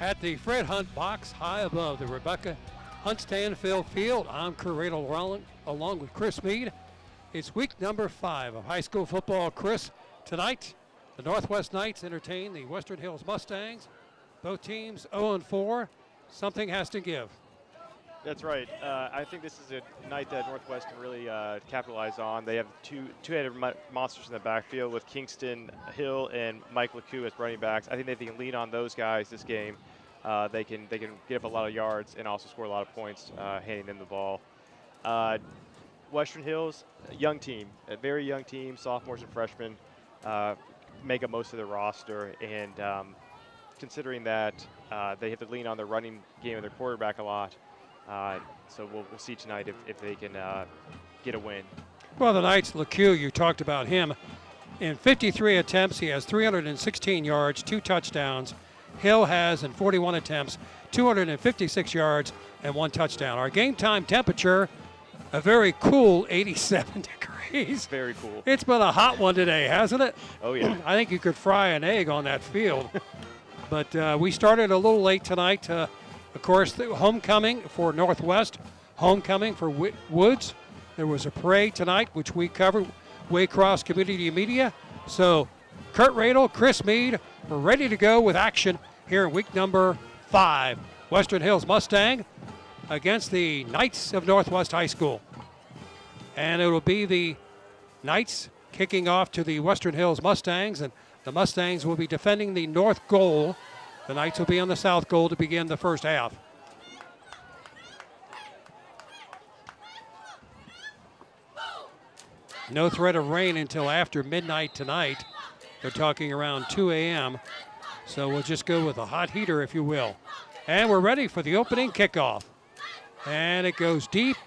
At the Fred Hunt box high above the Rebecca Hunt Stanfield Field, I'm Kurt Radel Rowland along with Chris Mead. It's week number 5 of high school football. Chris, tonight the Northwest Knights entertain the Western Hills Mustangs. Both teams 0-4. Something has to give. That's right. I think this is a night that Northwest can really capitalize on. They have two-headed monsters in the backfield with Kingston Hill and Mike LeCoux as running backs. I think if they can lean on those guys this game, they can get up a lot of yards and also score a lot of points handing them the ball. Western Hills, a young team, a very young team, sophomores and freshmen make up most of their roster, and considering that they have to lean on their running game of their quarterback a lot. So we'll see tonight if they can get a win. Well, the Knights, LeCoux, you talked about him. In 53 attempts, he has 316 yards, 2 touchdowns. Hill has, in 41 attempts, 256 yards and 1 touchdown. Our game time temperature, a very cool 87 degrees. Very cool. It's been a hot one today, hasn't it? Oh, yeah. I think you could fry an egg on that field. But we started a little late tonight. Of course, the homecoming for Northwest, homecoming for Woods. There was a parade tonight, which we covered, Waycross Community Media. So, Kurt Radel, Chris Mead, we're ready to go with action here in week number 5. Western Hills Mustang against the Knights of Northwest High School. And it will be the Knights kicking off to the Western Hills Mustangs, and the Mustangs will be defending the north goal. The Knights will be on the south goal to begin the first half. No threat of rain until after midnight tonight. They're talking around 2 a.m. So we'll just go with a hot heater, if you will. And we're ready for the opening kickoff. And it goes deep.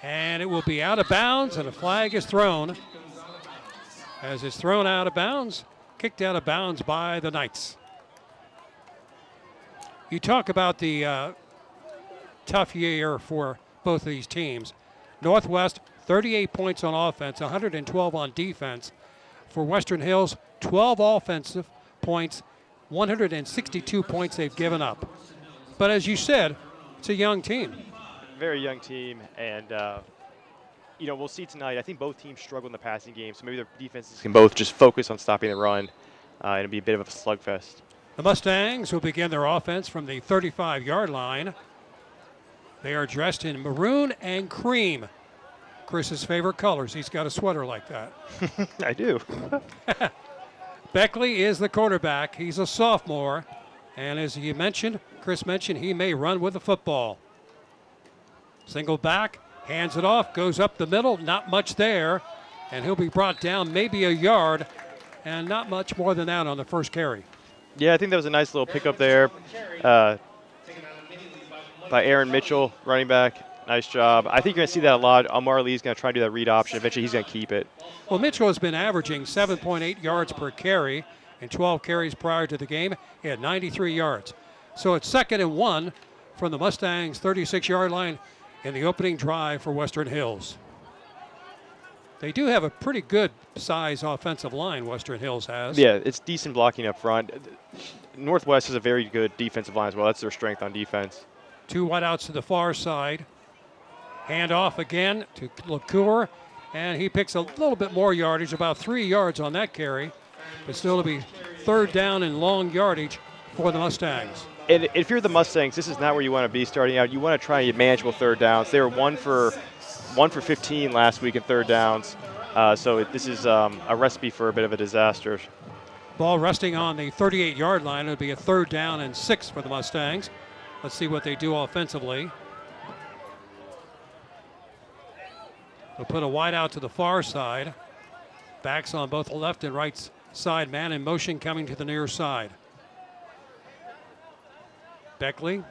And it will be out of bounds, and a flag is thrown. As it's thrown out of bounds, kicked out of bounds by the Knights. You talk about the tough year for both of these teams. Northwest, 38 points on offense, 112 on defense. For Western Hills, 12 offensive points, 162 points they've given up. But as you said, it's a young team. Very young team, and we'll see tonight. I think both teams struggle in the passing game, so maybe their defenses can both just focus on stopping the run, and it'll be a bit of a slugfest. The Mustangs will begin their offense from the 35-yard line. They are dressed in maroon and cream. Chris's favorite colors. He's got a sweater like that. I do. Beckley is the quarterback. He's a sophomore. And as you mentioned, Chris mentioned, he may run with the football. Single back, hands it off, goes up the middle, not much there. And he'll be brought down maybe a yard, and not much more than that on the first carry. Yeah, I think that was a nice little pickup there by Aaron Mitchell, running back. Nice job. I think you're going to see that a lot. Amar Lee's going to try to do that read option. Eventually, he's going to keep it. Well, Mitchell has been averaging 7.8 yards per carry in 12 carries prior to the game. He had 93 yards. So it's 2nd and 1 from the Mustangs' 36-yard line in the opening drive for Western Hills. They do have a pretty good size offensive line, Western Hills has. Yeah, it's decent blocking up front. Northwest has a very good defensive line as well. That's their strength on defense. 2 wideouts to the far side. Hand off again to LeCour, and he picks a little bit more yardage, about 3 yards on that carry. But still to be 3rd down and long yardage for the Mustangs. And if you're the Mustangs, this is not where you want to be starting out. You want to try and get manageable 3rd downs. They were 1 for 15 last week in 3rd downs. So this is a recipe for a bit of a disaster. Ball resting on the 38-yard line. It'll be a 3rd down and 6 for the Mustangs. Let's see what they do offensively. They'll put a wide out to the far side. Backs on both the left and right side man in motion coming to the near side. Beckley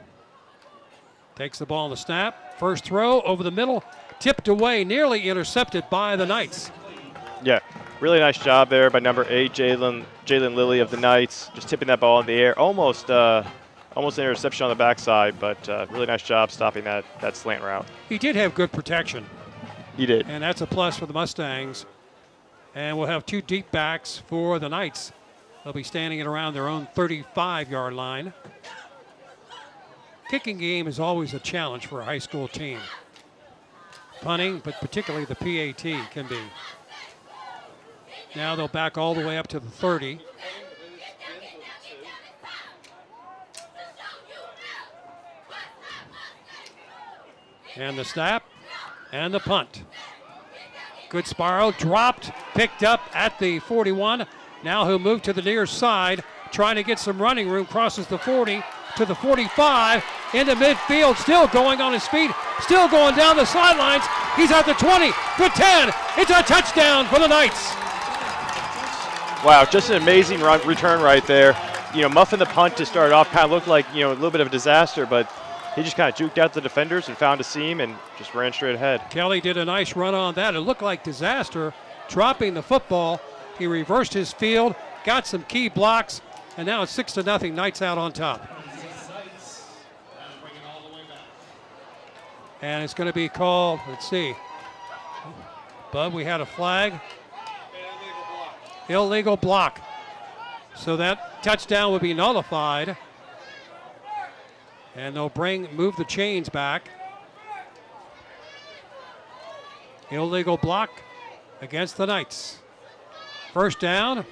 takes the ball on the snap. First throw over the middle. Tipped away, nearly intercepted by the Knights. Yeah, really nice job there by number 8, Jalen Lilly of the Knights. Just tipping that ball in the air. Almost an interception on the backside, but really nice job stopping that slant route. He did have good protection. He did. And that's a plus for the Mustangs. And we'll have 2 deep backs for the Knights. They'll be standing at around their own 35-yard line. Kicking game is always a challenge for a high school team. Punting, but particularly the PAT can be. Now they'll back all the way up to the 30. And the snap and the punt. Good spiral, dropped, picked up at the 41. Now he'll move to the near side, trying to get some running room, crosses the 40 to the 45, into midfield, still going on his feet, still going down the sidelines. He's at the 20, the 10. It's a touchdown for the Knights. Wow, just an amazing return right there. You know, muffing the punt to start off kind of looked like, you know, a little bit of a disaster, but he just kind of juked out the defenders and found a seam and just ran straight ahead. Kelly did a nice run on that. It looked like disaster, dropping the football. He reversed his field, got some key blocks, and now it's 6-0, Knights out on top. And it's going to be called, let's see. Bud, we had a flag. Illegal block. So that touchdown will be nullified. And they'll move the chains back. Illegal block against the Knights. First down.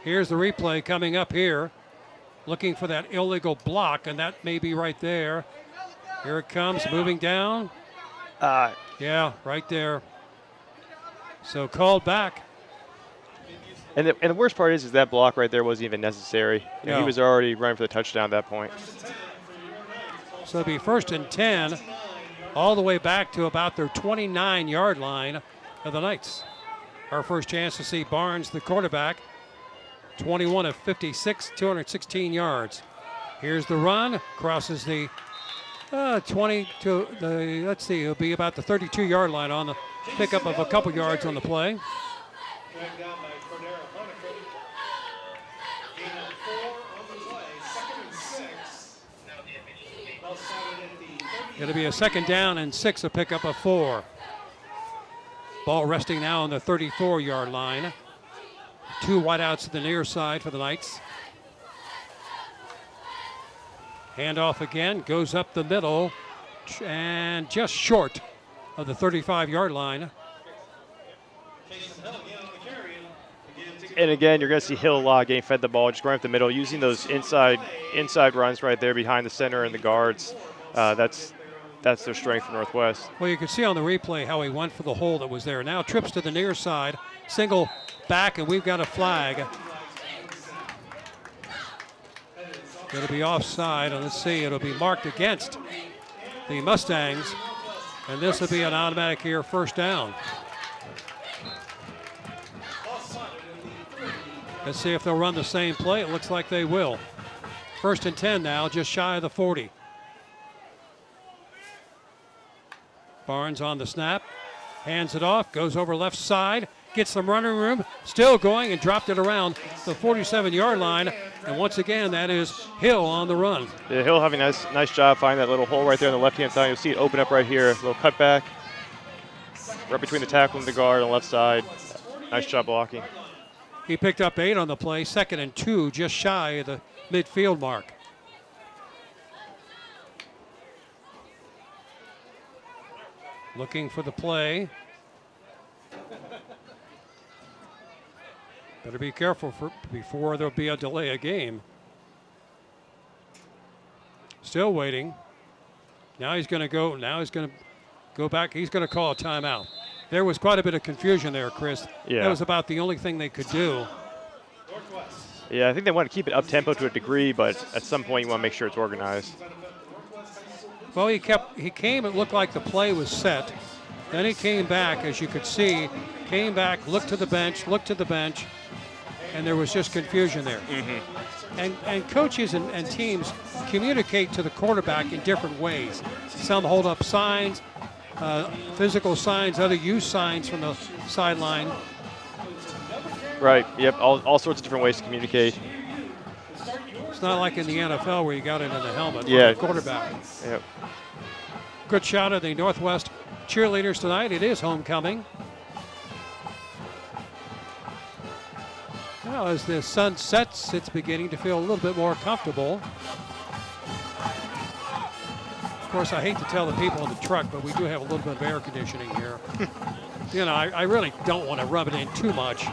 Here's the replay coming up here. Looking for that illegal block, and that may be right there. Here it comes, moving down. Yeah, right there. So called back. And the worst part is that block right there wasn't even necessary. You know, he was already running for the touchdown at that point. So it'll be 1st and 10, all the way back to about their 29-yard line of the Knights. Our first chance to see Barnes, the quarterback, 21 of 56, 216 yards. Here's the run, crosses the 20 to the, let's see, it'll be about the 32-yard line on the pickup of a couple yards on the play. It'll be a 2nd down and 6, a pickup of 4. Ball resting now on the 34-yard line. 2 wideouts to the near side for the Knights. Handoff again, goes up the middle and just short of the 35-yard line. And again, you're going to see Hill a lot getting fed the ball, just going up the middle, using those inside runs right there behind the center and the guards. That's their strength for Northwest. Well, you can see on the replay how he went for the hole that was there. Now trips to the near side, single back, and we've got a flag. It'll be offside, and let's see, it'll be marked against the Mustangs, and this will be an automatic here, 1st down. Let's see if they'll run the same play. It looks like they will. 1st and 10 now, just shy of the 40. Barnes on the snap, hands it off, goes over left side, gets some running room, still going, and dropped it around the 47-yard line. And once again, that is Hill on the run. Yeah, Hill having a nice job finding that little hole right there on the left-hand side. You'll see it open up right here, a little cutback, right between the tackle and the guard on the left side. Nice job blocking. He picked up 8 on the play, 2nd and 2, just shy of the midfield mark. Looking for the play. Better be careful before there'll be a delay of game. Still waiting. Now he's going to go. Now he's going to go back. He's going to call a timeout. There was quite a bit of confusion there, Chris. Yeah. That was about the only thing they could do. Yeah, I think they want to keep it up-tempo to a degree, but at some point you want to make sure it's organized. Well, he came, it looked like the play was set. Then he came back, as you could see, came back, looked to the bench, and there was just confusion there. Mm-hmm. And coaches and teams communicate to the quarterback in different ways. Some hold up signs, physical signs, other use signs from the sideline. Right, yep, all sorts of different ways to communicate. It's not like in the NFL where you got it in the helmet. Yeah. The quarterback. Yep. Good shot of the Northwest cheerleaders tonight. It is homecoming. Well, as the sun sets, it's beginning to feel a little bit more comfortable. Of course, I hate to tell the people in the truck, but we do have a little bit of air conditioning here. You know, I really don't want to rub it in too much.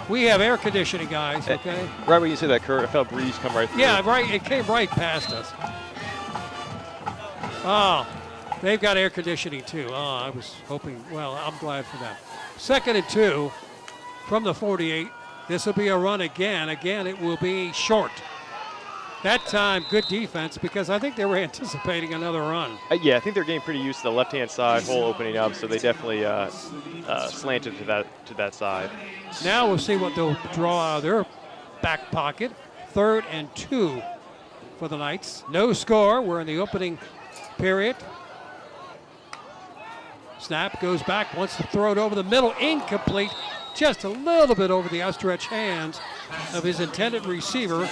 We have air conditioning, guys, okay? Right when you say that, Kurt, I felt a breeze come right through. Yeah, right. It came right past us. Oh, they've got air conditioning, too. Oh, I was hoping. Well, I'm glad for that. 2nd and 2 from the 48. This will be a run again. Again, it will be short. That time, good defense, because I think they were anticipating another run. Yeah, I think they're getting pretty used to the left-hand side hole opening up, so they definitely slanted to that side. Now we'll see what they'll draw out of their back pocket. 3rd and 2 for the Knights. No score. We're in the opening period. Snap goes back, wants to throw it over the middle. Incomplete. Just a little bit over the outstretched hands of his intended receiver,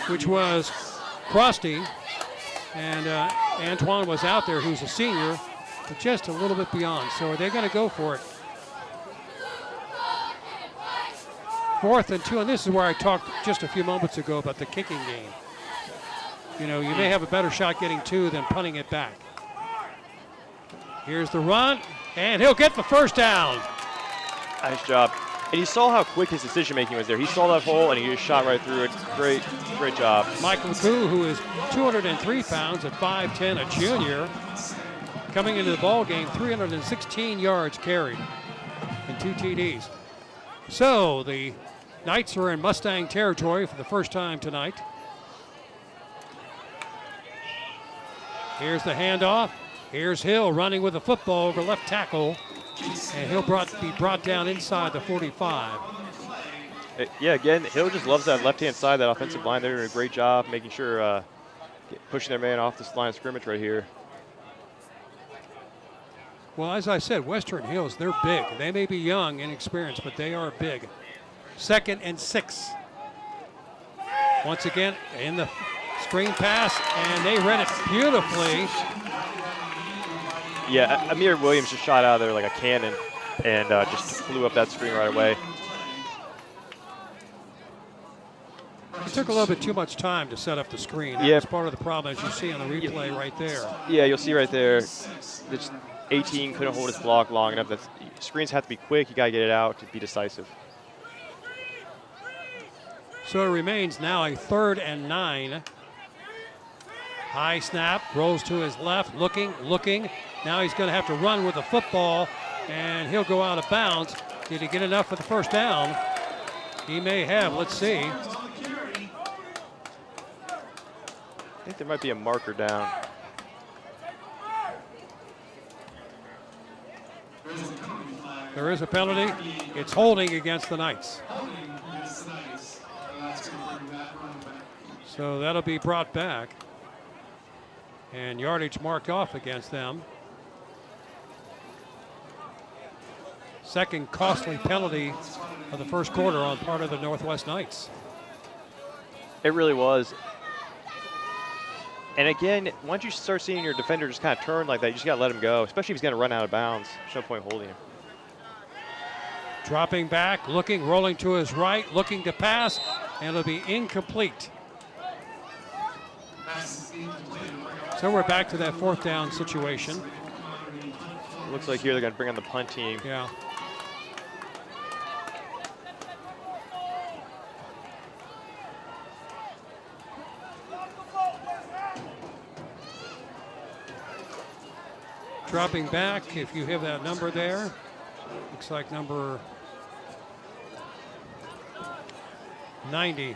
which was Crosty. And Antoine was out there, who's a senior, but just a little bit beyond. So are they going to go for it? 4th and 2, and this is where I talked just a few moments ago about the kicking game. You know, you may have a better shot getting 2 than punting it back. Here's the run, and he'll get the first down. Nice job. And you saw how quick his decision-making was there. He saw that hole, and he just shot right through it. Great job. Michael McCoo, who is 203 pounds at 5'10", a junior, coming into the ball game, 316 yards carried and 2 TDs. So the Knights are in Mustang territory for the first time tonight. Here's the handoff. Here's Hill running with the football over left tackle, and he'll be brought down inside the 45. Yeah, again, Hill just loves that left-hand side, that offensive line. They're doing a great job making sure pushing their man off this line of scrimmage right here. Well, as I said, Western Hills, they're big. They may be young, inexperienced, but they are big. 2nd and 6. Once again, in the screen pass, and they read it beautifully. Yeah, Amir Williams just shot out of there like a cannon and just flew up that screen right away. It took a little bit too much time to set up the screen. That's part of the problem, as you see on the replay right there. Yeah, you'll see right there. 18 couldn't hold his block long enough. Screens have to be quick. You got to get it out to be decisive. So it remains now a 3rd and 9. High snap, rolls to his left, looking. Now he's going to have to run with the football, and he'll go out of bounds. Did he get enough for the first down? He may have. Let's see. I think there might be a marker down. There is a penalty. It's holding against the Knights. So that'll be brought back. And yardage marked off against them. Second costly penalty of the first quarter on part of the Northwest Knights. It really was. And again, once you start seeing your defender just kind of turn like that, you just got to let him go, especially if he's going to run out of bounds. There's no point holding him. Dropping back, looking, rolling to his right, looking to pass, and it'll be incomplete. So we're back to that 4th down situation. Looks like here they're going to bring on the punt team. Yeah. Dropping back, if you have that number there. Looks like number 90.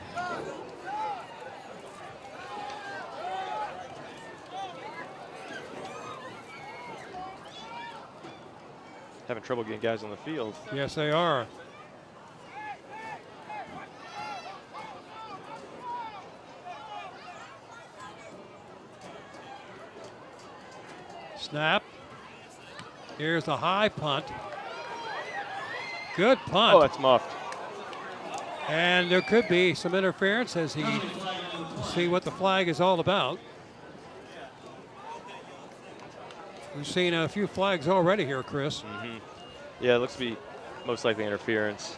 Having trouble getting guys on the field. Yes, they are. Snap. Here's the high punt. Good punt. Oh, that's muffed. And there could be some interference as he see what the flag is all about. We've seen a few flags already here, Chris. Yeah, it looks to be most likely interference.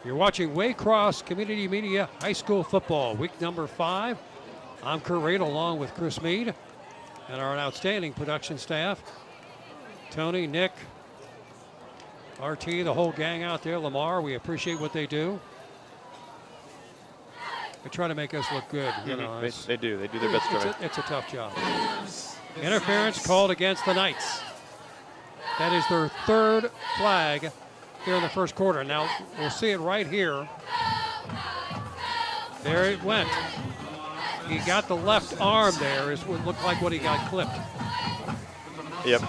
You're watching Waycross Community Media High School Football, week number 5. I'm Kurt Radel along with Chris Mead and our outstanding production staff. Tony, Nick, RT, the whole gang out there, Lamar, we appreciate what they do. They try to make us look good. You know, They do. They do their best. It's a tough job. Interference called against the Knights. That is their 3rd flag here in the first quarter. Now, we'll see it right here. There it went. He got the left arm there, is what looked like what he got clipped. Yep.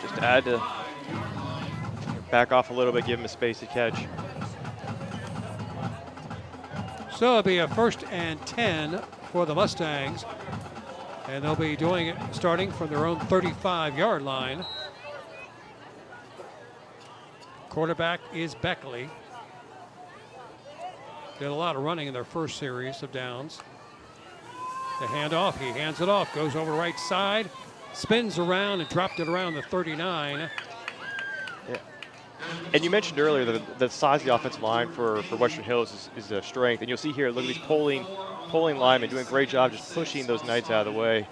Just had to back off a little bit, give him a space to catch. So it'll be a 1st and 10 for the Mustangs. And they'll be doing it starting from their own 35-yard line. Quarterback is Beckley. Did a lot of running in their first series of downs. The handoff, he hands it off, goes over right side, spins around and dropped it around the 39. Yeah. And you mentioned earlier that the size of the offensive line for Western Hills is a strength. And you'll see here, look at these polling linemen doing a great job just pushing those Knights out of the way.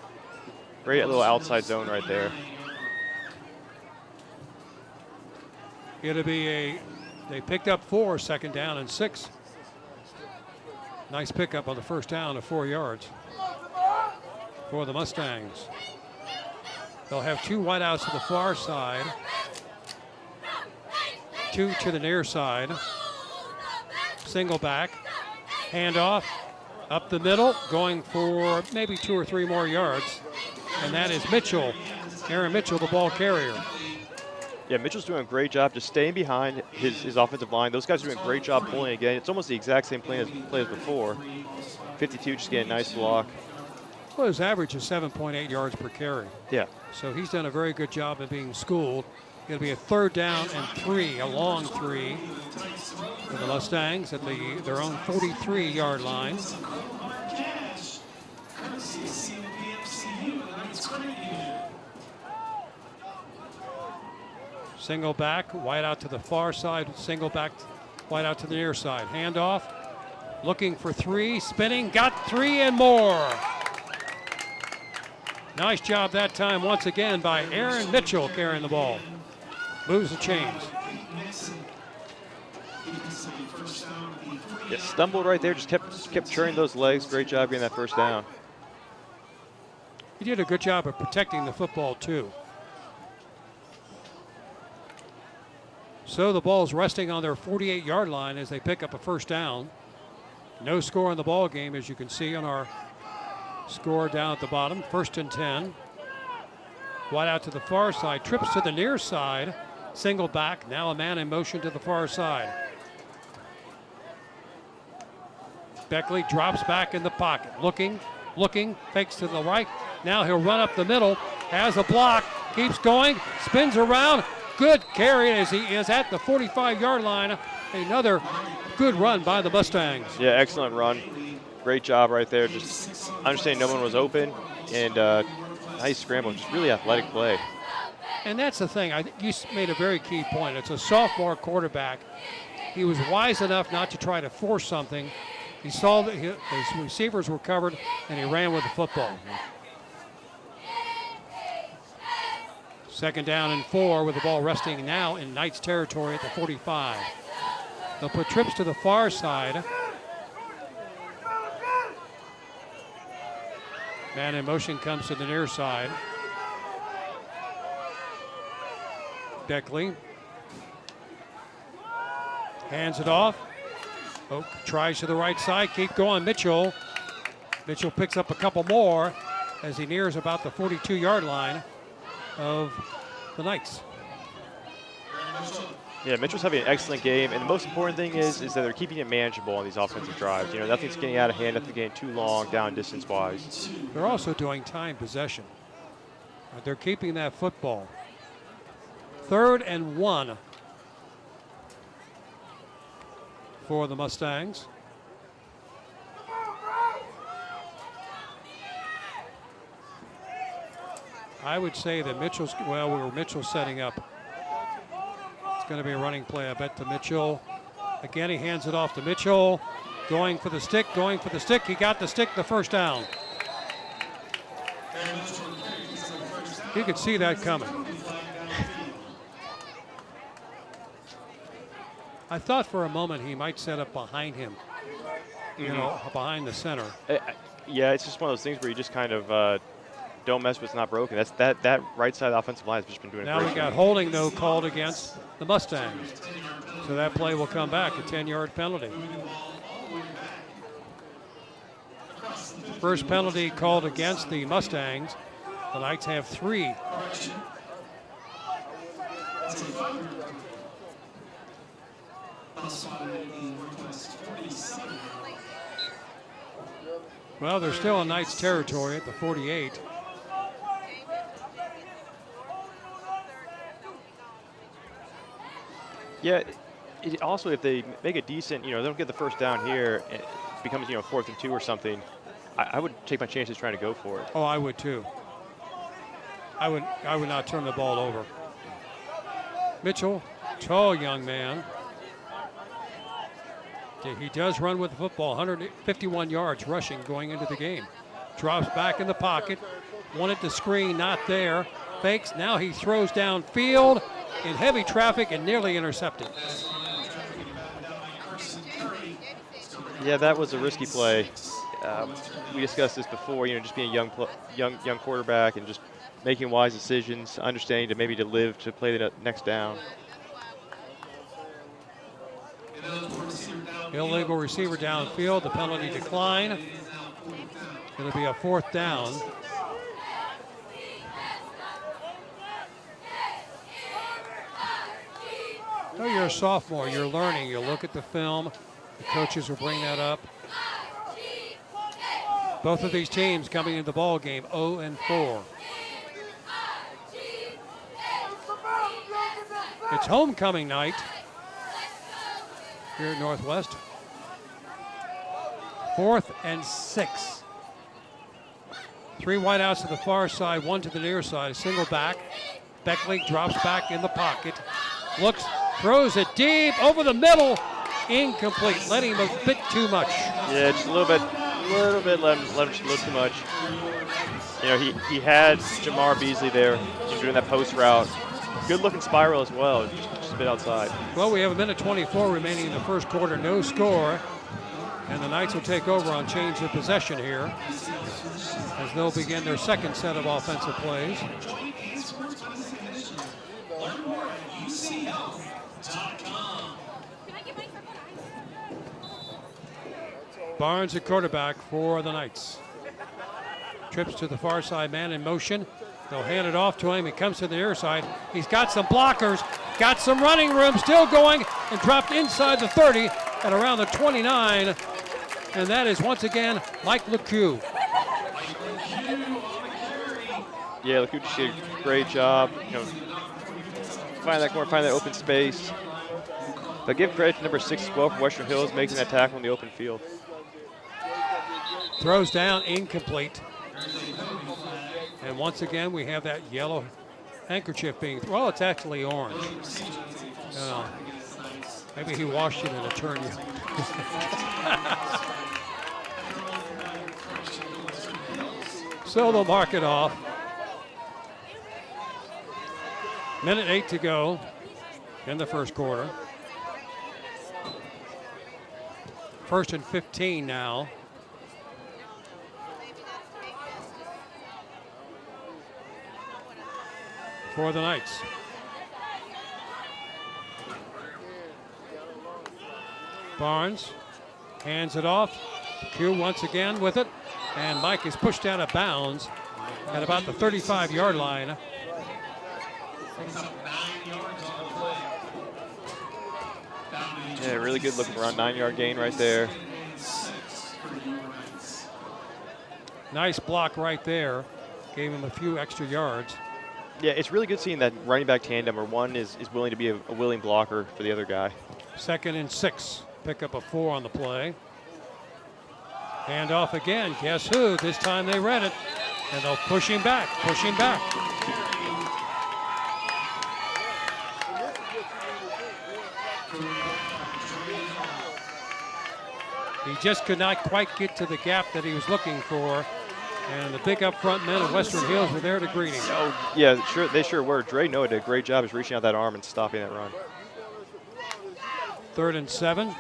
Great little outside zone right there. It'll be they picked up 4, 2nd down and 6. Nice pickup on the first down of 4 yards for the Mustangs. They'll have 2 wideouts to the far side, 2 to the near side. Single back, handoff, up the middle, going for maybe 2 or 3 more yards. And that is Mitchell, Aaron Mitchell, the ball carrier. Yeah, Mitchell's doing a great job just staying behind his offensive line. Those guys are doing a great job pulling again. It's almost the exact same play as before. 52 just getting a nice block. Well, his average is 7.8 yards per carry. Yeah. So he's done a very good job of being schooled. It'll be a 3rd down and 3, a long 3 for the Mustangs at their own 43-yard line. Single back, wide out to the far side, single back, wide out to the near side. Handoff, looking for 3, spinning, got 3 and more. Nice job that time once again by Aaron Mitchell carrying the ball. Moves the chains. Yeah, stumbled right there, just kept turning those legs. Great job getting that first down. He did a good job of protecting the football too. So the ball's resting on their 48-yard line as they pick up a first down. No score in the ball game, as you can see on our score down at the bottom. 1st and 10. Wide out to the far side, trips to the near side. Single back, now a man in motion to the far side. Beckley drops back in the pocket, looking, fakes to the right. Now he'll run up the middle, has a block, keeps going, spins around. Good carry as he is at the 45-yard line. Another good run by the Mustangs. Yeah, excellent run. Great job right there. Just understanding no one was open and nice scramble. Just really athletic play. And that's the thing. I think you made a very key point. It's a sophomore quarterback. He was wise enough not to try to force something. He saw that his receivers were covered, and he ran with the football. 2nd down and 4 with the ball resting now in Knights territory at the 45. They'll put trips to the far side. Man in motion comes to the near side. Beckley hands it off. Oak tries to the right side. Keep going, Mitchell. Mitchell picks up a couple more as he nears about the 42-yard line of the Knights. Yeah, Mitchell's having an excellent game, and the most important thing is that they're keeping it manageable on these offensive drives. You know, nothing's getting out of hand, nothing getting too long down distance-wise. They're also doing time possession. They're keeping that football. 3rd and 1 for the Mustangs. I would say that Mitchell's setting up. It's going to be a running play, I bet, to Mitchell. Again, he hands it off to Mitchell. Going for the stick, going for the stick. He got the stick, the first down. You could see that coming. I thought for a moment he might set up behind him, you know, behind the center. Yeah, it's just one of those things where you just kind of don't mess with what's not broken. That right side of the offensive line has just been doing a Now great we job. got holding, though, called against the Mustangs. So that play will come back, a 10-yard penalty. First penalty called against the Mustangs. The Knights have 3. Well, they're still in Knights territory at the 48. Yeah, also if they make a decent, they don't get the first down here, it becomes 4th and 2 or something. I would take my chances trying to go for it. Oh, I would too. I would not turn the ball over. Mitchell, tall young man. He does run with the football, 151 yards rushing going into the game. Drops back in the pocket, wanted to screen, not there. Fakes, now he throws downfield in heavy traffic and nearly intercepted. Yeah, that was a risky play. We discussed this before, just being a young quarterback and just making wise decisions, understanding to maybe to live to play the next down. Illegal receiver downfield, the penalty decline. It'll be a 4th down. Oh, you're a sophomore, you're learning, you look at the film, the coaches will bring that up. Both of these teams coming into the ball game 0-4. It's homecoming night here at Northwest. 4th and 6. 3 wideouts to the far side, 1 to the near side, a single back. Beckley drops back in the pocket, looks, throws it deep over the middle, incomplete, letting him a bit too much. Yeah, just a little bit let him just a little too much. He had Jamar Beasley there doing that post route. Good looking spiral as well, just a bit outside. Well, we have 1:24 remaining in the first quarter, no score. And the Knights will take over on change of possession here as they'll begin their second set of offensive plays. Barnes at quarterback for the Knights. Trips to the far side, man in motion. They'll hand it off to him. He comes to the near side. He's got some blockers, got some running room, still going, and dropped inside the 30 at around the 29. And that is once again Mike LeCue. Yeah, LeCue just did a great job. Find that corner, find that open space. But give credit to number 6 as well for Western Hills making that tackle in the open field. Throws down, incomplete. And once again, we have that yellow handkerchief being, well, it's actually orange. Maybe he washed it and it turned yellow. So they'll mark it off. 1:08 to go in the first quarter. 1st and 15 now. For the Knights. Barnes hands it off. Q once again with it. And Mike is pushed out of bounds at about the 35-yard line. Yeah, really good looking around 9-yard gain right there. Nice block right there. Gave him a few extra yards. Yeah, it's really good seeing that running back tandem where one is willing to be a willing blocker for the other guy. 2nd and 6. Pick up a 4 on the play. Hand off again. Guess who? This time they read it. And they'll push him back, push him back. just could not quite get to the gap that he was looking for. And the big up front men of Western Hills were there to greet him. Oh, yeah, sure, they sure were. Dre Noah did a great job of reaching out that arm and stopping that run. 3rd and 7.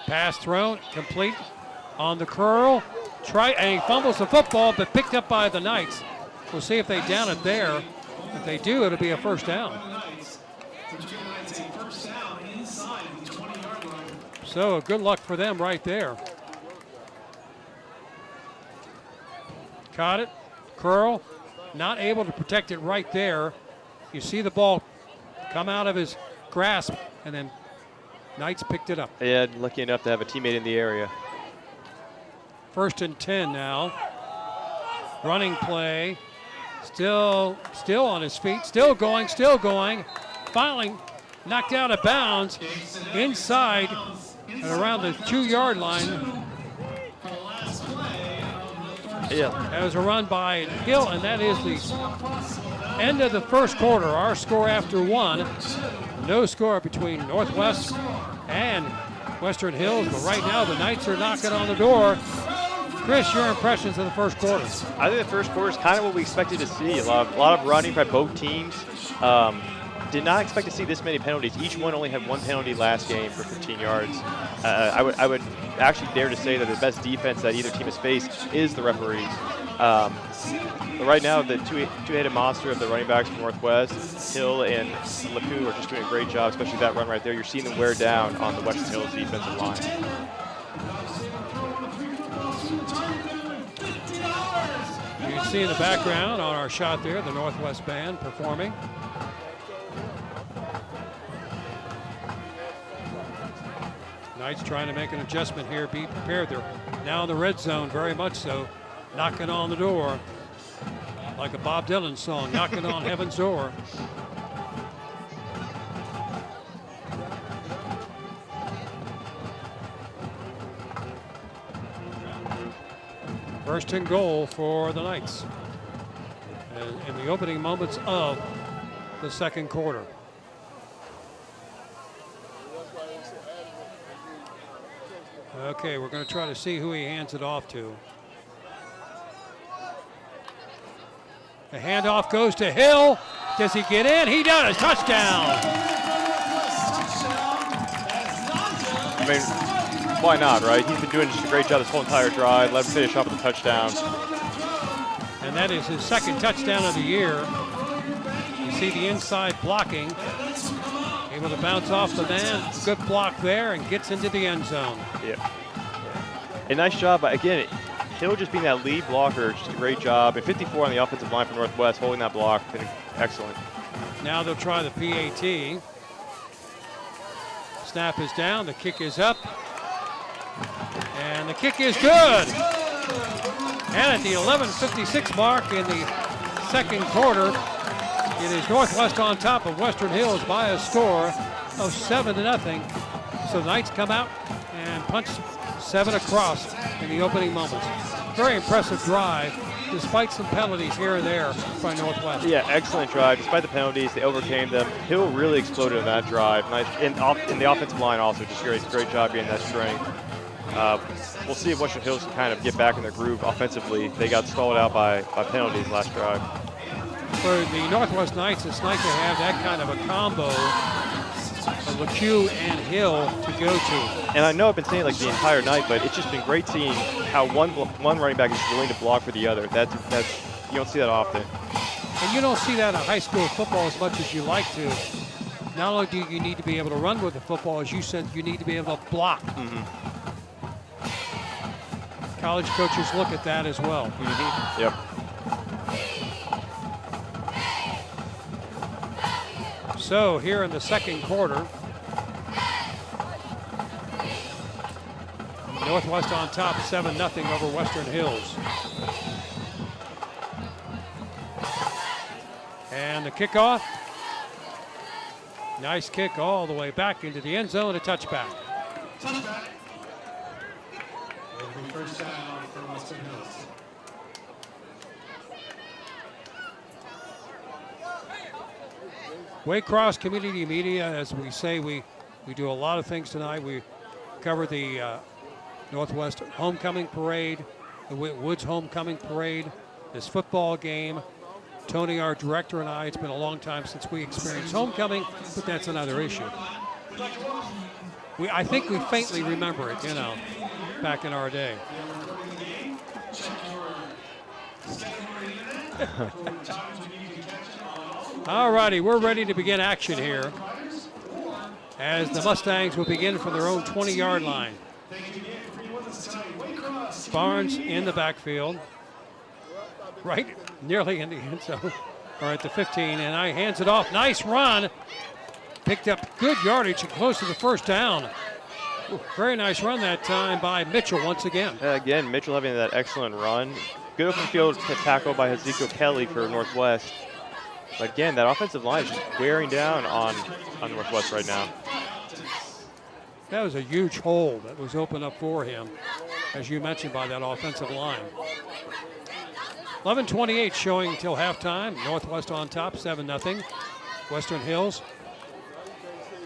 Pass thrown, complete on the curl. And he fumbles the football, but picked up by the Knights. We'll see if they down it there. If they do, it'll be a first down. So good luck for them right there. Caught it, curl, not able to protect it right there. You see the ball come out of his grasp, and then Knights picked it up. Yeah, lucky enough to have a teammate in the area. 1st and 10 now. Running play. Still on his feet. Still going. Finally knocked out of bounds inside and around the 2-yard line. Yeah. That was a run by Hill, and that is the end of the first quarter. Our score after 1. No score between Northwest and Western Hills, but right now the Knights are knocking on the door. Chris, your impressions of the first quarter? I think the first quarter is kind of what we expected to see. A lot of running by both teams. Did not expect to see this many penalties. Each one only had 1 penalty last game for 15 yards. I would actually dare to say that the best defense that either team has faced is the referees. But right now, the two-headed monster of the running backs from Northwest, Hill and LeCoux, are just doing a great job, especially that run right there. You're seeing them wear down on the Western Hills defensive line. You can see in the background on our shot there, the Northwest band performing. Knights trying to make an adjustment here, be prepared. They're now in the red zone, very much so, knocking on the door. Like a Bob Dylan song, knocking on heaven's door. First and goal for the Knights in the opening moments of the second quarter. Okay, we're going to try to see who he hands it off to. The handoff goes to Hill. Does he get in? He does. Touchdown. I mean, why not, right? He's been doing just a great job this whole entire drive. Let him finish off with a touchdown. And that is his second touchdown of the year. You see the inside blocking. Able to bounce off the man. Good block there and gets into the end zone. Yeah. A nice job. Again, Hill just being that lead blocker, just a great job. And 54 on the offensive line for Northwest, holding that block, been excellent. Now they'll try the PAT. Snap is down, the kick is up. And the kick is good. And at the 11:56 mark in the second quarter, it is Northwest on top of Western Hills by a score of 7-0. So the Knights come out and punch 7 across in the opening moments. Very impressive drive, despite some penalties here and there by Northwest. Yeah, excellent drive. Despite the penalties, they overcame them. Hill really exploded in that drive. Nice in the offensive line also, just great job getting that strength. We'll see if Western Hills can kind of get back in their groove offensively. They got stalled out by penalties last drive. For the Northwest Knights, it's nice to have that kind of a combo of LeCoux and Hill to go to. And I know I've been saying like the entire night, but it's just been great seeing how one running back is willing to block for the other. That's you don't see that often. And you don't see that in high school football as much as you like to. Not only do you need to be able to run with the football, as you said, you need to be able to block. Mm-hmm. College coaches look at that as well. Mm-hmm. Yep. So here in the second quarter, Northwest on top 7-0 over Western Hills. And the kickoff. Nice kick all the way back into the end zone, a touchback. First down for Western Hills. Waycross Community Media, as we say, we do a lot of things tonight. We cover the Northwest homecoming parade, the Woods homecoming parade, this football game. Tony, our director, and I, it's been a long time since we experienced homecoming, but that's another issue. I think we faintly remember it, back in our day. All righty, we're ready to begin action here as the Mustangs will begin from their own 20-yard line. Barnes in the backfield, right nearly in the end zone, or at the 15, and I hands it off. Nice run. Picked up good yardage and close to the first down. Ooh, very nice run that time by Mitchell once again. Again, Mitchell having that excellent run. Good open field tackle by Ezekiel Kelly for Northwest. But again, that offensive line is just wearing down on Northwest right now. That was a huge hole that was opened up for him, as you mentioned, by that offensive line. 11:28 showing until halftime. Northwest on top, 7-0. Western Hills.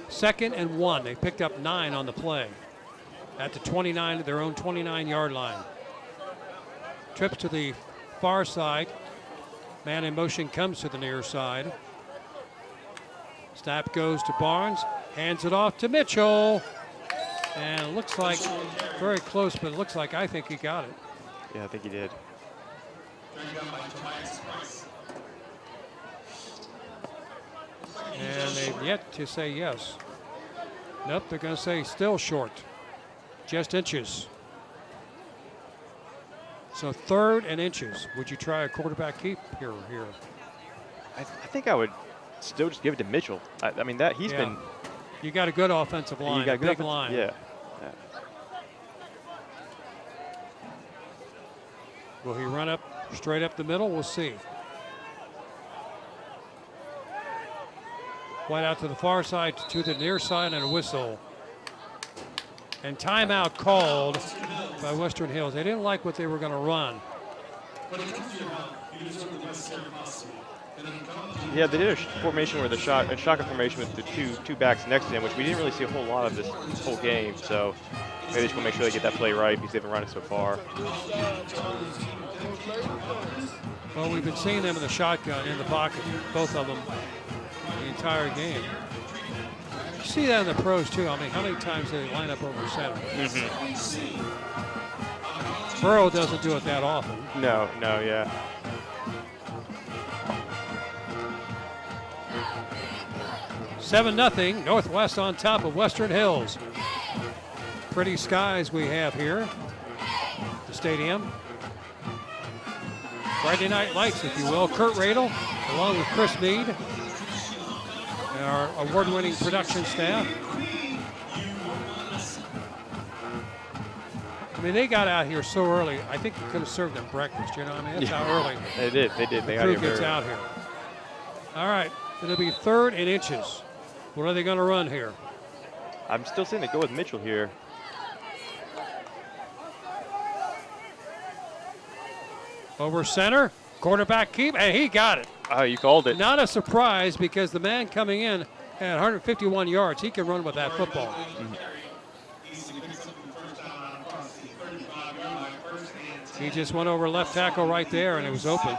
2nd and 1. They picked up 9 on the play at the 29, their own 29-yard line. Trips to the far side. Man in motion comes to the near side. Snap goes to Barnes. Hands it off to Mitchell. And it looks like very close, but it looks like I think he got it. Yeah, I think he did. And they've yet to say yes. Nope, they're going to say still short. Just inches. So 3rd and inches. Would you try a quarterback keep here? I think I would still just give it to Mitchell. I mean, that he's been. You got a good offensive line, You got a big good line. Yeah. Will he run up straight up the middle? We'll see. Wide out to the far side, to the near side, and a whistle. And timeout called by Western Hills. They didn't like what they were going to run. Yeah, they did a formation where a shotgun formation with the two backs next to him, which we didn't really see a whole lot of this whole game. So maybe they just want to make sure they get that play right because they haven't run it so far. Well, we've been seeing them in the shotgun in the pocket, both of them, the entire game. You see that in the pros too. I mean, how many times do they line up over center? Burrow doesn't do it that often. No, yeah. Seven 0 Northwest on top of Western Hills. Pretty skies we have here at the stadium. Friday night lights, if you will. Kurt Radel, along with Chris Mead, and our award-winning production staff. I mean, they got out here so early. I think we could have served them breakfast. You know what I mean? That's how early. They did. They got crew here gets very out here. All right, it'll be 3rd and inches. What are they going to run here? I'm still saying to go with Mitchell here. Over center, quarterback keep, and he got it. Oh, you called it. Not a surprise because the man coming in had 151 yards. He can run with that football. He just went over left tackle right there, and it was open.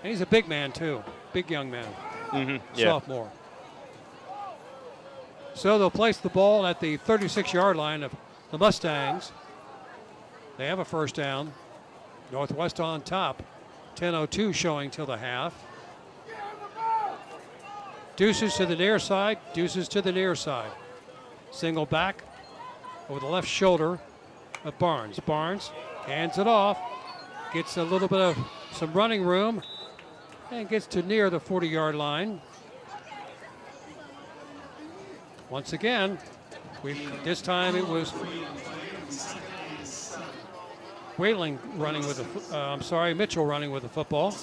And he's a big man, too. Big young man. Yeah. Sophomore. So they'll place the ball at the 36-yard line of the Mustangs. They have a first down. Northwest on top. 10:02 showing till the half. Deuces to the near side. Deuces to the near side. Single back over the left shoulder of Barnes. Barnes hands it off. Gets a little bit of some running room. And gets to near the 40-yard line. Once again, this time it was Whaling running with the, Mitchell running with the football.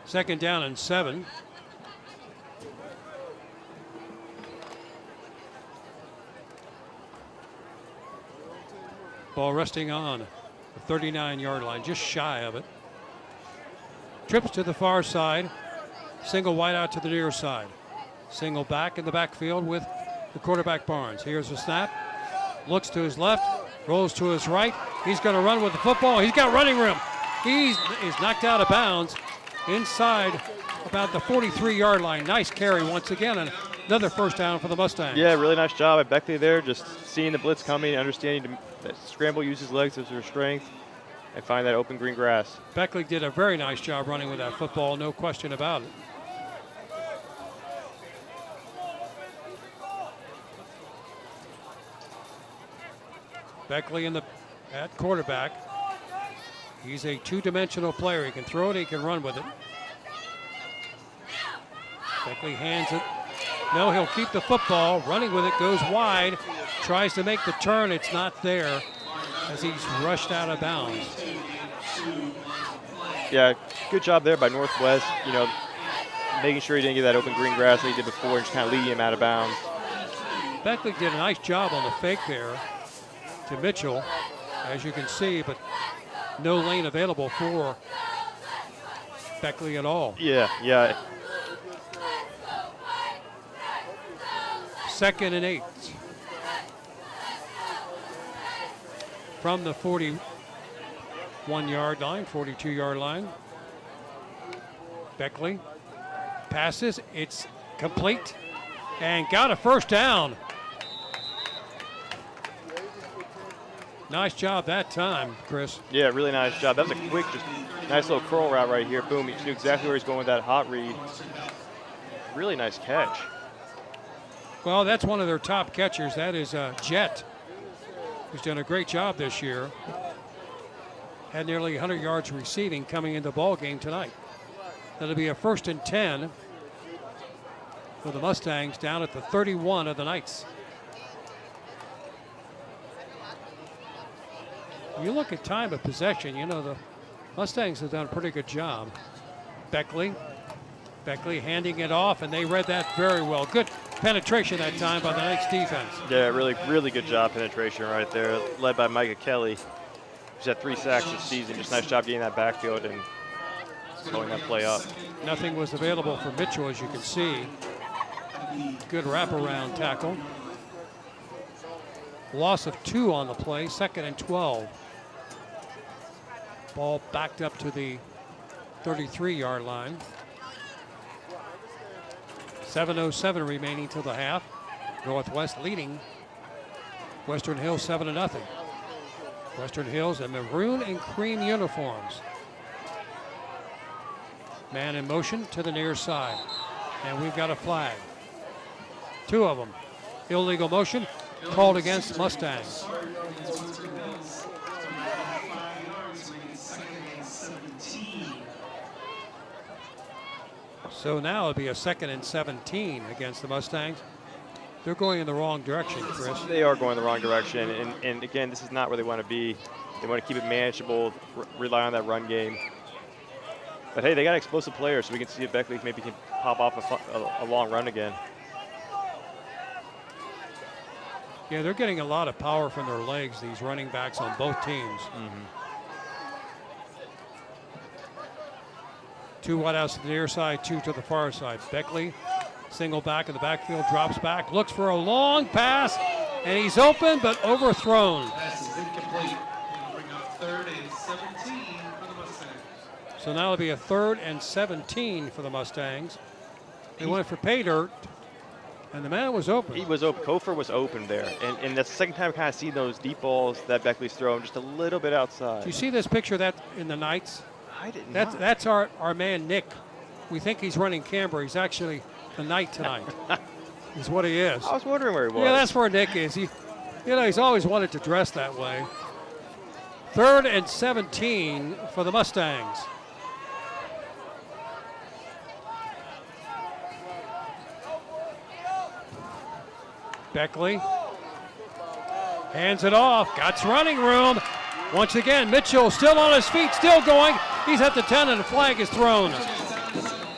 Second down and 7. Ball resting on the 39-yard line, just shy of it. Trips to the far side. Single wide out to the near side. Single back in the backfield with the quarterback Barnes. Here's the snap. Looks to his left, rolls to his right. He's going to run with the football. He's got running room. He's knocked out of bounds inside about the 43-yard line. Nice carry once again, and another first down for the Mustangs. Yeah, really nice job at Beckley there, just seeing the blitz coming, understanding that scramble, use his legs as their strength, and find that open green grass. Beckley did a very nice job running with that football, no question about it. Beckley at quarterback. He's a two-dimensional player. He can throw it, he can run with it. Beckley hands it. No, he'll keep the football. Running with it, goes wide. Tries to make the turn. It's not there as he's rushed out of bounds. Yeah, good job there by Northwest. You know, making sure he didn't get that open green grass that he did before and just kind of leading him out of bounds. Beckley did a nice job on the fake there to Mitchell, as you can see, but no lane available for Beckley at all. Yeah. 2nd and 8 from the 41-yard line, 42-yard line. Beckley passes, it's complete, and got a first down. Nice job that time, Chris. Yeah, really nice job. That was a quick, just nice little curl route right here. Boom, he knew exactly where he's going with that hot read. Really nice catch. Well, that's one of their top catchers. That is Jet, who's done a great job this year. Had nearly 100 yards receiving coming into the ball game tonight. That'll be a 1st and 10 for the Mustangs down at the 31 of the Knights. You look at time of possession, you know, the Mustangs have done a pretty good job. Beckley handing it off, and they read that very well. Good penetration that time by the Knights defense. Yeah, really good job penetration right there, led by Micah Kelly. He's had 3 sacks this season. Just nice job getting that backfield and pulling that play up. Nothing was available for Mitchell, as you can see. Good wraparound tackle. Loss of 2 on the play, 2nd and 12. Ball backed up to the 33-yard line. 7:07 remaining till the half. Northwest leading Western Hills 7-0. Western Hills in maroon and cream uniforms. Man in motion to the near side. And we've got a flag. 2 of them. Illegal motion called against Mustangs. So now it'll be a 2nd and 17 against the Mustangs. They're going in the wrong direction, Chris. They are going the wrong direction, and again, this is not where they want to be. They want to keep it manageable, rely on that run game. But hey, they got explosive players, so we can see if Beckley maybe can pop off a long run again. Yeah, they're getting a lot of power from their legs, these running backs on both teams. 2 wideouts to the near side, 2 to the far side. Beckley, single back in the backfield, drops back, looks for a long pass, and he's open but overthrown. Pass is incomplete. It'll bring up 3rd and 17 for the Mustangs. So now it'll be a 3rd and 17 for the Mustangs. They went for pay dirt, and the man was open. He was open. Kofor was open there, and that's the second time I kind of see those deep balls that Beckley's throwing, just a little bit outside. Do you see this picture of that in the Knights? I did not. That's our man Nick. We think he's running Canberra. He's actually the Knight tonight. Is what he is. I was wondering where he was. Yeah, that's where Nick is. He's always wanted to dress that way. 3rd and 17 for the Mustangs. Beckley hands it off. Got running room. Once again, Mitchell still on his feet, still going. He's at the 10 and the flag is thrown.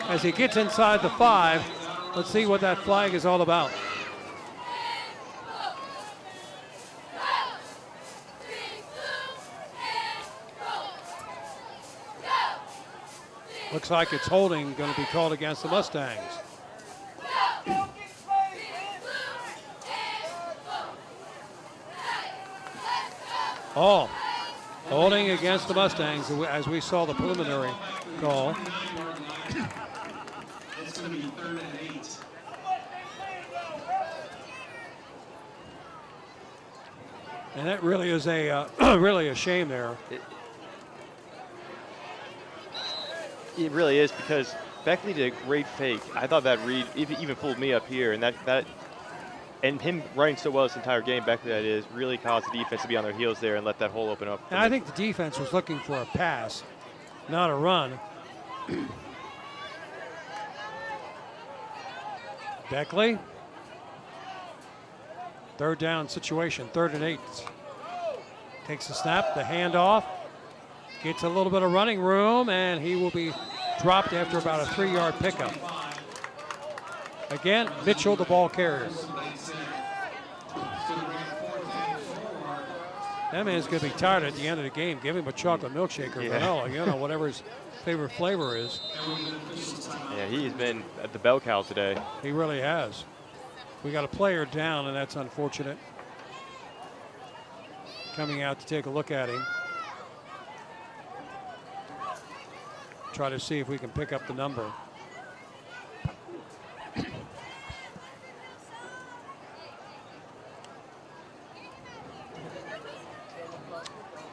As he gets inside the 5, let's see what that flag is all about. Looks like it's holding going to be called against the Mustangs. Oh, holding against the Mustangs as we saw the preliminary call. It's going to be 3rd and 8. And that really is a really a shame there. It really is, because Beckley did a great fake. I thought that read even fooled me up here, and that and him running so well this entire game, Beckley that is, really caused the defense to be on their heels there and let that hole open up. And I think the defense was looking for a pass, not a run. Beckley. 3rd down situation, 3rd and 8. Takes the snap, the handoff. Gets a little bit of running room, and he will be dropped after about a 3-yard pickup. Again, Mitchell, the ball carrier. That man's going to be tired at the end of the game. Give him a chocolate milkshake or vanilla, whatever his favorite flavor is. Yeah, he's been at the bell cow today. He really has. We got a player down, and that's unfortunate. Coming out to take a look at him. Try to see if we can pick up the number.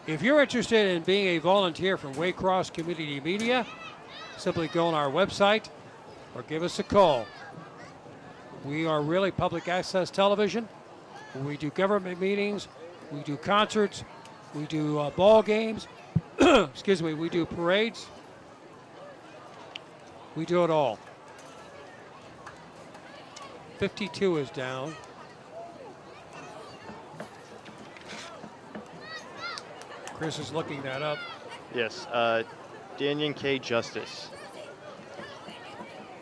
If you're interested in being a volunteer from Waycross Community Media, simply go on our website or give us a call. We are really public access television. We do government meetings, we do concerts, we do ball games, excuse me, we do parades. We do it all. 52 is down. Chris is looking that up. Yes, Daniel K. Justice.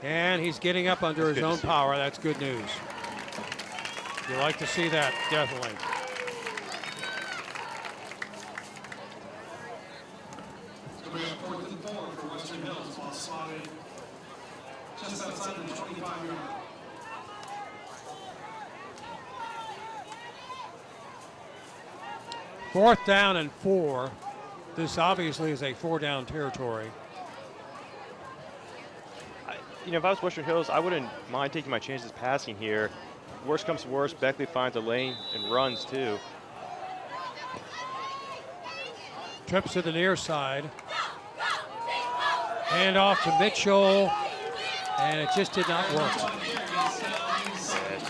And he's getting up under his own power. That's good news. You like to see that, definitely. So we have 4th and 4 for Western Hills. Ball spotted just outside the 25-yard. Fourth down and 4. This obviously is a 4-down territory. If I was Western Hills, I wouldn't mind taking my chances passing here. Worst comes to worst, Beckley finds a lane and runs too. Trips to the near side. Hand off to Mitchell. And it just did not work.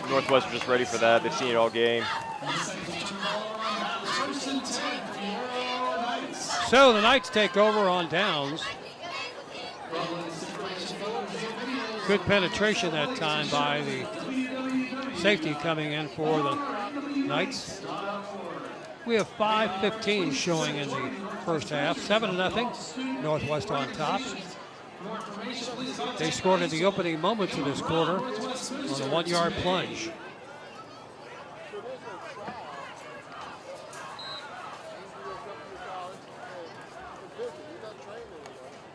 Northwest are just ready for that. They've seen it all game. So the Knights take over on downs. Good penetration that time by the safety coming in for the Knights. We have 5:15 showing in the first half. 7-0. Northwest on top. They scored in the opening moments of this quarter on a 1-yard plunge.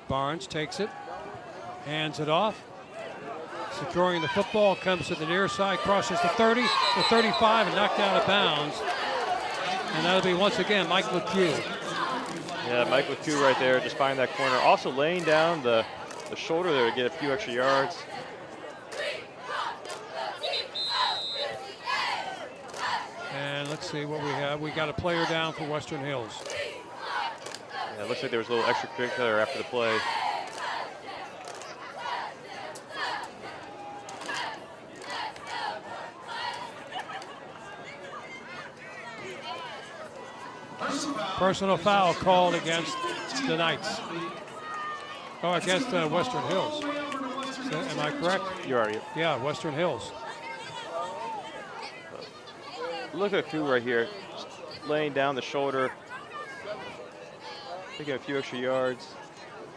Barnes takes it, hands it off. Securing the football, comes to the near side, crosses the 30, the 35, and knocked out of bounds. And that'll be once again Mike LeCue. Yeah, Mike LeCue right there, just finding that corner. Also laying down the shoulder there to get a few extra yards. And let's see what we have. We got a player down for Western Hills. Yeah, it looks like there was a little extracurricular after the play. Personal foul called against the Knights. Oh, against Western Hills. Am I correct? You are. Yeah, Western Hills. Look at Koo right here, just laying down the shoulder, taking a few extra yards.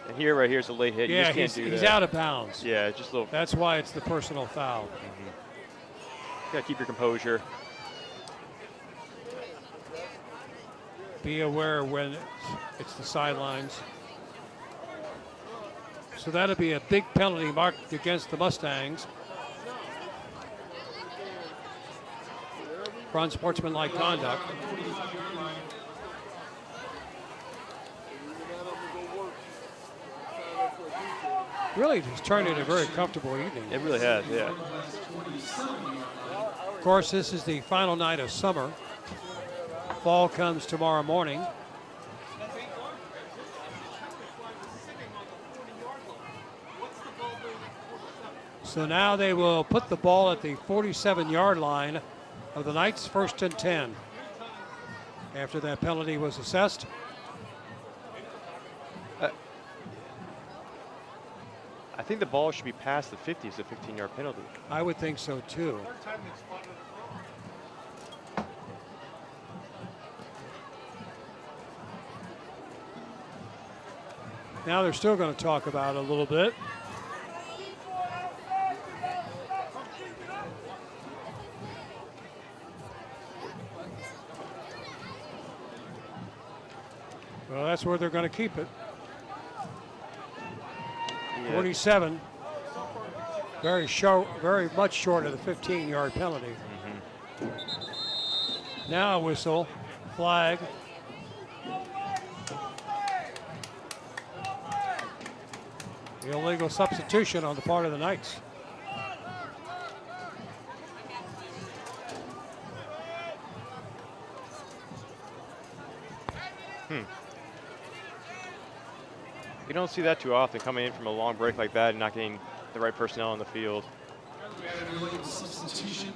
And here, right here, is a late hit. You Yeah, just can't do he's that. out of bounds. Yeah, just a little. That's why it's the personal foul. Gotta keep your composure. Be aware when it's the sidelines. So that'll be a big penalty marked against the Mustangs. For unsportsmanlike conduct. really has turned into a very comfortable evening. It really has, yeah. Of course, this is the final night of summer. Fall comes tomorrow morning. So now they will put the ball at the 47-yard line of the Knights, 1st and 10. After that penalty was assessed. I think the ball should be past the 50 as a 15-yard penalty. I would think so too. Now they're still going to talk about it a little bit. Well, that's where they're going to keep it. Yeah. 47. Very much short of the 15-yard penalty. Now a whistle, flag. Illegal substitution on the part of the Knights. You don't see that too often, coming in from a long break like that and not getting the right personnel on the field. We had an illegal substitution.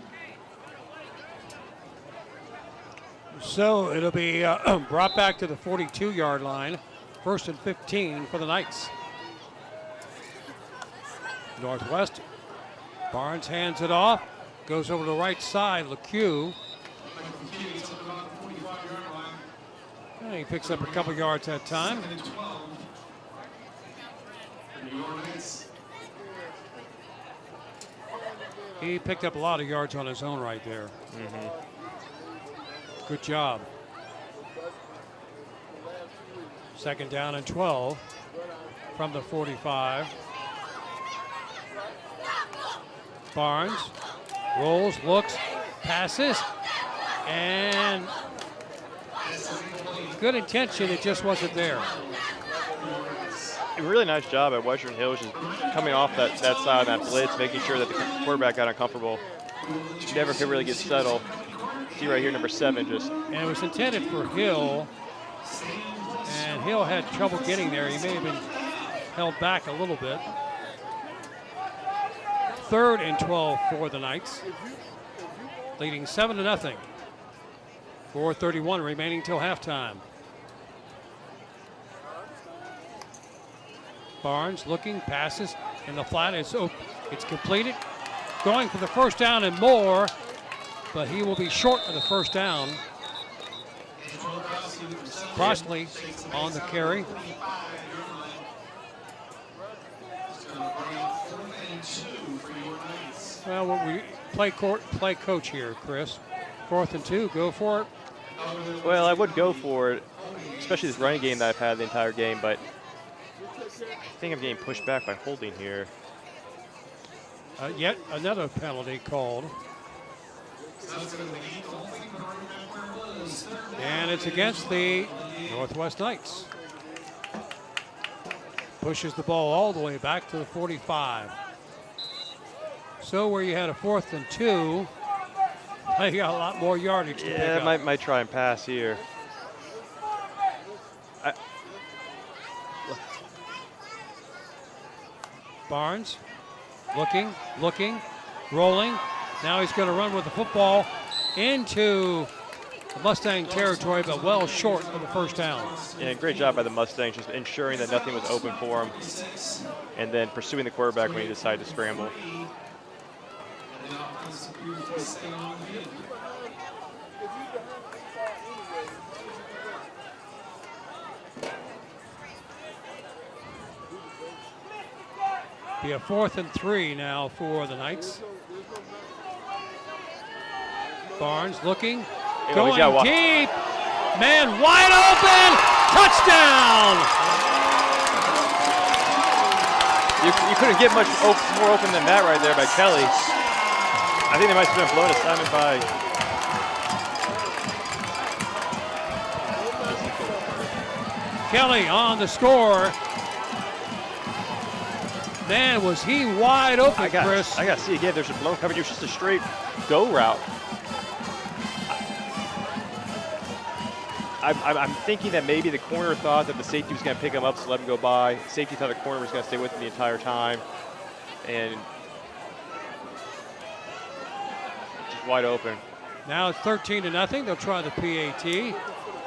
So it'll be brought back to the 42-yard line. 1st and 15 for the Knights. Northwest. Barnes hands it off. Goes over to the right side. LeCue. And he picks up a couple yards that time. He picked up a lot of yards on his own right there. Good job. 2nd down and 12 from the 45. Barnes rolls, looks, passes, and good intention, it just wasn't there. A really nice job at Western Hills just coming off that side of that blitz, making sure that the quarterback got uncomfortable. Never could really get settled. See right here, number 7 just. And it was intended for Hill, and Hill had trouble getting there. He may have been held back a little bit. 3rd and 12 for the Knights, leading 7-0. 4:31 remaining till halftime. Barnes looking, passes, and the flat is open. It's completed. Going for the 1st down and more, but he will be short of the 1st down. Crossley on the carry. Well, we play coach here, Chris. 4th and 2, go for it. Well, I would go for it, especially this running game that I've had the entire game, but I think I'm getting pushed back by holding here. Yet another penalty called. And it's against the Northwest Knights. Pushes the ball all the way back to the 45. So where you had a 4th and 2, you got a lot more yardage to pick up. Yeah, might try and pass here. Barnes looking, rolling. Now he's going to run with the football into the Mustang territory, but well short of the 1st down. Yeah, great job by the Mustangs, just ensuring that nothing was open for him, and then pursuing the quarterback when he decided to scramble. Be a 4th and 3 now for the Knights. Barnes looking, going deep. Man wide open, touchdown! You couldn't get much more open than that right there by Kelly. I think they might have been blown assignment by. Kelly on the score. Man, was he wide open, Chris. I got to see again. There's a blown coverage. It was just a straight go route. I'm thinking that maybe the corner thought that the safety was going to pick him up, so let him go by. Safety thought the corner was going to stay with him the entire time, and just wide open. Now it's 13-0. They'll try the PAT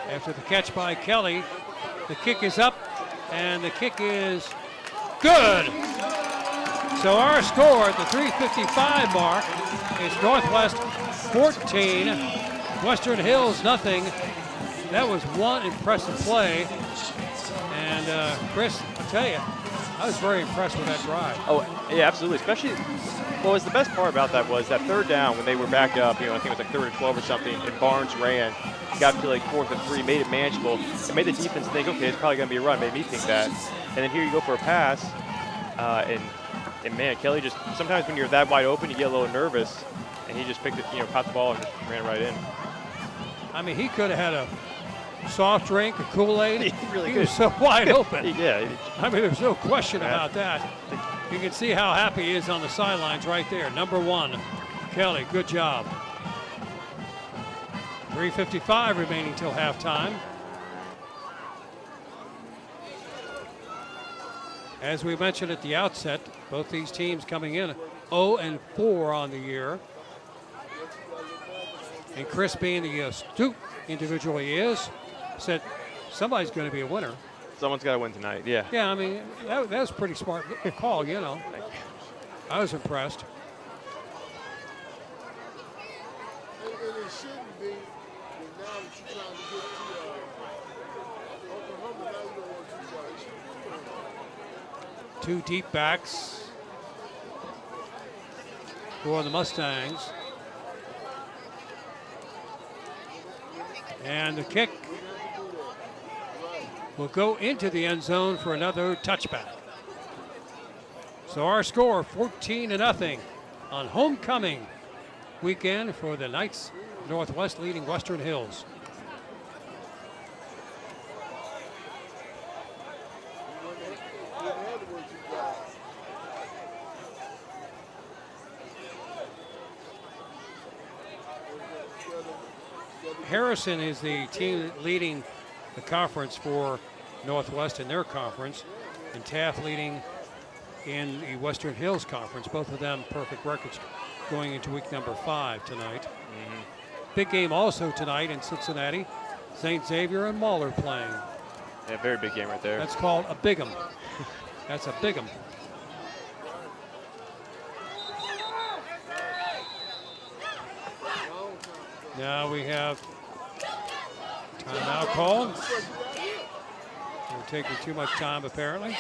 after the catch by Kelly. The kick is up, and the kick is good. So our score at the 3:55 mark is Northwest 14, Western Hills nothing. That was one impressive play. And Chris, I'll tell you, I was very impressed with that drive. Oh, yeah, absolutely. Especially, what was the best part about that was that third down when they were back up, I think it was like 3rd and 12 or something, and Barnes ran, got to like 4th and 3, made it manageable. It made the defense think, okay, it's probably going to be a run. Made me think that. And then here you go for a pass, and man, Kelly just, sometimes when you're that wide open, you get a little nervous, and he just picked it, caught the ball and just ran right in. I mean, he could have had a soft drink, a Kool-Aid. He was so wide open. Yeah. I mean, there's no question about that. You can see how happy he is on the sidelines right there. Number 1, Kelly, good job. 3:55 remaining till halftime. As we mentioned at the outset, both these teams coming in 0-4 on the year. And Chris, being the astute individual he is, said somebody's going to be a winner. Someone's got to win tonight, yeah. Yeah, I mean, that was a pretty smart call, I was impressed. And it shouldn't be, but now that you're trying to get to Oklahoma, now you don't want to do that. It shouldn't be. 2 deep backs for the Mustangs. And the kick will go into the end zone for another touchback. So our score 14-0 on homecoming weekend for the Knights Northwest leading Western Hills. Harrison is the team leading the conference for Northwest in their conference, and Taft leading in the Western Hills Conference. Both of them perfect records going into week number 5 tonight. Big game also tonight in Cincinnati. St. Xavier and Mahler playing. Yeah, very big game right there. That's called a big 'em. That's a big 'em. Now we have timeout call. We're taking too much time, apparently.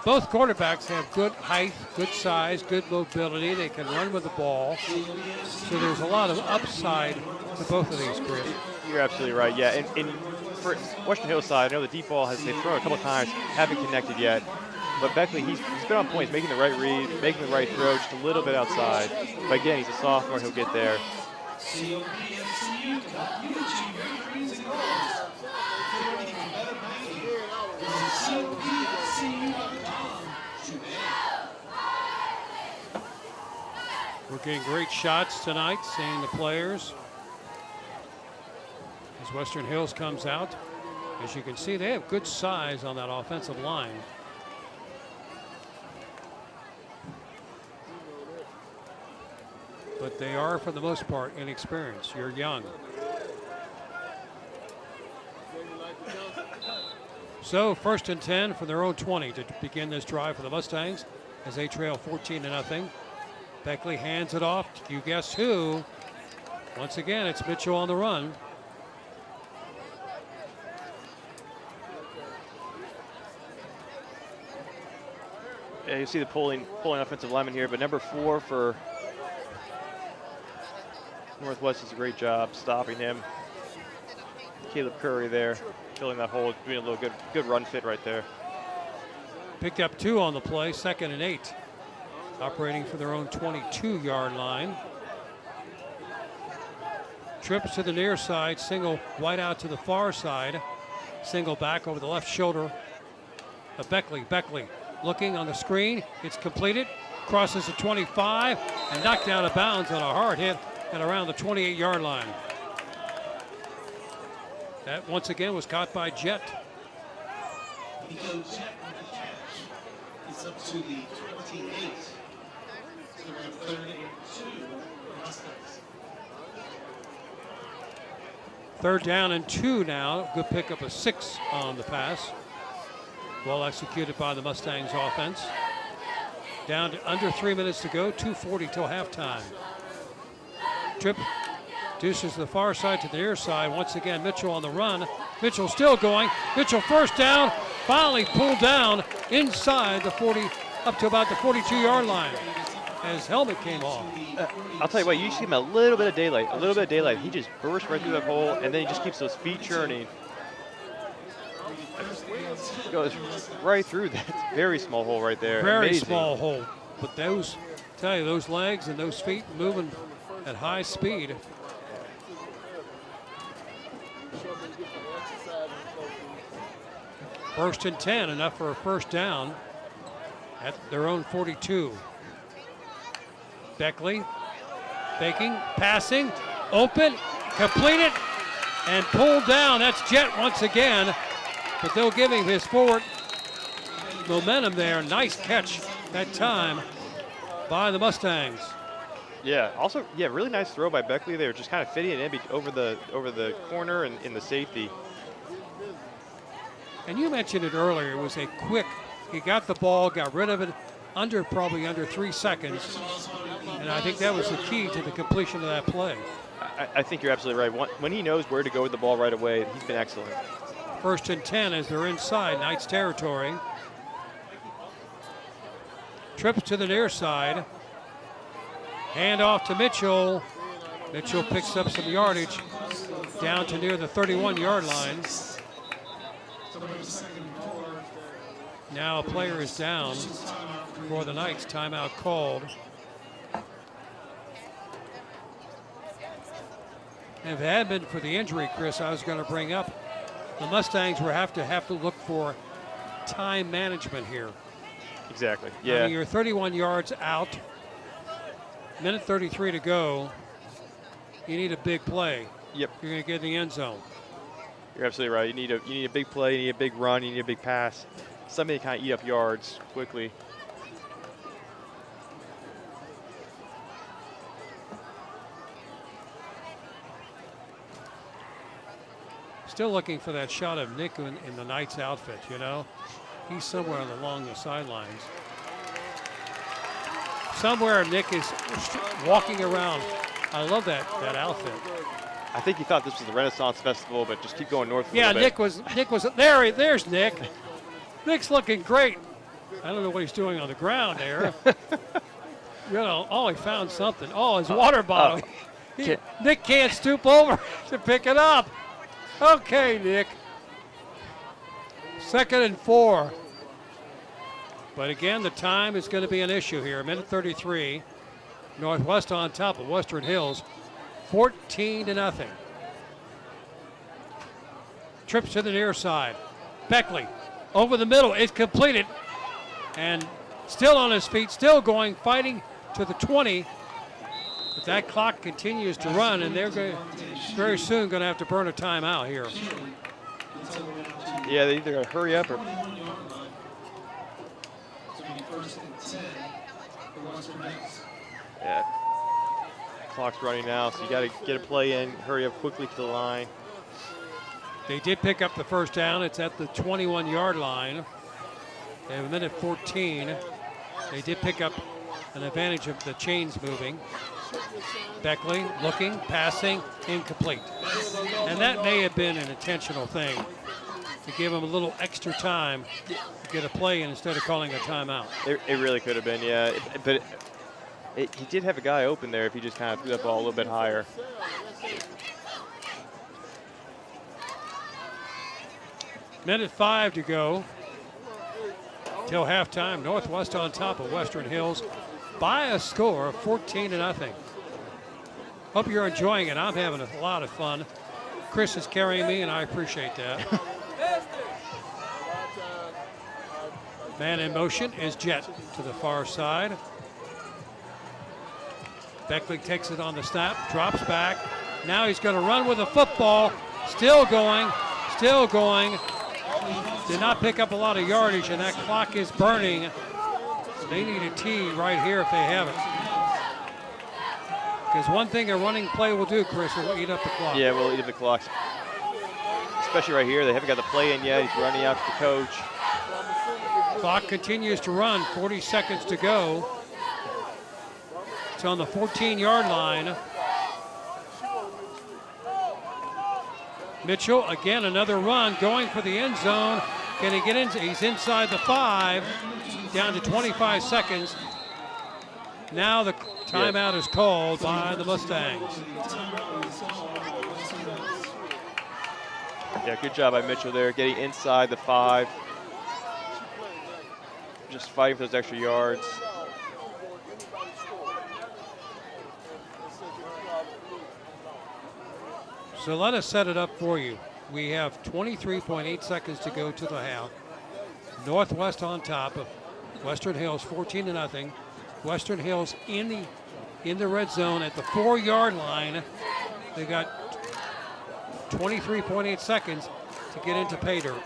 Both quarterbacks have good height, good size, good mobility. They can run with the ball. So there's a lot of upside to both of these, Chris. You're absolutely right, yeah. And for Western Hills side, I know the deep ball they've thrown a couple times, haven't connected yet. But Beckley, he's been on point. He's making the right read, making the right throw, just a little bit outside. But again, he's a sophomore. He'll get there. We're getting great shots tonight, seeing the players. As Western Hills comes out, as you can see, they have good size on that offensive line. But they are, for the most part, inexperienced. You're young. So 1st and 10 from their own 20 to begin this drive for the Mustangs as they trail 14-0. Beckley hands it off. You guess who? Once again, it's Mitchell on the run. Yeah, you see the pulling offensive lineman here, but number 4 for Northwest does a great job stopping him. Caleb Curry there, filling that hole, doing a little good run fit right there. Picked up 2 on the play, 2nd and 8. Operating for their own 22-yard line. Trips to the near side, single wide out to the far side. Single back over the left shoulder Beckley. Beckley looking on the screen. It's completed. Crosses the 25 and knocked out of bounds on a hard hit at around the 28-yard line. That once again was caught by Jet. Nico Jet with the catch. It's up to the 28. So we're at 3rd and 2. Mustangs. 3rd down and 2 now. Good pickup of 6 on the pass. Well executed by the Mustangs offense. Down to under 3 minutes to go, 2:40 till halftime. Trip deuces to the far side to the near side. Once again, Mitchell on the run. Mitchell still going. Mitchell first down, finally pulled down inside the 40, up to about the 42-yard line as helmet came off. I'll tell you what, you just give him a little bit of daylight. He just bursts right through that hole, and then he just keeps those feet churning. Goes right through that very small hole right there. Very Amazing. small hole. But those, tell you, those legs and those feet moving at high speed. First and 10, enough for a first down at their own 42. Beckley faking, passing, open, completed, and pulled down. That's Jet once again, but they'll give him his forward momentum there. Nice catch that time by the Mustangs. Yeah. Also, yeah, really nice throw by Beckley there, just kind of fitting it in over the corner and in the safety. And you mentioned it earlier. It was a quick. He got the ball, got rid of it probably under 3 seconds, and I think that was the key to the completion of that play. I think you're absolutely right. When he knows where to go with the ball right away, he's been excellent. First and 10 as they're inside Knights territory. Trips to the near side. Hand off to Mitchell. Mitchell picks up some yardage down to near the 31-yard line. Now a player is down for the Knights. Timeout called. And if it had been for the injury, Chris, I was going to bring up, the Mustangs will have to look for time management here. Exactly. I Yeah. mean, you're 31 yards out. Minute 33 to go. You need a big play. Yep. You're going to get in the end zone. You're absolutely right. You need a big play. You need a big run. You need a big pass. Somebody to kind of eat up yards quickly. Still looking for that shot of Nick in the Knights outfit, you know. He's somewhere along the sidelines. Somewhere Nick is walking around. I love that outfit. I think he thought this was the Renaissance Festival, but just keep going north. Yeah, Nick was there. There's Nick. Nick's looking great. I don't know what he's doing on the ground there. You know, oh, he found something. Oh, his water bottle. Nick can't stoop over to pick it up. Okay, Nick. 2nd and 4. But again, the time is going to be an issue here. Minute 33. Northwest on top of Western Hills. 14-0. Trips to the near side. Beckley over the middle. It's completed. And still on his feet, still going, fighting to the 20. But that clock continues to run, and they're very soon going to have to burn a timeout here. Yeah, they either got to hurry up or. Yeah. Clock's running now, so you got to get a play in, hurry up quickly to the line. They did pick up the first down. It's at the 21-yard line. They have a minute 14. They did pick up an advantage of the chains moving. Beckley looking, passing, incomplete. And that may have been an intentional thing to give him a little extra time to get a play in instead of calling a timeout. It really could have been, yeah. But he did have a guy open there if he just kind of threw that ball a little bit higher. Minute 5 to go till halftime. Northwest on top of Western Hills by a score of 14-0. Hope you're enjoying it. I'm having a lot of fun. Chris is carrying me, and I appreciate that. Man in motion is Jet to the far side. Beckley takes it on the snap, drops back. Now he's going to run with the football. Still going, still going. Did not pick up a lot of yardage, and that clock is burning. They need a tee right here if they have it. Because one thing a running play will do, Chris, will eat up the clock. Yeah, we'll eat up the clock. Especially right here. They haven't got the play in yet. He's running out to the coach. Clock continues to run, 40 seconds to go. It's on the 14-yard line. Mitchell, again, another run, going for the end zone. Can he get in? He's inside the 5, down to 25 seconds. Now the timeout is called by the Mustangs. Yeah, good job by Mitchell there, getting inside the 5. Just fighting for those extra yards. So let us set it up for you. We have 23.8 seconds to go to the half. Northwest on top of Western Hills, 14-0. Western Hills in the red zone at the 4-yard line. They got 23.8 seconds to get into pay dirt.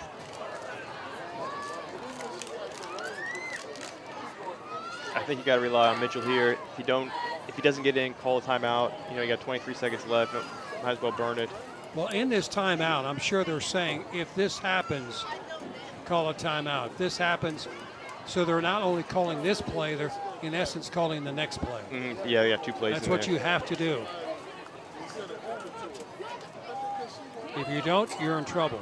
I think you got to rely on Mitchell here. If he doesn't get in, call a timeout. You know, you got 23 seconds left. Might as well burn it. Well, in this timeout, I'm sure they're saying if this happens, call a timeout. If this happens, so they're not only calling this play, they're in essence calling the next play. Yeah, you have 2 plays. That's what you have to do. If you don't, you're in trouble.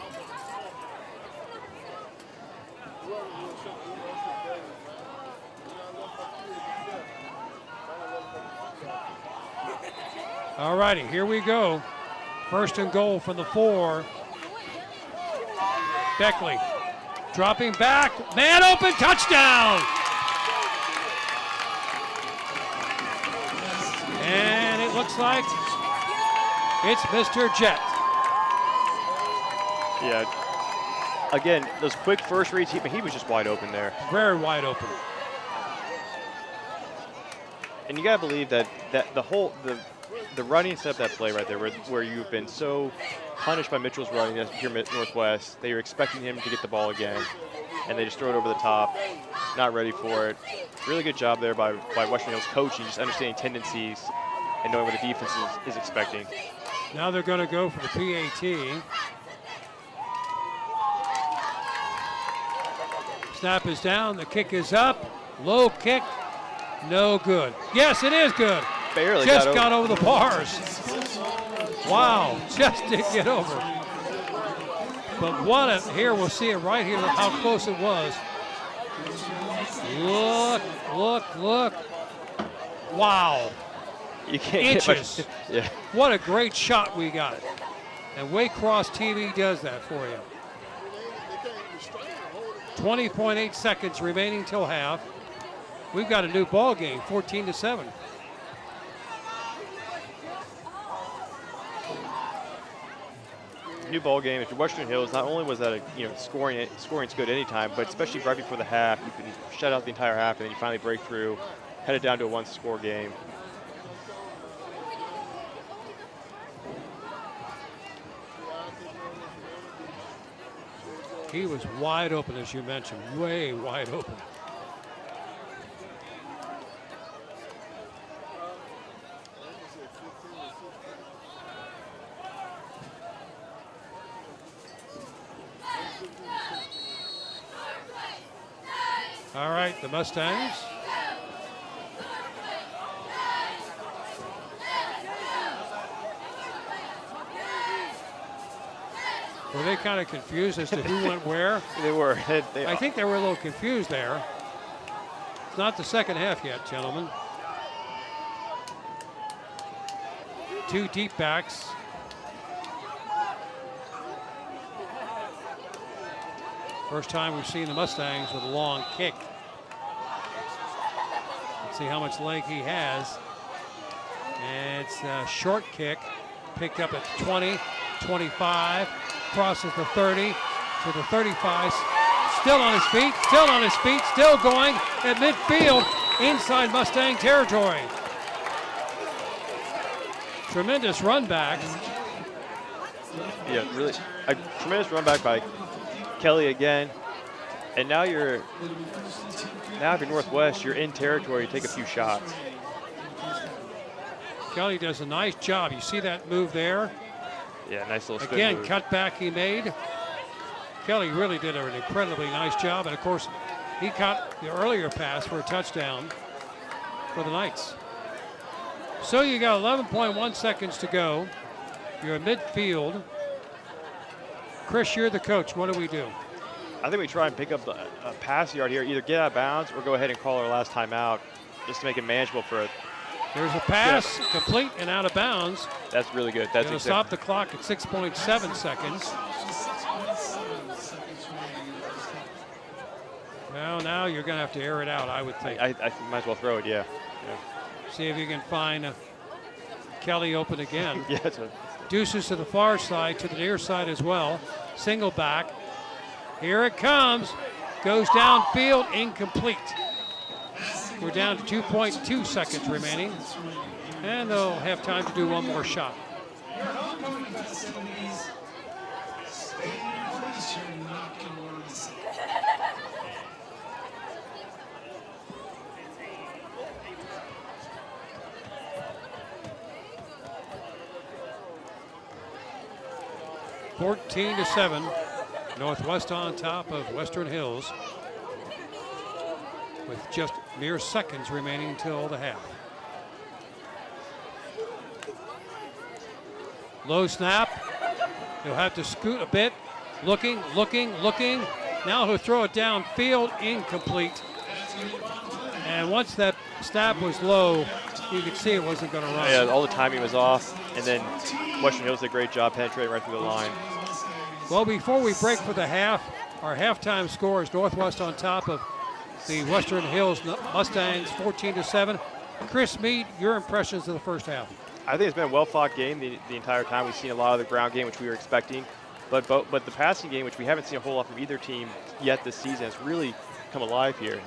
All righty, here we go. First and goal from the 4. Beckley dropping back, man open, touchdown! And it looks like it's Mr. Jet. Yeah. Again, those quick first reads, he was just wide open there. Very wide open. And you gotta believe that the running set up that play right there, where you've been so punished by Mitchell's running here at Northwest, that you're expecting him to get the ball again, and they just throw it over the top, not ready for it. Really good job there by Western Hills coaching, just understanding tendencies and knowing what the defense is expecting. Now they're going to go for the PAT. Snap is down, the kick is up, low kick, no good. Yes, it is good. Barely just got over the bars. Wow, just did get over. But what a, here we'll see it right here how close it was. Look. Wow. You can't Inches. get much. Yeah. What a great shot we got. And Waycross TV does that for you. 20.8 seconds remaining till half. We've got a new ball game, 14-7. New ball game. If you're Western Hills, not only was that scoring's good anytime, but especially right before the half, you can shut out the entire half, and then you finally break through, head it down to a 1-score game. He was wide open, as you mentioned, way wide open. All right, the Mustangs. Were they kind of confused as to who went where? They were. I think they were a little confused there. It's not the second half yet, gentlemen. 2 deep backs. First time we've seen the Mustangs with a long kick. Let's see how much leg he has. And it's a short kick, picked up at 20, 25, crosses the 30 to the 35, still on his feet, still going at midfield, inside Mustang territory. Tremendous run back. Yeah, really a tremendous run back by Kelly again. And now if you're Northwest, you're in territory, you take a few shots. Kelly does a nice job. You see that move there? Yeah, nice little spin Again, move. cut back he made. Kelly really did an incredibly nice job. And of course, he caught the earlier pass for a touchdown for the Knights. So you got 11.1 seconds to go. You're at midfield. Chris, you're the coach. What do we do? I think we try and pick up a pass yard here, either get out of bounds or go ahead and call our last timeout just to make it manageable for it. There's a pass, complete and out of bounds. That's really good. That's Going to stop the clock at 6.7 seconds. Well, now you're going to have to air it out, I would think. I might as well throw it, yeah. See if you can find Kelly open again. Yeah, it's Deuces to the far side, to the near side as well. Single back. Here it comes. Goes downfield, incomplete. We're down to 2.2 seconds remaining. And they'll have time to do one more shot. Your homecoming festivities. Stay in your place, you're not going to want to miss it. Fourteen to 7. Northwest on top of Western Hills, with just mere seconds remaining till the half. Low snap. He'll have to scoot a bit. Looking. Now he'll throw it downfield, incomplete. And once that snap was low, you could see it wasn't going to run. Yeah, all the timing was off, and then Western Hills did a great job penetrating right through the line. Well, before we break for the half, our halftime score is Northwest on top of the Western Hills Mustangs, 14 to 7. Chris Meade, your impressions of the first half? I think it's been a well-fought game the entire time. We've seen a lot of the ground game, which we were expecting, but the passing game, which we haven't seen a whole lot from either team yet this season, has really come alive here.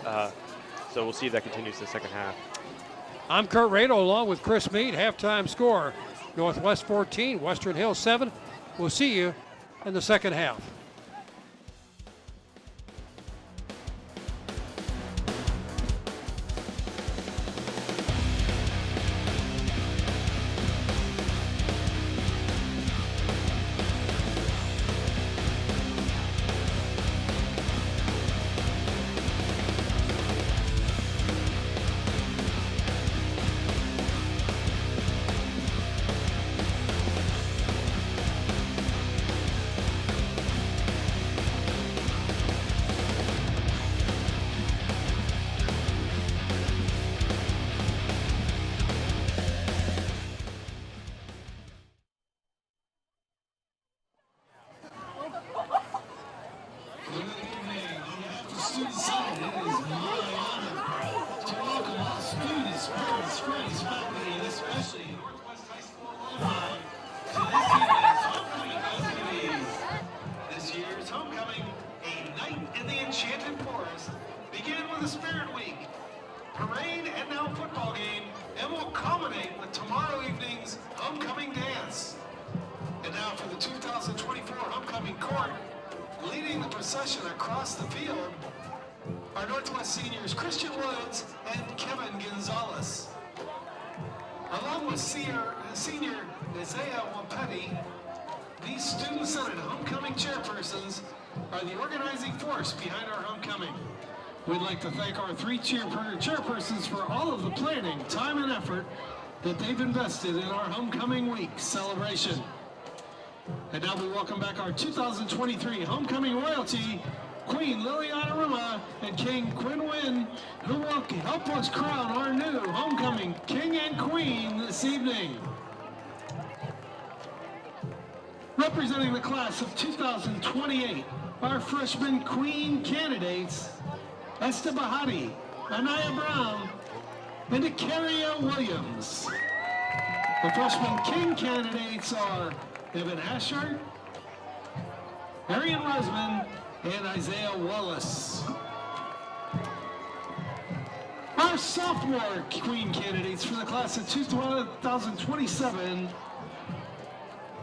So we'll see if that continues in the second half. I'm Kurt Radel along with Chris Meade. Halftime score, Northwest 14, Western Hills 7. We'll see you in the second half. We'd like to thank our three chairpersons for all of the planning, time, and effort that they've invested in our Homecoming Week celebration. And now we welcome back our 2023 Homecoming Royalty, Queen Liliana Ruma and King Quinn Wynn, who will help us crown our new Homecoming King and Queen this evening. Representing the class of 2028, our freshman Queen candidates, Esther Bahati, Anaya Brown, and Ikaria Williams. The freshman King candidates are Evan Asher, Arian Resman, and Isaiah Wallace. Our sophomore queen candidates for the class of 2027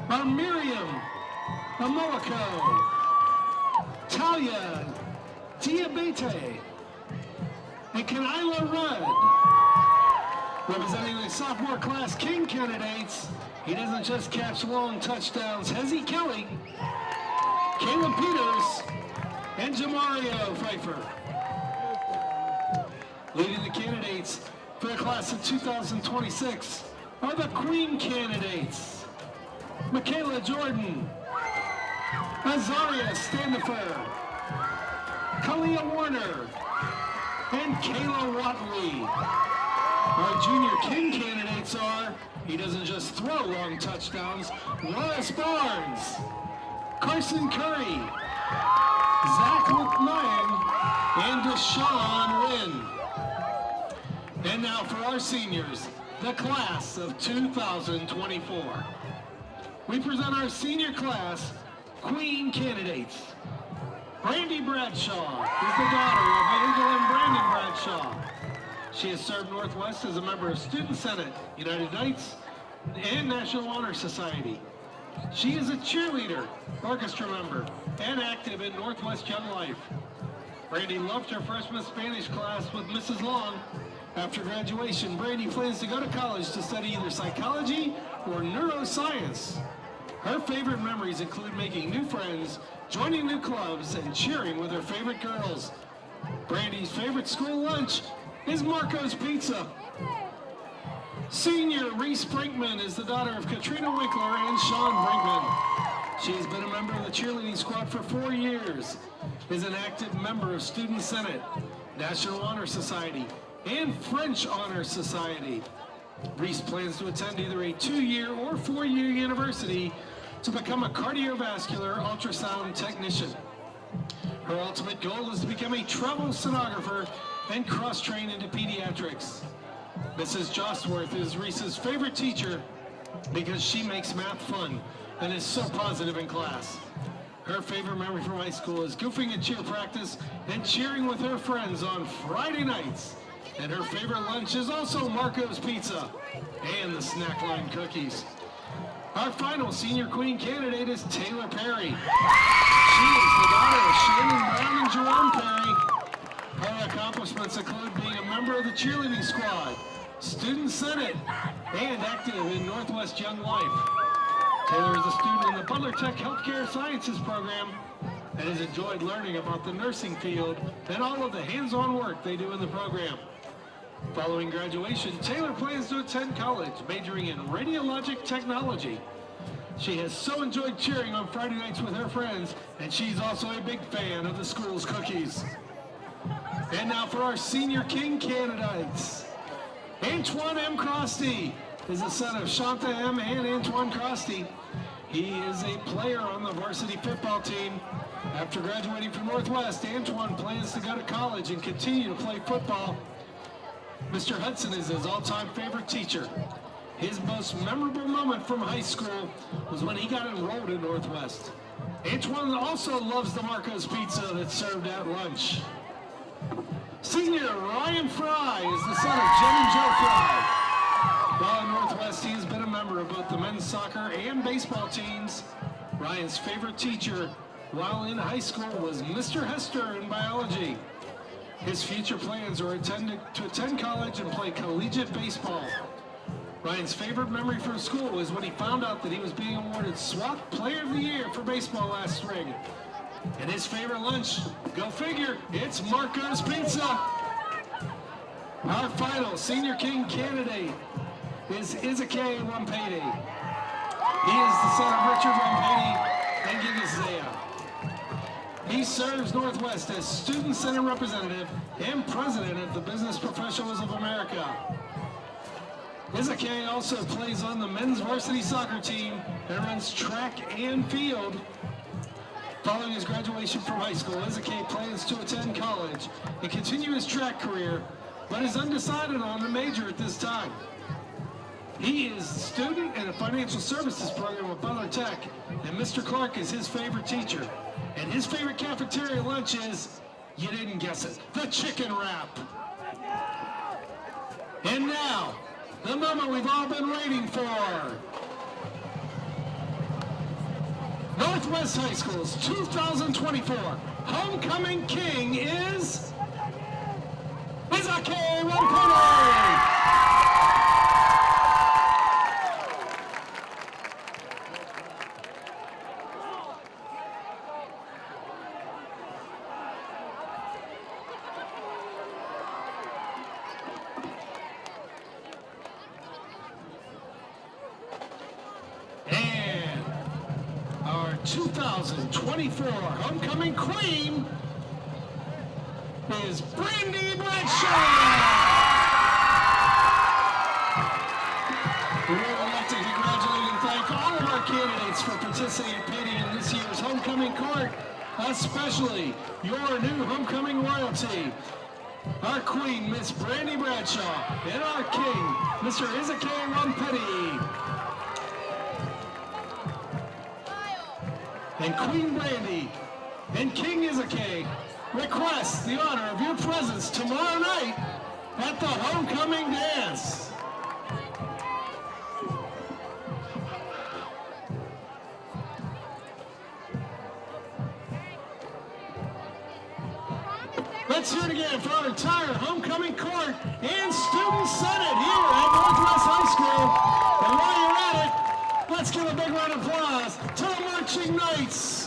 are Miriam Amoako, Talia Diabete, and Kanaila Rudd. Representing the sophomore class king candidates, he doesn't just catch long touchdowns. Hezzy Kelly, Caleb Peters, and Jamario Pfeiffer. Leading the candidates for the class of 2026 are the queen candidates: Michaela Jordan, Azaria Standifer, Kalia Warner, and Kayla Watley. Our junior king candidates are, he doesn't just throw long touchdowns, Wallace Barnes, Carson Curry, Zach Lyon, and Deshaun Wynn. And now for our seniors, the class of 2024. We present our senior class queen candidates. Brandy Bradshaw is the daughter of Eagle and Brandon Bradshaw. She has served Northwest as a member of Student Senate, United Knights, and National Honor Society. She is a cheerleader, orchestra member, and active in Northwest Young Life. Brandy loved her freshman Spanish class with Mrs. Long. After graduation, Brandy plans to go to college to study either psychology or neuroscience. Her favorite memories include making new friends, joining new clubs, and cheering with her favorite girls. Brandy's favorite school lunch is Marco's Pizza. Senior Reese Brinkman is the daughter of Katrina Winkler and Sean Brinkman. She has been a member of the cheerleading squad for 4 years, is an active member of Student Senate, National Honor Society, and French Honor Society. Reese plans to attend either a 2-year or 4-year university to become a cardiovascular ultrasound technician. Her ultimate goal is to become a travel sonographer and cross-train into pediatrics. Mrs. Jostworth is Reese's favorite teacher because she makes math fun and is so positive in class. Her favorite memory from high school is goofing at cheer practice and cheering with her friends on Friday nights. And her favorite lunch is also Marco's Pizza and the snack line cookies. Our final senior queen candidate is Taylor Perry. She is the daughter of Shannon Brown and Jerome Perry. Her accomplishments include being a member of the cheerleading squad, Student Senate, and active in Northwest Young Life. Taylor is a student in the Butler Tech Healthcare Sciences program and has enjoyed learning about the nursing field and all of the hands-on work they do in the program. Following graduation, Taylor plans to attend college, majoring in radiologic technology. She has so enjoyed cheering on Friday nights with her friends, and she's also a big fan of the school's cookies. And now for our senior king candidates. Antoine M. Crosty is the son of Shanta M. and Antoine Crosty. He is a player on the varsity football team. After graduating from Northwest, Antoine plans to go to college and continue to play football. Mr. Hudson is his all-time favorite teacher. His most memorable moment from high school was when he got enrolled in Northwest. Antoine also loves the Marco's Pizza that's served at lunch. Senior Ryan Fry is the son of Jen and Joe Fry. While in Northwest, he has been a member of both the men's soccer and baseball teams. Ryan's favorite teacher while in high school was Mr. Hester in biology. His future plans are to attend college and play collegiate baseball. Ryan's favorite memory from school was when he found out that he was being awarded SWAC Player of the Year for baseball last spring. And his favorite lunch, go figure, it's Marco's Pizza. Our final senior king candidate is Izake Wampede. He is the son of Richard Wampede and Gigazea. He serves Northwest as Student Senate Representative and President of the Business Professionals of America. Izake also plays on the men's varsity soccer team and runs track and field. Following his graduation from high school, Izake plans to attend college and continue his track career, but is undecided on the major at this time. He is a student in a financial services program with Butler Tech, and Mr. Clark is his favorite teacher. And And his favorite cafeteria lunch is, you didn't guess it, the chicken wrap. And now, the moment we've all been waiting for. Northwest High School's 2024 Homecoming King is Izake Wampene. And our 2024 Homecoming Queen is Brandy Bradshaw. We would like to congratulate and thank all of our candidates for participating in this year's Homecoming Court, especially your new Homecoming royalty, our Queen, Miss Brandy Bradshaw, and our King, Mr. Izake Wampene. And Queen Brandy and King Izake request the honor of your presence tomorrow night at the Homecoming Dance. Let's hear it again for our entire Homecoming Court and Student Senate here at Northwest High School. And while you're at it, let's give a big round of applause to the Marching Knights.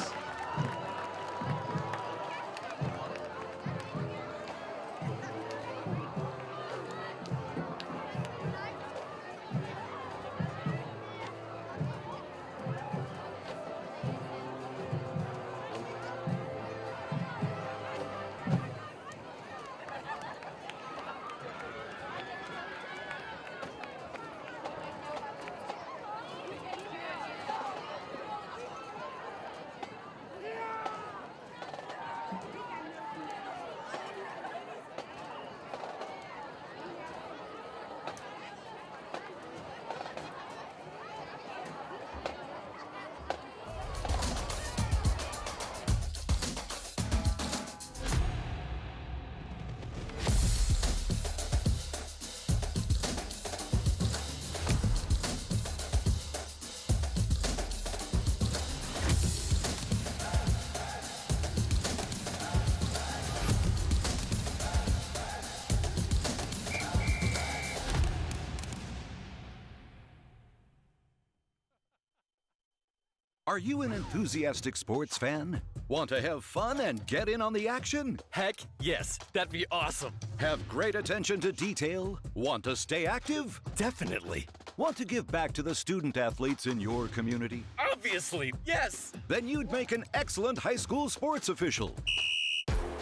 Are you an enthusiastic sports fan? Want to have fun and get in on the action? Heck, yes. That'd be awesome. Have great attention to detail? Want to stay active? Definitely. Want to give back to the student athletes in your community? Obviously, yes. Then you'd make an excellent high school sports official.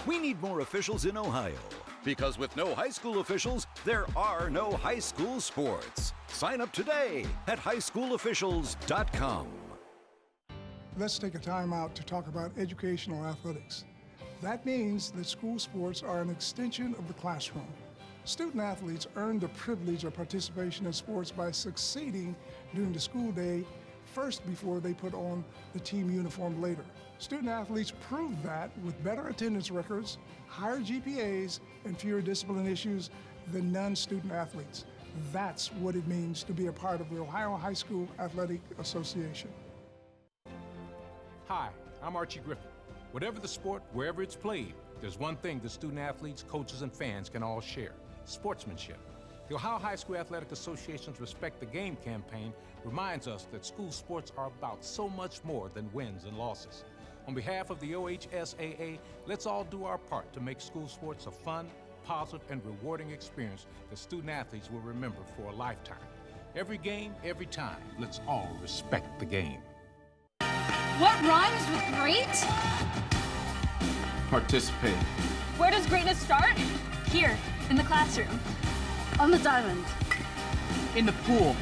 We need more officials in Ohio. Because with no high school officials, there are no high school sports. Sign up today at highschoolofficials.com. Let's take a time out to talk about educational athletics. That means that school sports are an extension of the classroom. Student athletes earn the privilege of participation in sports by succeeding during the school day first before they put on the team uniform later. Student athletes prove that with better attendance records, higher GPAs, and fewer discipline issues than non-student athletes. That's what it means to be a part of the Ohio High School Athletic Association. Hi, I'm Archie Griffin. Whatever the sport, wherever it's played, there's one thing that student athletes, coaches, and fans can all share: sportsmanship. The Ohio High School Athletic Association's Respect the Game campaign reminds us that school sports are about so much more than wins and losses. On behalf of the OHSAA, let's all do our part to make school sports a fun, positive, and rewarding experience that student athletes will remember for a lifetime. Every game, every time, let's all respect the game. What rhymes with great? Participate. Where does greatness start? Here, in the classroom. On the diamond. In the pool.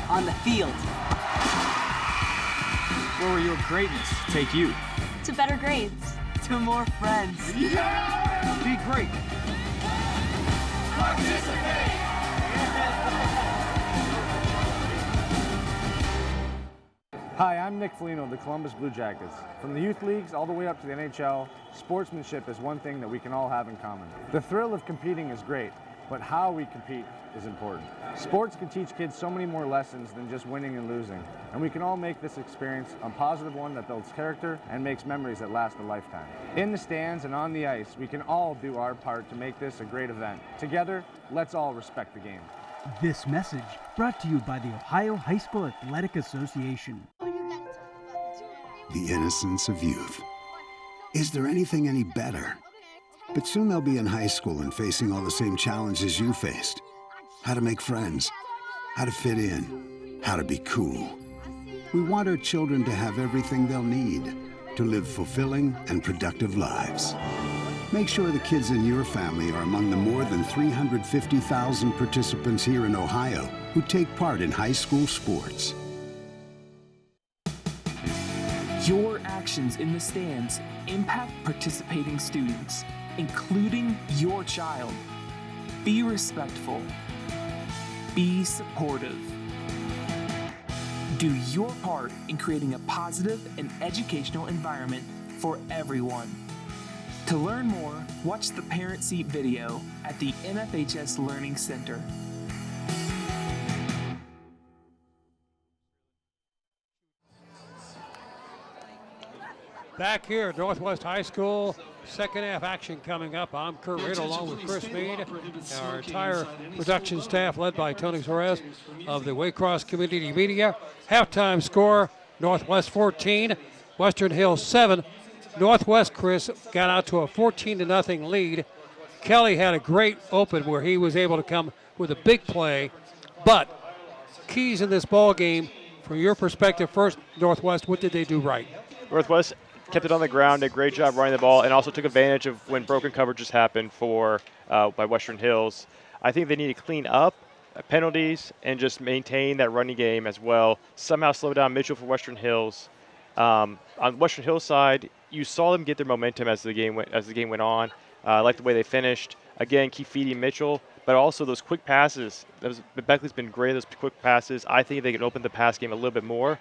On the field. Where will your greatness take you? To better grades. To more friends. Yeah! Be great. Hi, I'm Nick Foligno of the Columbus Blue Jackets. From the youth leagues all the way up to the NHL, sportsmanship is one thing that we can all have in common. The thrill of competing is great, but how we compete is important. Sports can teach kids so many more lessons than just winning and losing, and we can all make this experience a positive one that builds character and makes memories that last a lifetime. In the stands and on the ice, we can all do our part to make this a great event. Together, let's all respect the game. This message brought to you by the Ohio High School Athletic Association. The innocence of youth. Is there anything any better? But soon they'll be in high school and facing all the same challenges you faced. How to make friends, how to fit in, how to be cool. We want our children to have everything they'll need to live fulfilling and productive lives. Make sure the kids in your family are among the more than 350,000 participants here in Ohio who take part in high school sports. Your actions in the stands impact participating students, including your child. Be respectful. Be supportive. Do your part in creating a positive and educational environment for everyone. To learn more, watch the Parent Seat video at the NFHS Learning Center. Back here at Northwest High School, second half action coming up. I'm Kurt Riddle along with Chris Mead and our entire production staff led by Tony Suarez of the Waycross Community Media. Halftime score, Northwest 14, Western Hills 7. Northwest, Chris, got out to a 14-0 lead. Kelly had a great open where he was able to come with a big play, but keys in this ball game, from your perspective, first, Northwest, what did they do right? Northwest kept it on the ground, did a great job running the ball, and also took advantage of when broken coverages happened by Western Hills. I think they need to clean up penalties and just maintain that running game as well. Somehow slow down Mitchell for Western Hills. On Western Hills side, you saw them get their momentum as the game went on. I like the way they finished. Again, keep feeding Mitchell, but also those quick passes. Beckley's been great at those quick passes. I think they can open the pass game a little bit more.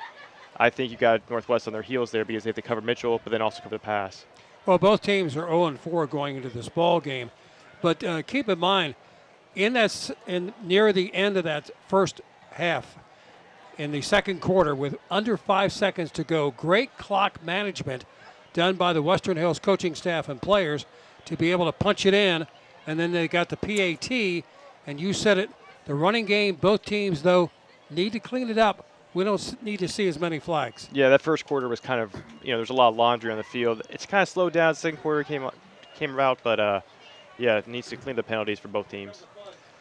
I think you got Northwest on their heels there because they have to cover Mitchell, but then also cover the pass. Well, both teams are 0-4 going into this ball game, but keep in mind, near the end of that first half, in the second quarter, with under 5 seconds to go, great clock management done by the Western Hills coaching staff and players to be able to punch it in, and then they got the PAT, and you said it, the running game, both teams, though, need to clean it up. We don't need to see as many flags. Yeah, that first quarter was kind of, there's a lot of laundry on the field. It's kind of slowed down. Second quarter came about, but yeah, it needs to clean the penalties for both teams.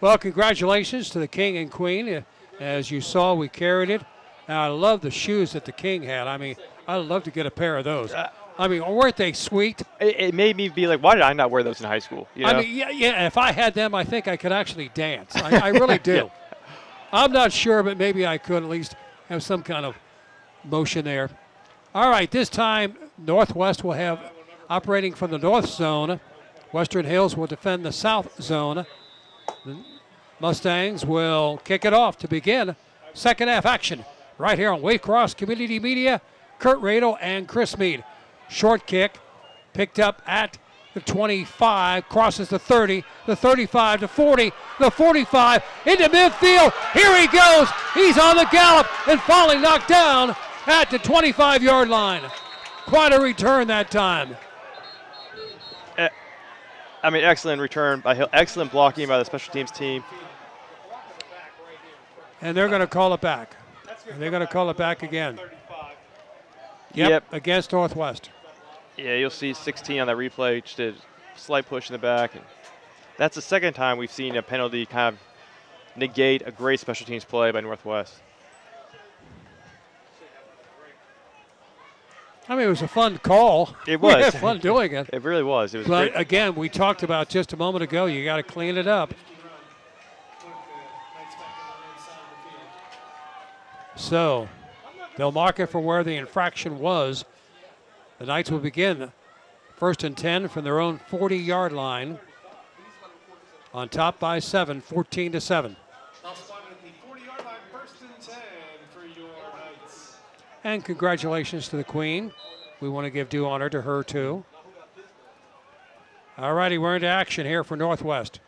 Well, congratulations to the King and Queen. As you saw, we carried it. Now, I love the shoes that the King had. I mean, I'd love to get a pair of those. I mean, weren't they sweet? It made me be like, why did I not wear those in high school? You know? I mean, yeah. If I had them, I think I could actually dance. I really do. Yeah. I'm not sure, but maybe I could at least have some kind of motion there. All right, this time Northwest will have operating from the north zone. Western Hills will defend the south zone. The Mustangs will kick it off to begin second half action right here on Waycross Community Media. Kurt Radel and Chris Mead. Short kick picked up at the 25, crosses the 30, the 35 to 40, the 45 into midfield. Here he goes. He's on the gallop and finally knocked down at the 25-yard line. Quite a return that time. I mean, excellent return by Hill. Excellent blocking by the special teams team. And they're going to call it back. And they're going to call it back again. Yep, against Northwest. Yeah, you'll see 16 on that replay. Just a slight push in the back. And that's the second time we've seen a penalty kind of negate a great special teams play by Northwest. I mean, it was a fun call. It was. We had fun doing it. It really was. It was but great. Again, we talked about just a moment ago, you got to clean it up. So they'll mark it from where the infraction was. The Knights will begin 1st and 10 from their own 40-yard line. On top by 7, 14-7. And congratulations to the Queen. We want to give due honor to her, too. All righty, we're into action here for Northwest.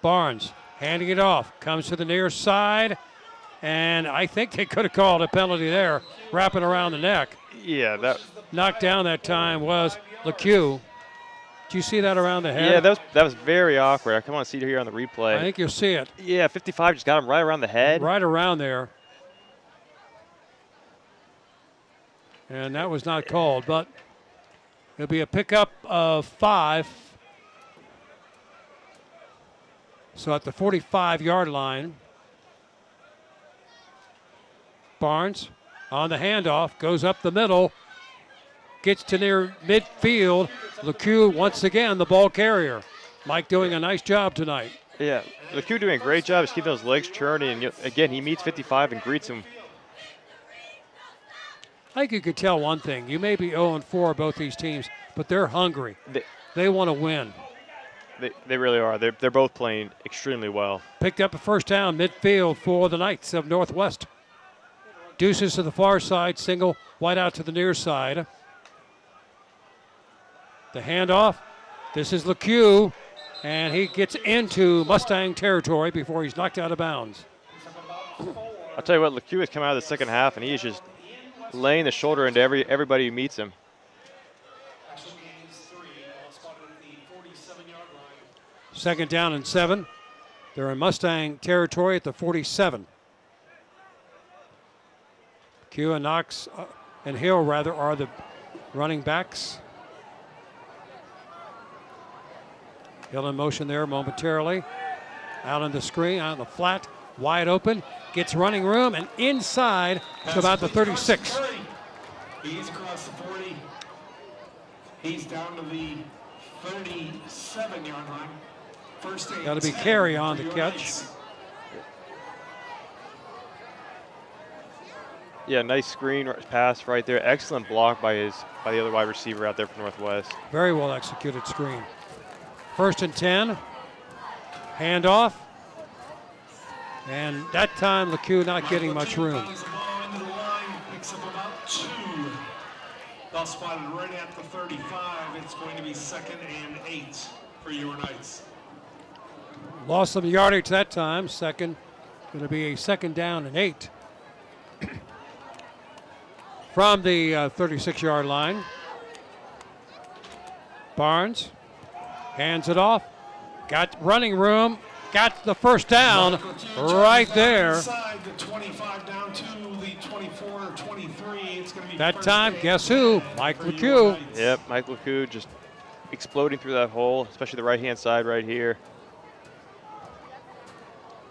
Barnes handing it off. Comes to the near side. And I think they could have called a penalty there, wrapping around the neck. Yeah, that knocked down that time was LeCue. Did you see that around the head? Yeah, that was very awkward. I come on see it here on the replay. I think you'll see it. Yeah, 55 just got him right around the head. Right around there. And that was not called, but it'll be a pickup of 5. So at the 45-yard line, Barnes on the handoff, goes up the middle, gets to near midfield. LeCue, once again, the ball carrier. Mike doing a nice job tonight. Yeah, LeCue doing a great job. Just keeping those legs churning. And again, he meets 55 and greets him. I think you could tell one thing. You may be 0-4 both these teams, but they're hungry. They want to win. They really are. They're both playing extremely well. Picked up a first down midfield for the Knights of Northwest. Deuces to the far side, single, wide out to the near side. The handoff. This is LeCue, and he gets into Mustang territory before he's knocked out of bounds. I'll tell you what, LeCue has come out of the second half, and he is just laying the shoulder into everybody who meets him. Second down and 7. They're in Mustang territory at the 47. Q and Knox and Hill, rather, are the running backs. Hill in motion there momentarily. Out on the screen, out on the flat, wide open. Gets running room and inside to about the 36. He's across the 40. He's down to the 37-yard line. First and Got to be carry on the catch. Yeah, nice screen pass right there. Excellent block by the other wide receiver out there for Northwest. Very well executed screen. First and 10. Handoff. And that time, LeCue not getting much room. Picks up about 2. Ball spotted right at the 35. It's going to be 2nd and 8 for your Knights. Lost some yardage that time. Second, going to be a 2nd down and 8. From the 36-yard line. Barnes hands it off. Got running room. Got the first down right there. That time, guess who? Mike LeCue. Yep, Mike LeCue just exploding through that hole, especially the right-hand side right here.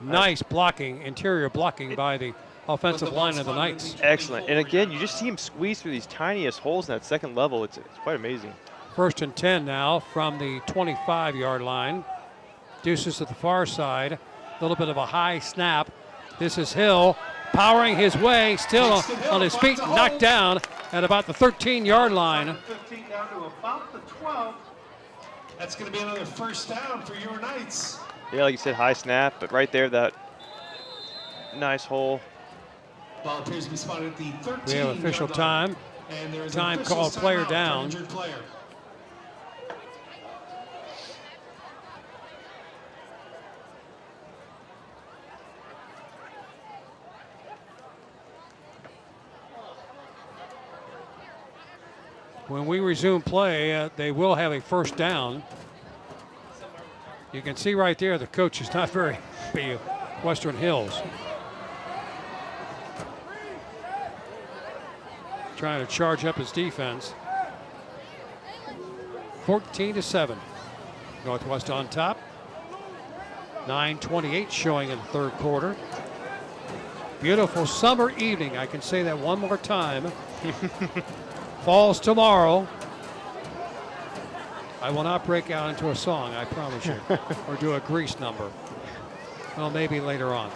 Nice blocking, interior blocking by the offensive line of the Knights. Excellent. And again, you just see him squeeze through these tiniest holes in that second level. It's quite amazing. First and 10 now from the 25-yard line. Deuces to the far side. A little bit of a high snap. This is Hill powering his way, still on his feet, knocked down at about the 13-yard line. 15 down to about the 12. That's going to be another first down for your Knights. Yeah, like you said, high snap, but right there, that nice hole. Ball appears to be spotted at the 13. We have official time. Time called, player down. When we resume play, they will have a first down. You can see right there the coach is not very happy of Western Hills. Trying to charge up his defense. 14-7. Northwest on top. 9:28 showing in the third quarter. Beautiful summer evening. I can say that one more time. Falls tomorrow. I will not break out into a song, I promise you, or do a Grease number. Well, maybe later on.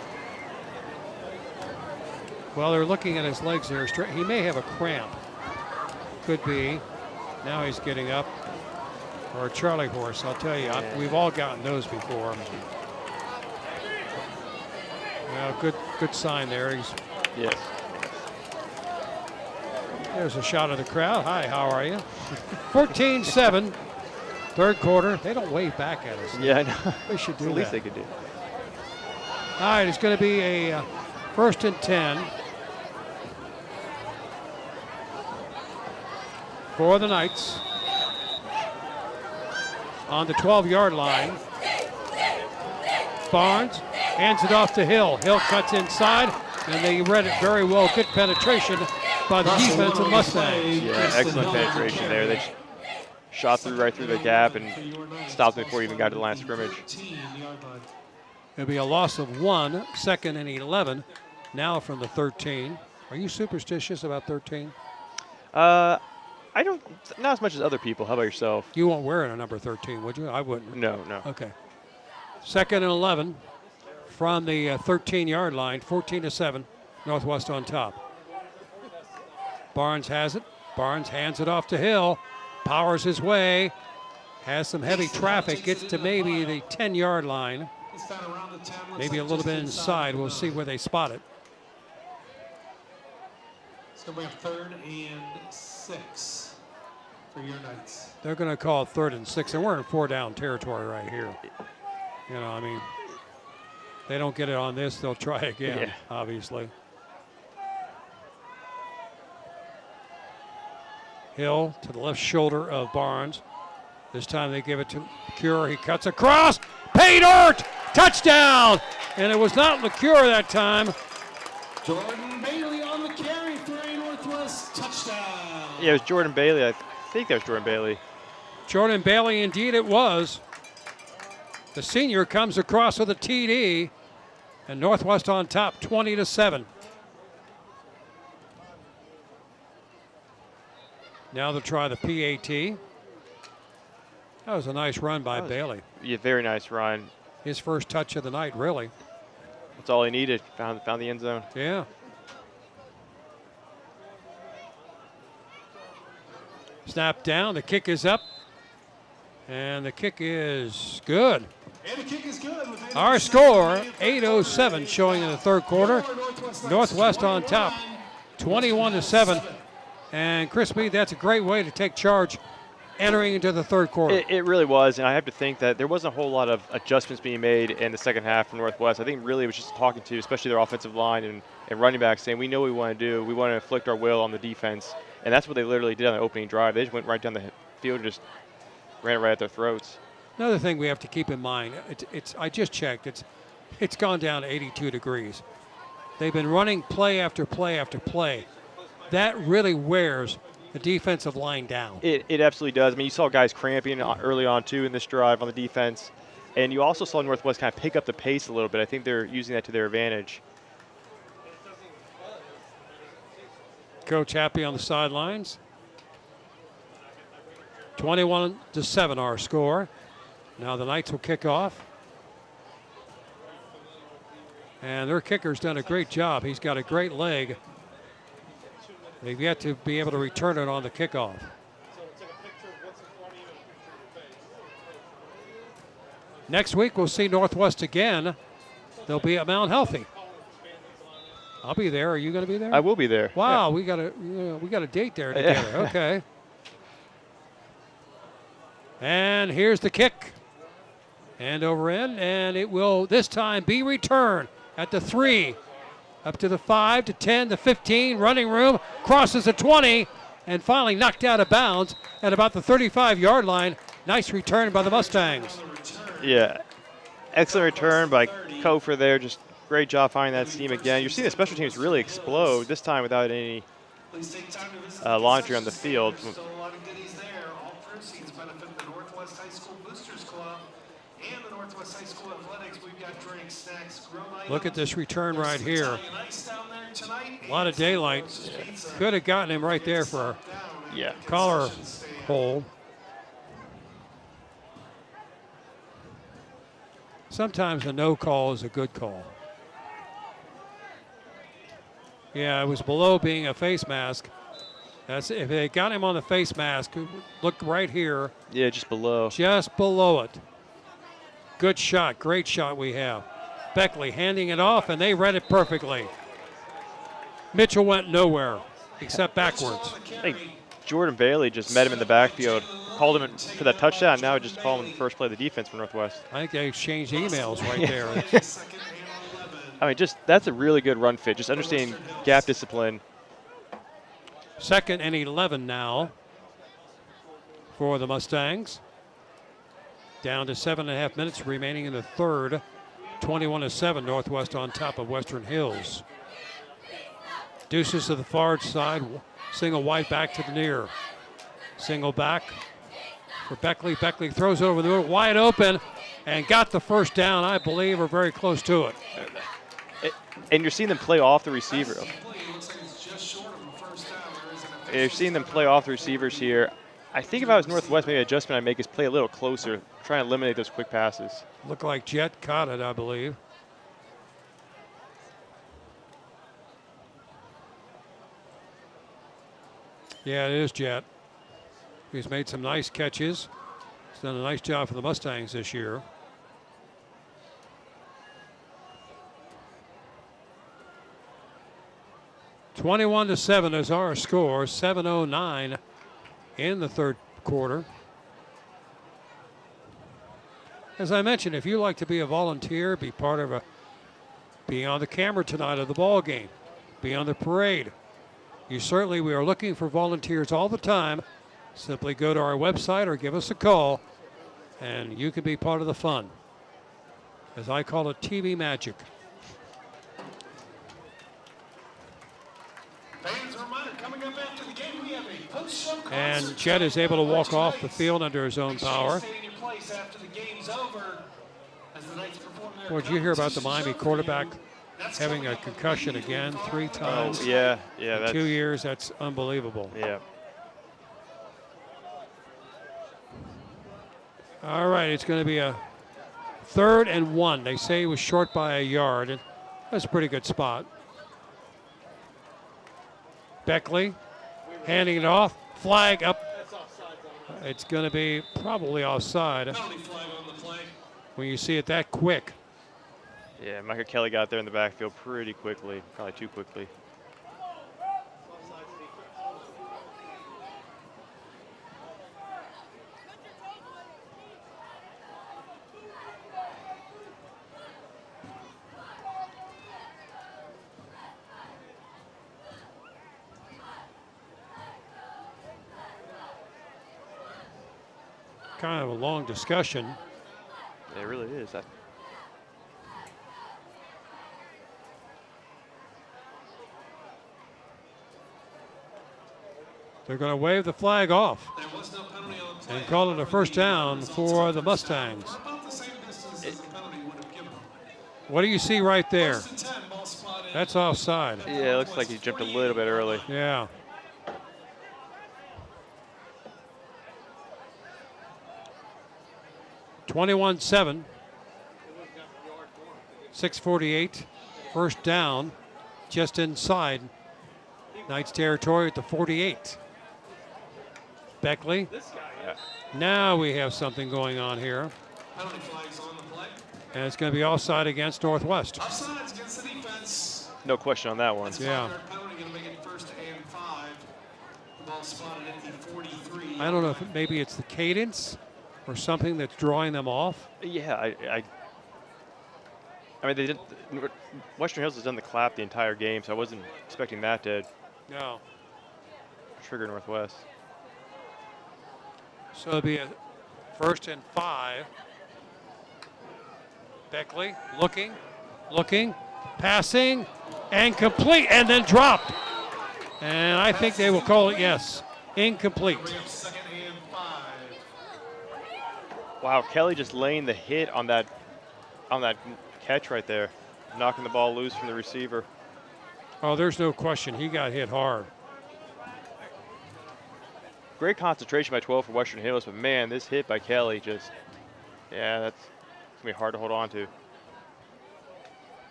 Well, they're looking at his legs there. He may have a cramp. Could be. Now he's getting up. Or a Charlie horse, I'll tell you. We've all gotten those before. Well, good sign there. Yes. There's a shot of the crowd. Hi, how are you? 14-7, third quarter. They don't wave back at us. Yeah, I know. They should do It's the least that. they could do. All right, it's going to be a 1st and 10 for the Knights on the 12-yard line. Barnes hands it off to Hill. Hill cuts inside, and they read it very well. Good penetration by the defense of Mustangs. Yeah, excellent penetration there. They shot right through the gap and stopped them before he even got to the line of scrimmage. It'll be a loss of 1, 2nd and 11. Now from the 13. Are you superstitious about 13? I don't, not as much as other people. How about yourself? You won't wear it a number 13, would you? I wouldn't. No, no. Okay. 2nd and 11 from the 13-yard line, 14-7, Northwest on top. Barnes has it. Barnes hands it off to Hill. Powers his way. Has some heavy traffic. Gets to maybe the 10-yard line. Maybe a little bit inside. We'll see where they spot it. So we have 3rd and 6 for your Knights. They're going to call it 3rd and 6, and we're in 4-down territory right here. You know, I mean, they don't get it on this, they'll try again, obviously. Hill to the left shoulder of Barnes. This time they give it to LeCure. He cuts across. Pay dirt! Touchdown! And it was not LeCure that time. Jordan Bailey on the carry for a Northwest touchdown. Yeah, it was Jordan Bailey. I think that was Jordan Bailey. Jordan Bailey, indeed it was. The senior comes across with a TD, and Northwest on top, 20-7. Now they'll try the PAT. That was a nice run by Bailey. Yeah, very nice run. His first touch of the night, really. That's all he needed. Found the end zone. Yeah. Snap down. The kick is up. And the kick is good. And the kick is good. Our score, 8:07 showing in the third quarter. Northwest on top, 21-7. And Chris Meade, that's a great way to take charge entering into the third quarter. It really was, and I have to think that there wasn't a whole lot of adjustments being made in the second half for Northwest. I think really it was just talking to, especially their offensive line and running back, saying we know what we want to do. We want to inflict our will on the defense, and that's what they literally did on the opening drive. They just went right down the field and just ran it right at their throats. Another thing we have to keep in mind, I just checked, it's gone down to 82 degrees. They've been running play after play after play. That really wears the defensive line down. It absolutely does. I mean, you saw guys cramping early on, too, in this drive on the defense. And you also saw Northwest kind of pick up the pace a little bit. I think they're using that to their advantage. Coach Happy on the sidelines. 21-7 our score. Now the Knights will kick off. And their kicker's done a great job. He's got a great leg. They've yet to be able to return it on the kickoff. Next week we'll see Northwest again. They'll be at Mount Healthy. I'll be there. Are you going to be there? I will be there. Wow, yeah. we got a date there together. Okay. And here's the kick. And over in, and it will this time be returned at the 3. Up to the 5, to 10, to 15, running room, crosses the 20, and finally knocked out of bounds at about the 35-yard line. Nice return by the Mustangs. Yeah, excellent return by Kofor there. Just great job finding that seam again. You're seeing the special teams really explode, this time without any laundry on the field. Look at this return right here. A lot of daylight. Could have gotten him right there for a collar hold. Sometimes a no call is a good call. Yeah, it was below being a face mask. That's if they got him on the face mask. Look right here. Yeah, just below. Just below it. Good shot. Great shot we have. Beckley handing it off, and they read it perfectly. Mitchell went nowhere. except backwards. I think Jordan Bailey just met him in the backfield, called him for that touchdown. Now just called him the first play of the defense for Northwest. I think they exchanged emails right Yeah. there. I mean, that's a really good run fit. Just understanding gap discipline. 2nd and 11 now for the Mustangs. Down to 7.5 minutes remaining in the third. 21-7, Northwest on top of Western Hills. Deuces to the far side, single wide back to the near. Single back for Beckley. Beckley throws it over the middle, wide open, and got the first down, I believe, or very close to it. And you're seeing them play off the receiver. You're seeing them play off the receivers here. I think if I was Northwest, maybe adjustment I'd make is play a little closer, try and eliminate those quick passes. Looked like Jet caught it, I believe. Yeah, it is Jet. He's made some nice catches. He's done a nice job for the Mustangs this year. (21-7) is our score. 7:09 in the third quarter. As I mentioned, if you like to be a volunteer, be part of be on the camera tonight of the ball game, be on the parade. We are looking for volunteers all the time. Simply go to our website or give us a call, and you can be part of the fun. As I call it, TV magic. And Chet is able to walk off the field under his own power. Boy, did you hear about the Miami quarterback having a concussion again 3 times? Oh, yeah. In 2 years, that's unbelievable. Yeah. All right, it's going to be a 3rd and 1. They say he was short by a yard, and that's a pretty good spot. Beckley handing it off. Flag up. It's going to be probably offside when you see it that quick. Yeah, Michael Kelly got there in the backfield pretty quickly, probably too quickly. Kind of a long discussion. Yeah, it really is. They're going to wave the flag off and call it a first down for the Mustangs. What do you see right there? That's offside. Yeah, it looks like he jumped a little bit early. Yeah. (21-7). 6:48. First down, just inside Knights territory at the 48. Beckley. Now we have something going on here. And it's going to be offside against Northwest. Offsides against the defense. No question on that one. Yeah. Penalty going to make it 1st and 5. The ball spotted at the 43. I don't know if maybe it's the cadence or something that's drawing them off. Yeah, I mean, they did. Western Hills has done the clap the entire game, so I wasn't expecting that to trigger Northwest. So it'll be a 1st and 5. Beckley looking, passing, and complete, and then dropped. And I think they will call it, yes, incomplete. Wow, Kelly just laying the hit on that catch right there, knocking the ball loose from the receiver. Oh, there's no question. He got hit hard. Great concentration by 12 for Western Hills, but man, this hit by Kelly just, yeah, that's going to be hard to hold on to.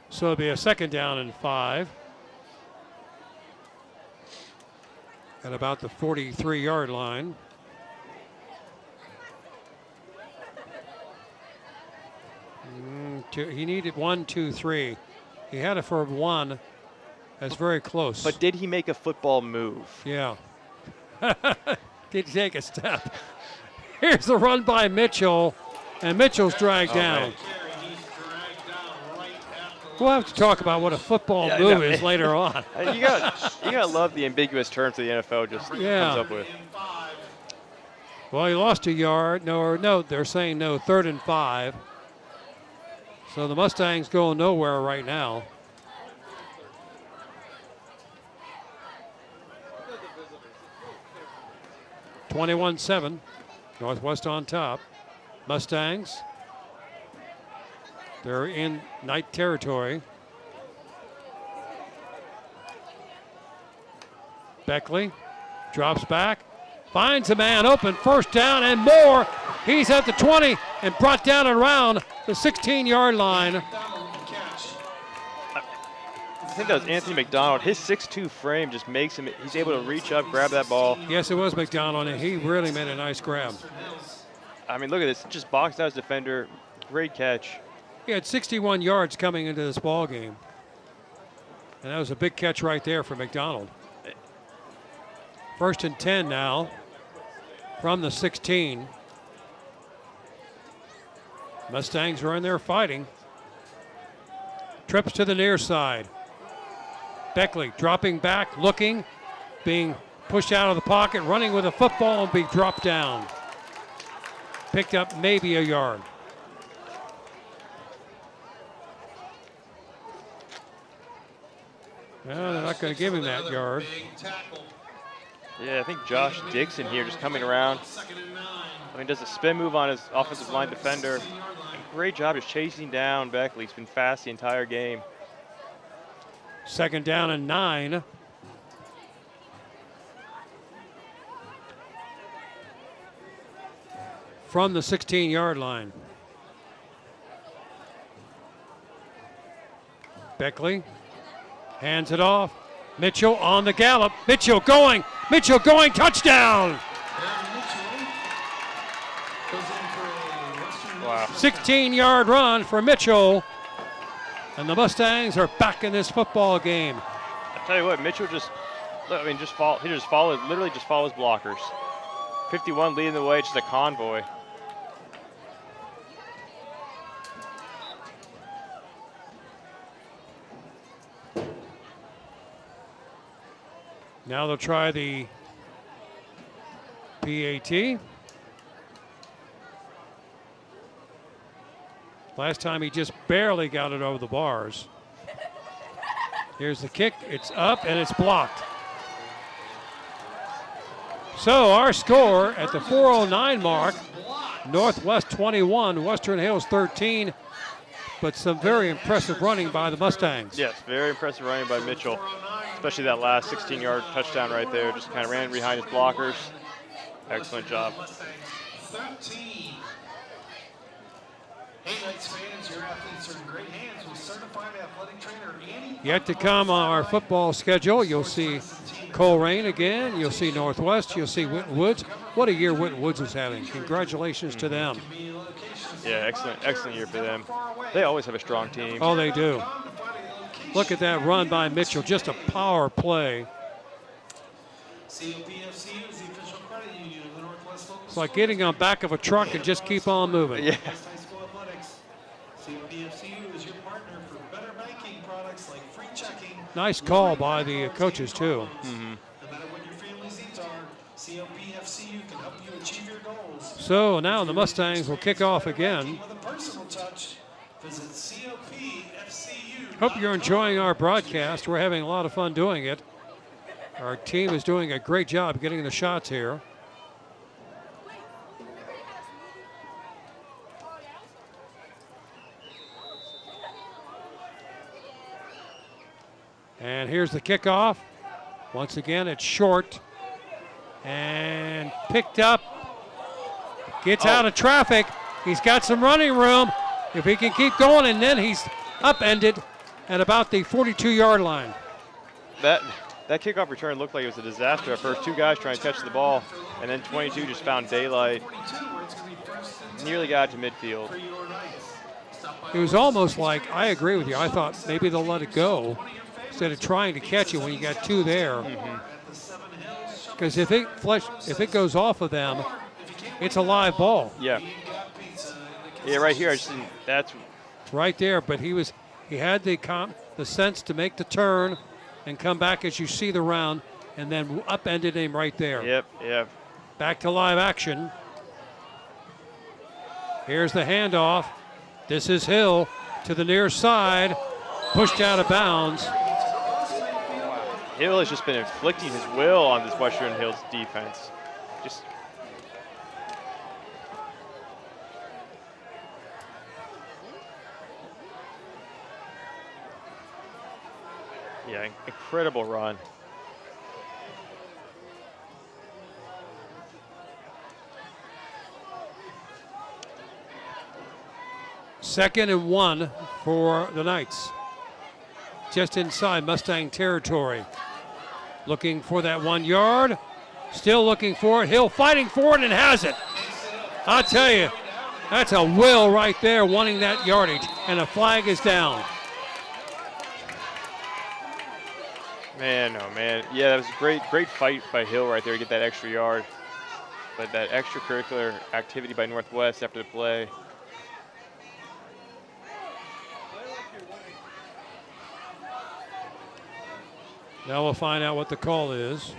So it'll be a 2nd down and 5. At about the 43-yard line. He needed 1, 2, 3. He had it for 1, That's very close. But did he make a football move? Yeah. Did he take a step? Here's the run by Mitchell, and Mitchell's dragged down. Man. We'll have to talk about what a football move is later on. You gotta love the ambiguous terms the NFL just comes up with. Well, he lost a yard. No, they're saying no, 3rd and 5. So the Mustangs going nowhere right now. (21-7), Northwest on top. Mustangs, they're in night territory. Beckley drops back, finds a man open, first down and more. He's at the 20 and brought down around the 16-yard line. I think that was Anthony McDonald. His 6'2" frame just makes him, he's able to reach up, grab that ball. Yes, it was McDonald, and he really made a nice grab. I mean, look at this. Just boxed out his defender. Great catch. He had 61 yards coming into this ball game. And that was a big catch right there for McDonald. 1st and 10 now from the 16. Mustangs are in there fighting. Trips to the near side. Beckley dropping back, looking, being pushed out of the pocket, running with a football and be dropped down. Picked up maybe a yard. Well, they're not going to give him that yard. Yeah, I think Josh Dixon here just coming around. I mean, does a spin move on his offensive line defender. Great job just chasing down Beckley. He's been fast the entire game. 2nd down and 9. From the 16-yard line. Beckley hands it off. Mitchell on the gallop. Mitchell going, touchdown! Wow. 16-yard run for Mitchell. And the Mustangs are back in this football game. I tell you what, Mitchell he just follows blockers. 51 leading the way, just a convoy. Now they'll try the PAT. Last time he just barely got it over the bars. Here's the kick. It's up and it's blocked. So our score at the 4:09 mark, Northwest 21, Western Hills 13, but some very impressive running by the Mustangs. Yes, very impressive running by Mitchell, especially that last 16-yard touchdown right there. Just kind of ran behind his blockers. Excellent job. Hey, Knights fans, your athletes are in great hands with certified athletic trainer Annie. Yet to come on our football schedule, you'll see Coleraine again. You'll see Northwest. You'll see Winton Woods. What a year Winton Woods is having. Congratulations to them. Yeah, excellent year for them. They always have a strong team. Oh, they do. Look at that run by Mitchell. Just a power play. It's like getting on back of a truck and just keep on moving. Yeah. Nice call by the coaches, too. Mm-hmm. So now the Mustangs will kick off again. Hope you're enjoying our broadcast. We're having a lot of fun doing it. Our team is doing a great job getting the shots here. And here's the kickoff. Once again, it's short and picked up. Gets out of traffic. He's got some running room. If he can keep going, and then he's upended at about the 42-yard line. That kickoff return looked like it was a disaster at first. Two guys trying to catch the ball, and then 22 just found daylight. Nearly got to midfield. It was almost like, I agree with you, I thought maybe they'll let it go. instead of trying to catch it when you got two there. Because if it goes off of them, it's a live ball. Yeah. Yeah, right here. That's right there. But he had the sense to make the turn and come back as you see the round, and then upended him right there. Yep. Back to live action. Here's the handoff. This is Hill to the near side, pushed out of bounds. Hill has just been inflicting his will on this Western Hills defense. Yeah, incredible run. Second and 1 for the Knights. Just inside Mustang territory. Looking for that 1 yard. Still looking for it. Hill fighting for it and has it. I'll tell you, that's a will right there wanting that yardage. And a flag is down. Man, oh man. Yeah, that was a great fight by Hill right there to get that extra yard. But that extracurricular activity by Northwest after the play. Now we'll find out what the call is.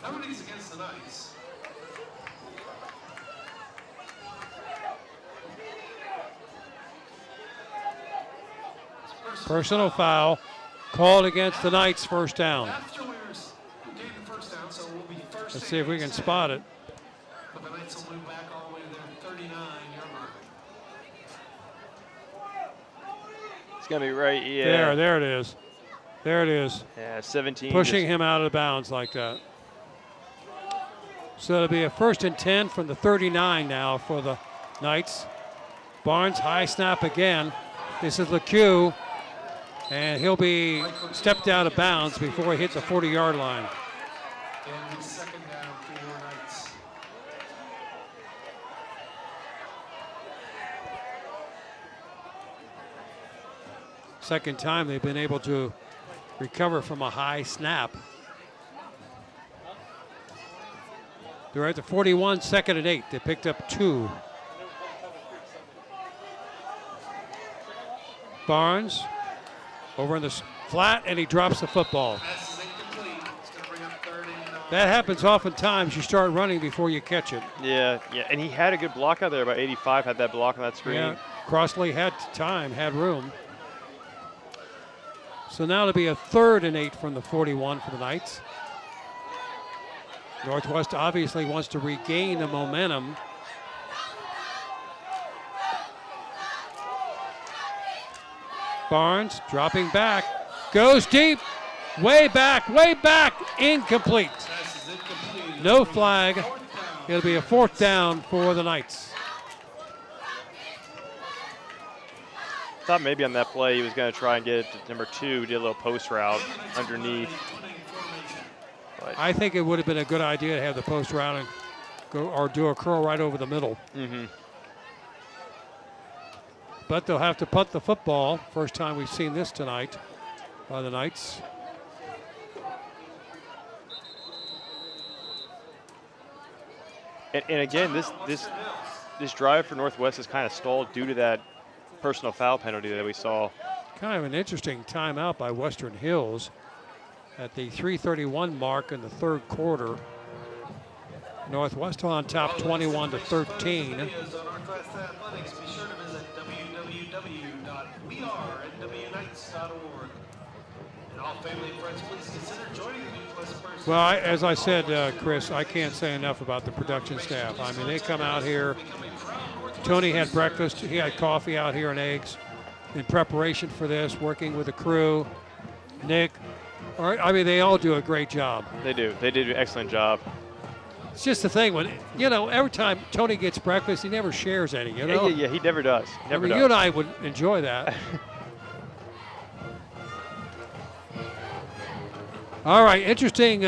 How many is against the Knights? Personal foul called against the Knights, first down. Let's see if we can spot it. But the Knights will move back all the way to their 39-yard line. It's going to be right, yeah. There it is. There it is. Yeah, 17. Pushing him out of bounds like that. So it'll be a 1st and 10 from the 39 now for the Knights. Barnes, high snap again. This is LeCue. And he'll be stepped out of bounds before he hits the 40-yard line. And second down for your Knights. Second time they've been able to recover from a high snap. They're at the 41, 2nd and 8. They picked up 2. Barnes over in the flat, and he drops the football. That happens oftentimes. You start running before you catch it. Yeah, and he had a good block out there. About 85 had that block on that screen. Yeah, Crossley had time, had room. So now it'll be a 3rd and 8 from the 41 for the Knights. Northwest obviously wants to regain the momentum. Barnes dropping back, goes deep, way back, incomplete. No flag. It'll be a 4th down for the Knights. Thought maybe on that play he was going to try and get it to number 2, did a little post route underneath. But I think it would have been a good idea to have the post route and go or do a curl right over the middle. But they'll have to punt the football. First time we've seen this tonight by the Knights. And again, this drive for Northwest is kind of stalled due to that personal foul penalty that we saw. Kind of an interesting timeout by Western Hills at the 3:31 mark in the 3rd quarter. Northwest on top 21-13. Well, as I said, Chris, I can't say enough about the production staff. I mean, they come out here. Tony had breakfast. He had coffee out here and eggs in preparation for this, working with the crew. Nick, I mean, they all do a great job. They do. They did an excellent job. It's just the thing when, every time Tony gets breakfast, he never shares any, Yeah, he never does. Never does. You and I would enjoy that. All right, interesting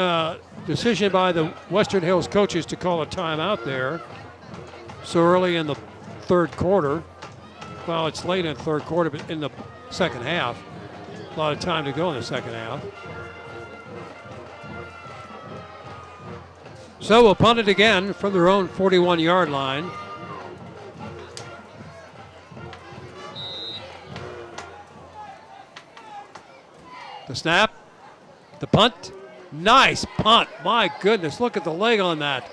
decision by the Western Hills coaches to call a timeout there so early in the third quarter. Well, it's late in the third quarter, but in the second half. A lot of time to go in the second half. So we'll punt it again from their own 41-yard line. The snap, the punt, nice punt. My goodness, look at the leg on that.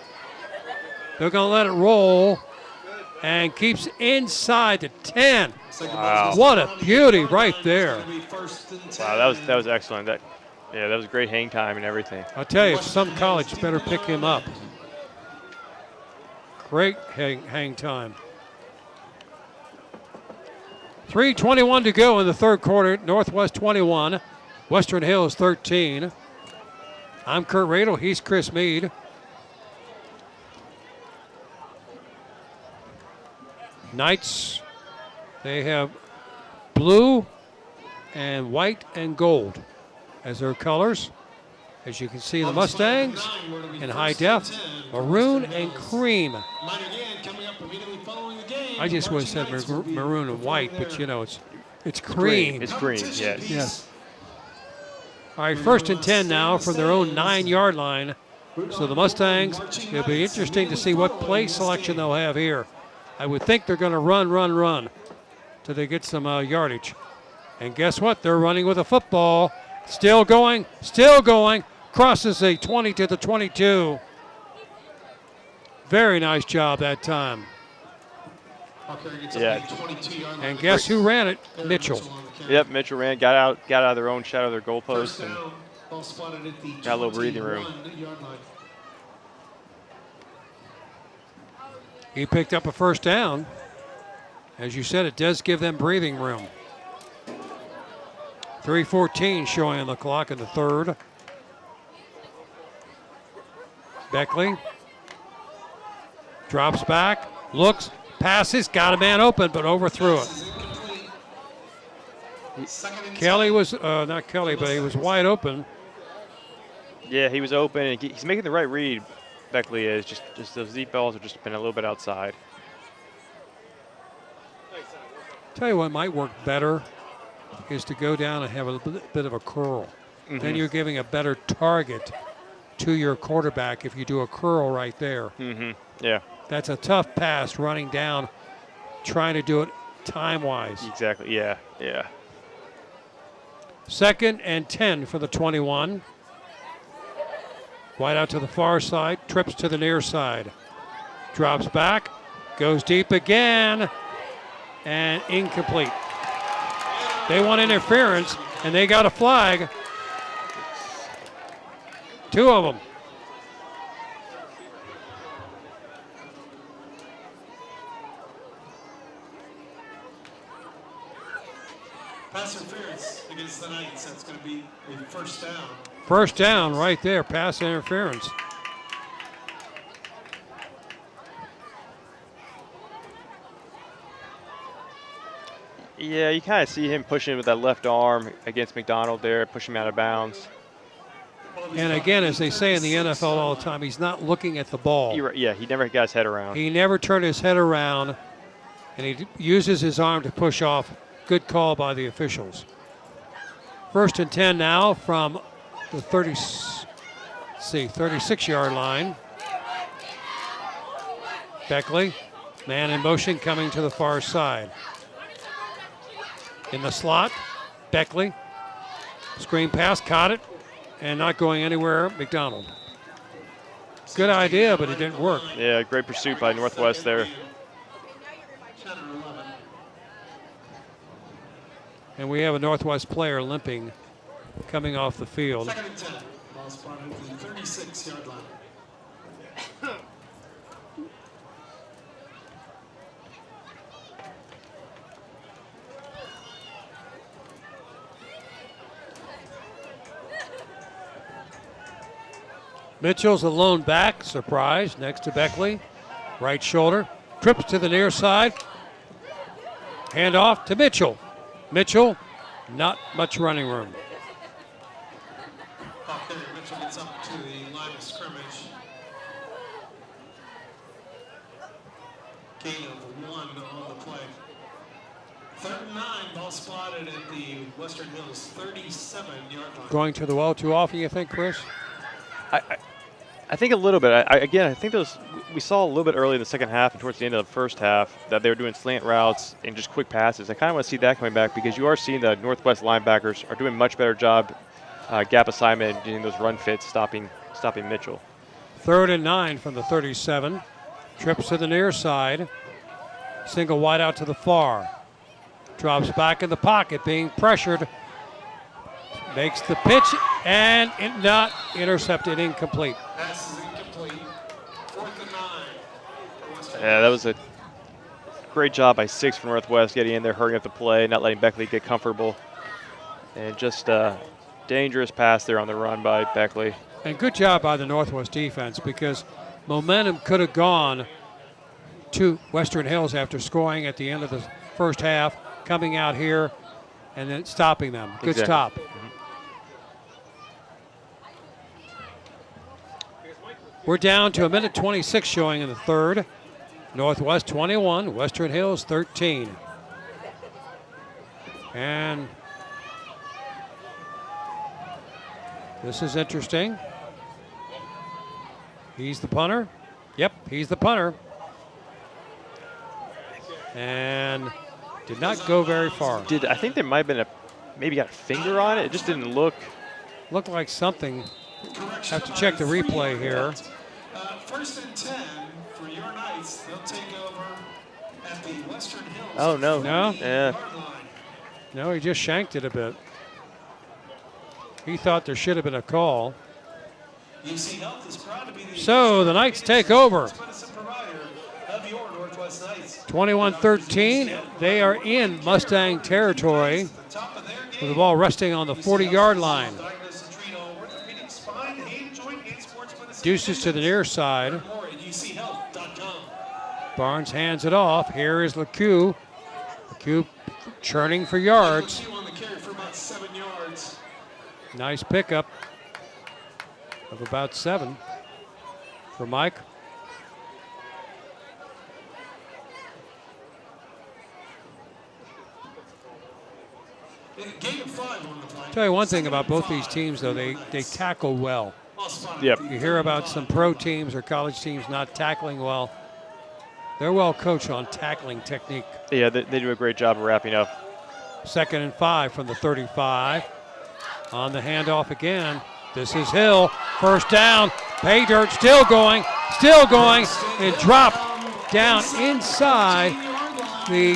They're going to let it roll and keeps inside the 10. Wow. What a beauty right there. Wow, that was excellent. That was great hang time and everything. I'll tell you, some college better pick him up. Great hang time. 3:21 to go in the third quarter. Northwest 21, Western Hills 13. I'm Kurt Radel. He's Chris Mead. Knights, they have blue and white and gold as their colors. As you can see, the Mustangs in high def, maroon and cream. I just would have said maroon and white, but you know, it's cream. It's green, yes. Yes. All right, 1st and 10 now from their own 9-yard line. So the Mustangs, it'll be interesting to see what play selection they'll have here. I would think they're going to run till they get some yardage. And guess what? They're running with a football. Still going. Crosses the 20 to the 22. Very nice job that time. Yeah. And guess who ran it? Mitchell. Yep, Mitchell ran, got out of their own shadow, their goalpost, and got a little breathing room. He picked up a first down. As you said, it does give them breathing room. 3:14 showing on the clock in the third. Beckley drops back, looks, passes, got a man open, but overthrew it. Kelly was, not Kelly, but he was wide open. Yeah, he was open, and he's making the right read. Beckley is just those deep balls have just been a little bit outside. Tell you what might work better is to go down and have a bit of a curl. Mm-hmm. Then you're giving a better target to your quarterback if you do a curl right there. Mm-hmm. Yeah. That's a tough pass running down, trying to do it time-wise. Exactly, yeah. 2nd and 10 for the 21. Wide out to the far side, trips to the near side. Drops back, goes deep again, and incomplete. They want interference, and they got a flag. 2 of them. Pass interference against the Knights. That's going to be a first down. First down right there, pass interference. Yeah, you kind of see him pushing with that left arm against McDonald there, push him out of bounds. And again, as they say in the NFL all the time, he's not looking at the ball. Yeah, he never got his head around. He never turned his head around, and he uses his arm to push off. Good call by the officials. 1st and 10 now from the 36-yard line. Beckley, man in motion coming to the far side. In the slot, Beckley, screen pass, caught it, and not going anywhere, McDonald. Good idea, but it didn't work. Yeah, great pursuit by Northwest there. And we have a Northwest player limping coming off the field. 2nd and 10. Ball spotted at the 36-yard line. Mitchell's a lone back, surprise, next to Beckley. Right shoulder, trips to the near side. Hand off to Mitchell. Mitchell, not much running room. the line of scrimmage. Gain of 1 on the play. 3rd and 9, ball spotted at the Western Hills 37-yard line. Going to the well too often, you think, Chris? I think a little bit. I think we saw a little bit early in the second half and towards the end of the first half that they were doing slant routes and just quick passes. I kind of want to see that coming back because you are seeing the Northwest linebackers are doing a much better job gap assignment and getting those run fits, stopping Mitchell. 3rd and 9 from the 37. Trips to the near side. Single wide out to the far. Drops back in the pocket, being pressured. Makes the pitch and not intercepted, incomplete. Pass is incomplete. 4th and 9. Yeah, that was a great job by 6 from Northwest getting in there, hurrying up the play, not letting Beckley get comfortable. And just a dangerous pass there on the run by Beckley. And good job by the Northwest defense because momentum could have gone to Western Hills after scoring at the end of the first half, coming out here and then stopping them. Good Exactly. stop. We're down to 1:26 showing in the 3rd. Northwest 21, Western Hills 13. And this is interesting. He's the punter. Yep, he's the punter. And did not go very far. I think there might have been maybe got a finger on it. It just didn't look. Looked like something. Have to check the replay here. 1st and 10 for your Knights. They'll take over at the Western Hills. Oh, no. No? Yeah. No, he just shanked it a bit. He thought there should have been a call. UC Health is proud to be the So the Knights take over. medicine provider of your Northwest Knights. 21-13. They are in Mustang territory with the ball resting on the 40-yard line. Deuces to the near side. Barnes hands it off. Here is LeCue. LeCue churning for yards. On the carry for about 7 yards. Nice pickup of about 7 for Mike. Gain of 5 on the play. Tell you one thing about both these teams, though, they tackle well. Yep. You hear about some pro teams or college teams not tackling well. They're well coached on tackling technique. Yeah, they do a great job of wrapping up. 2nd and 5 from the 35. On the handoff again. This is Hill. First down. Pay dirt still going, and dropped down inside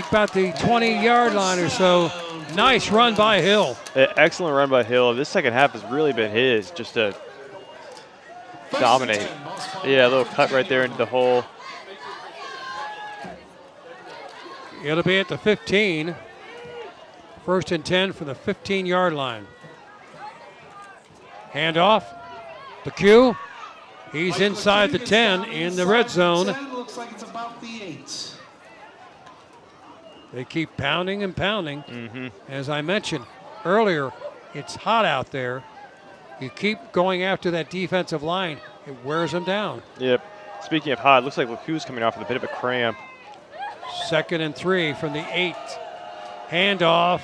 about the 20-yard line or so. Nice run by Hill. Excellent run by Hill. This second half has really been his, just to dominate. Yeah, a little cut right there into the hole. It'll be at the 15. 1st and 10 from the 15-yard line. Handoff. LeCue. He's inside the 10 in the red zone. Looks like it's about the 8. They keep pounding and pounding. As I mentioned earlier, it's hot out there. You keep going after that defensive line, it wears them down. Yep. Speaking of hot, it looks like LeCue's coming off with a bit of a cramp. 2nd and 3 from the 8. Handoff.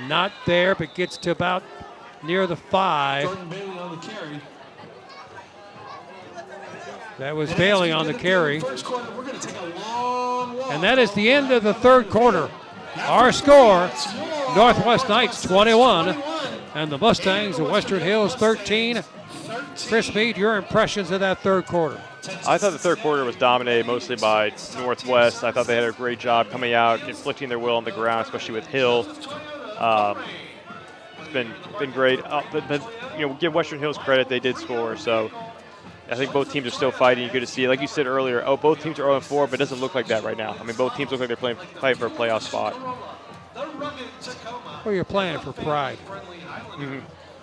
Not there, but gets to about near the 5. Jordan Bailey on the carry. That was Bailey on the carry. First quarter, we're going to take a long walk. And that is the end of the 3rd quarter. Our score, Northwest Knights 21 and the Mustangs of Western Hills 13. Chris Meade, your impressions of that 3rd quarter? I thought the 3rd quarter was dominated mostly by Northwest. I thought they had a great job coming out, inflicting their will on the ground, especially with Hill. It's been great. But give Western Hills credit, they did score. So I think both teams are still fighting. You get to see, like you said earlier, both teams are 0-4, but it doesn't look like that right now. I mean, both teams look like they're fighting for a playoff spot. Well, you're playing for pride.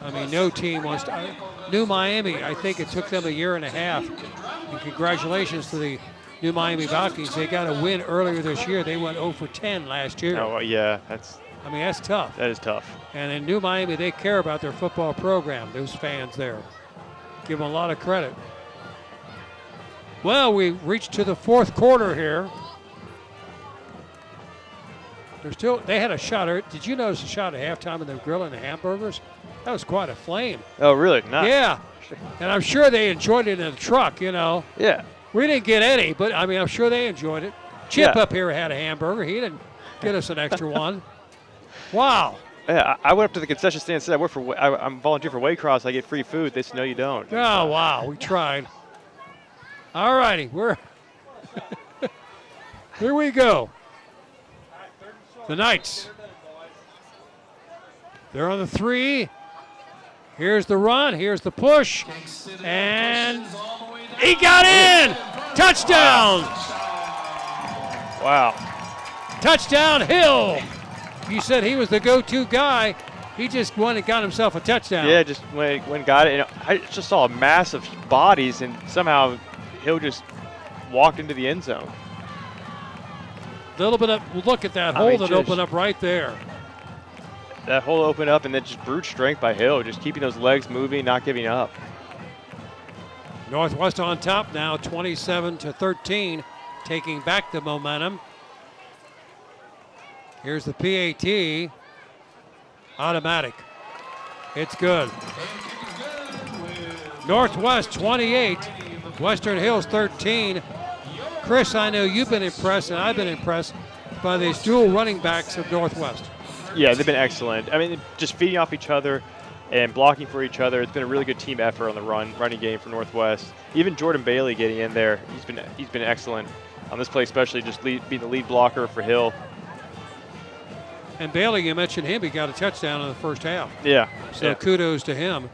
I mean, no team wants to. New Miami, I think it took them a year and a half. And congratulations to the New Miami Vikings. They got a win earlier this year. They went 0-10 last year. Oh, yeah, that's tough. That is tough. And in New Miami, they care about their football program, those fans there. Give them a lot of credit. Well, we reached to the fourth quarter here. They had a shot. Did you notice a shot at halftime of them grilling the hamburgers? That was quite a flame. Oh, really? Nice. Yeah. And I'm sure they enjoyed it in the truck, you know. Yeah. We didn't get any, but I mean, I'm sure they enjoyed it. Chip Yeah. up here had a hamburger. He didn't get us an extra one. Wow. Yeah, I went up to the concession stand and said, I'm volunteer for Waycross. I get free food. They said, no, you don't. Oh, wow. We tried. All righty. Here we go. The Knights. They're on the 3. Here's the run. Here's the push. And he got in. Touchdown. Wow. Touchdown, Hill. You said he was the go-to guy. He just went and got himself a touchdown. Yeah, just went and got it. And I just saw a mass of bodies, and somehow Hill just walked into the end zone. Little bit of look at that hole that opened up right there. That hole opened up, and then just brute strength by Hill, just keeping those legs moving, not giving up. Northwest on top now, 27-13, taking back the momentum. Here's the PAT. Automatic. It's good. Northwest 28, Western Hills 13. Chris, I know you've been impressed, and I've been impressed by these dual running backs of Northwest. Yeah, they've been excellent. I mean, just feeding off each other and blocking for each other. It's been a really good team effort on the running game for Northwest. Even Jordan Bailey getting in there, he's been excellent on this play, especially just being the lead blocker for Hill. And Bailey, you mentioned him, he got a touchdown in the first half. Yeah. So yeah. Kudos to him.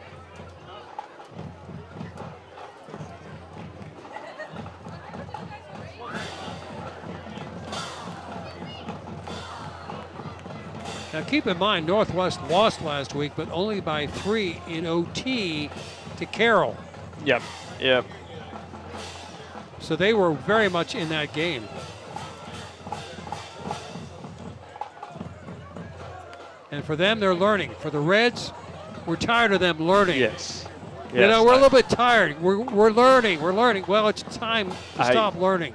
Now keep in mind, Northwest lost last week, but only by 3 in OT to Carroll. Yep, yep. So they were very much in that game. And for them, they're learning. For the Reds, we're tired of them learning. Yes. You know, we're a little bit tired. We're learning. We're learning. Well, it's time to stop learning.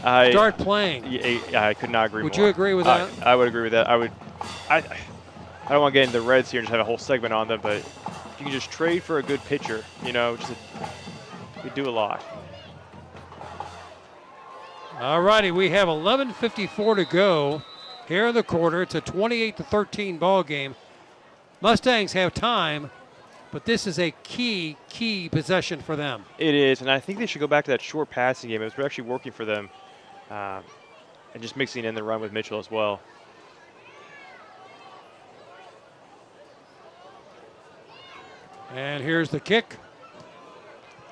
Start playing. I could not agree Would more. you agree with that? I would agree with that. I don't want to get into the Reds here and just have a whole segment on them, but if you can just trade for a good pitcher, you know, we do a lot. All righty, we have 11:54 to go here in the quarter. It's a 28-13 ball game. Mustangs have time, but this is a key possession for them. It is, and I think they should go back to that short passing game. It was actually working for them, and just mixing in the run with Mitchell as well. And here's the kick.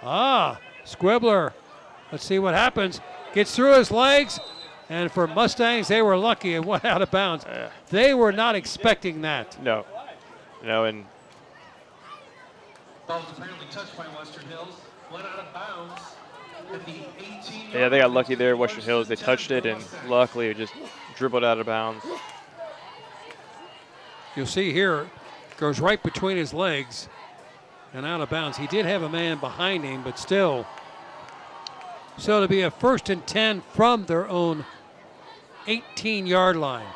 Squibbler. Let's see what happens. Gets through his legs. And for Mustangs, they were lucky and went out of bounds. They were not expecting that. No, and Ball was apparently touched by Western Hills. Went out of bounds at the 18. yeah, they got lucky there. Western Hills, they touched it, and luckily it just dribbled out of bounds. You'll see here, goes right between his legs and out of bounds. He did have a man behind him, but still. So to be a 1st and 10 from their own 18-yard line.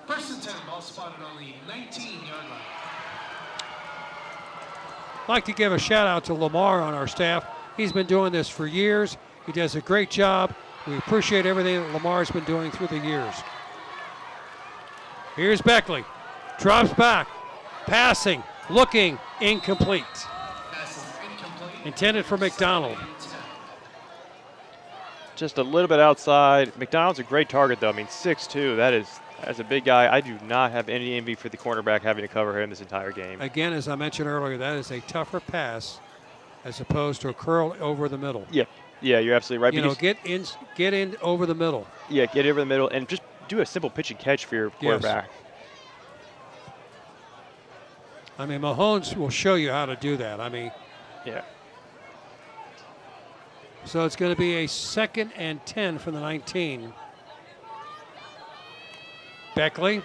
First and 10, ball spotted on the 19-yard line. I'd like to give a shout out to Lamar on our staff. He's been doing this for years. He does a great job. We appreciate everything that Lamar's been doing through the years. Here's Beckley. Drops back. Passing. Looking. Incomplete. Intended for McDonald. Just a little bit outside. McDonald's a great target, though. I mean, 6'2", that's a big guy. I do not have any envy for the cornerback having to cover him this entire game. Again, as I mentioned earlier, that is a tougher pass as opposed to a curl over the middle. Yeah, you're absolutely right. You know, get in over the middle. Yeah, get over the middle and just do a simple pitch and catch for your quarterback. Yes. I mean, Mahomes will show you how to do that. I mean, yeah. So it's going to be a 2nd and 10 from the 19. Beckley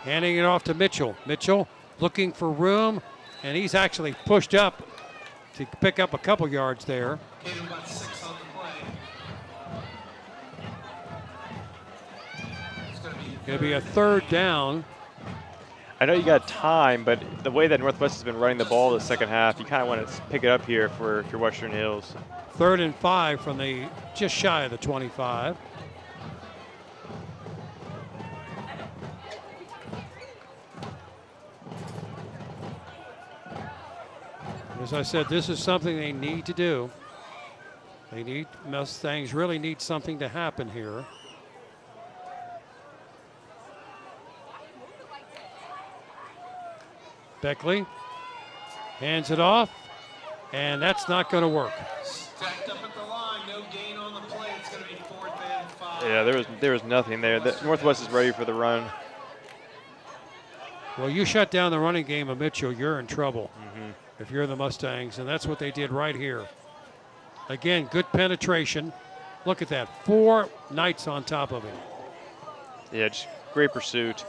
Handing it off to Mitchell. Mitchell looking for room, and he's actually pushed up to pick up a couple yards there. Gained about 6 on the play. It's Going to be a third down. I know you got time, but the way that Northwest has been running the ball the second half, you kind of want to pick it up here for if you're Western Hills. 3rd and 5 from the just shy of the 25. As I said, this is something they need to do. Mustangs really need something to happen here. Beckley hands it off, and that's not going to work. Stacked up at the line, no gain on the play. It's going to be 4th and 5. Yeah, there was nothing there. Northwest is ready for the run. Well, you shut down the running game of Mitchell, you're in trouble if you're the Mustangs, and that's what they did right here. Again, good penetration. Look at that, 4 Knights on top of him. Yeah, just great pursuit.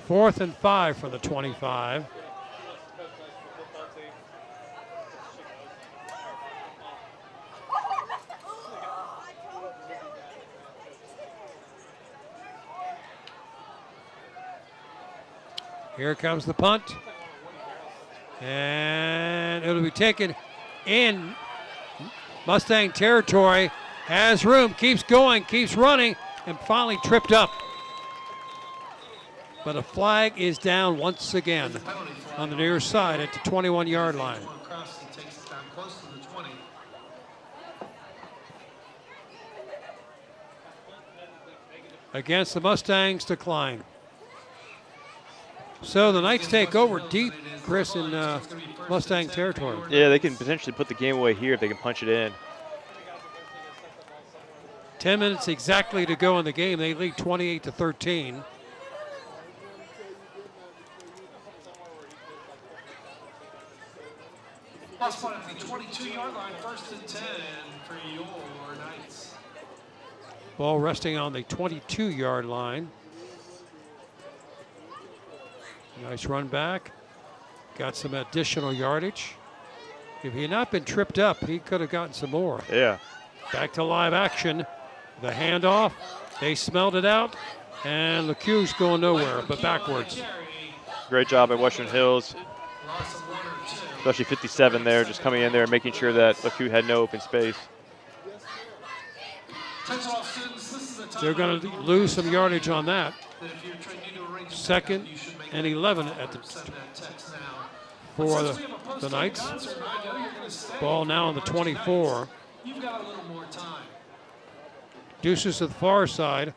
Fourth and 5 for the 25. Here comes the punt. And it'll be taken in Mustang territory. Has room, keeps going, keeps running, and finally tripped up. But a flag is down once again on the near side at the 21-yard line. Against the Mustangs decline. So the Knights take over deep, Chris, in Mustang territory. Yeah, they can potentially put the game away here if they can punch it in. 10 minutes exactly to go in the game. They lead 28-13. That's one at the 22-yard line, 1st and 10 for your Knights. Ball resting on the 22-yard line. Nice run back. Got some additional yardage. If he had not been tripped up, he could have gotten some more. Yeah. Back to live action. The handoff. They smelled it out. And LeCue's going nowhere, but backwards. Great job at Western Hills. Especially 57 there, just coming in there and making sure that LeCue had no open space. They're going to lose some yardage on that. 2nd and 11 at the for the Knights. Ball now on the 24. Deuces to the far side.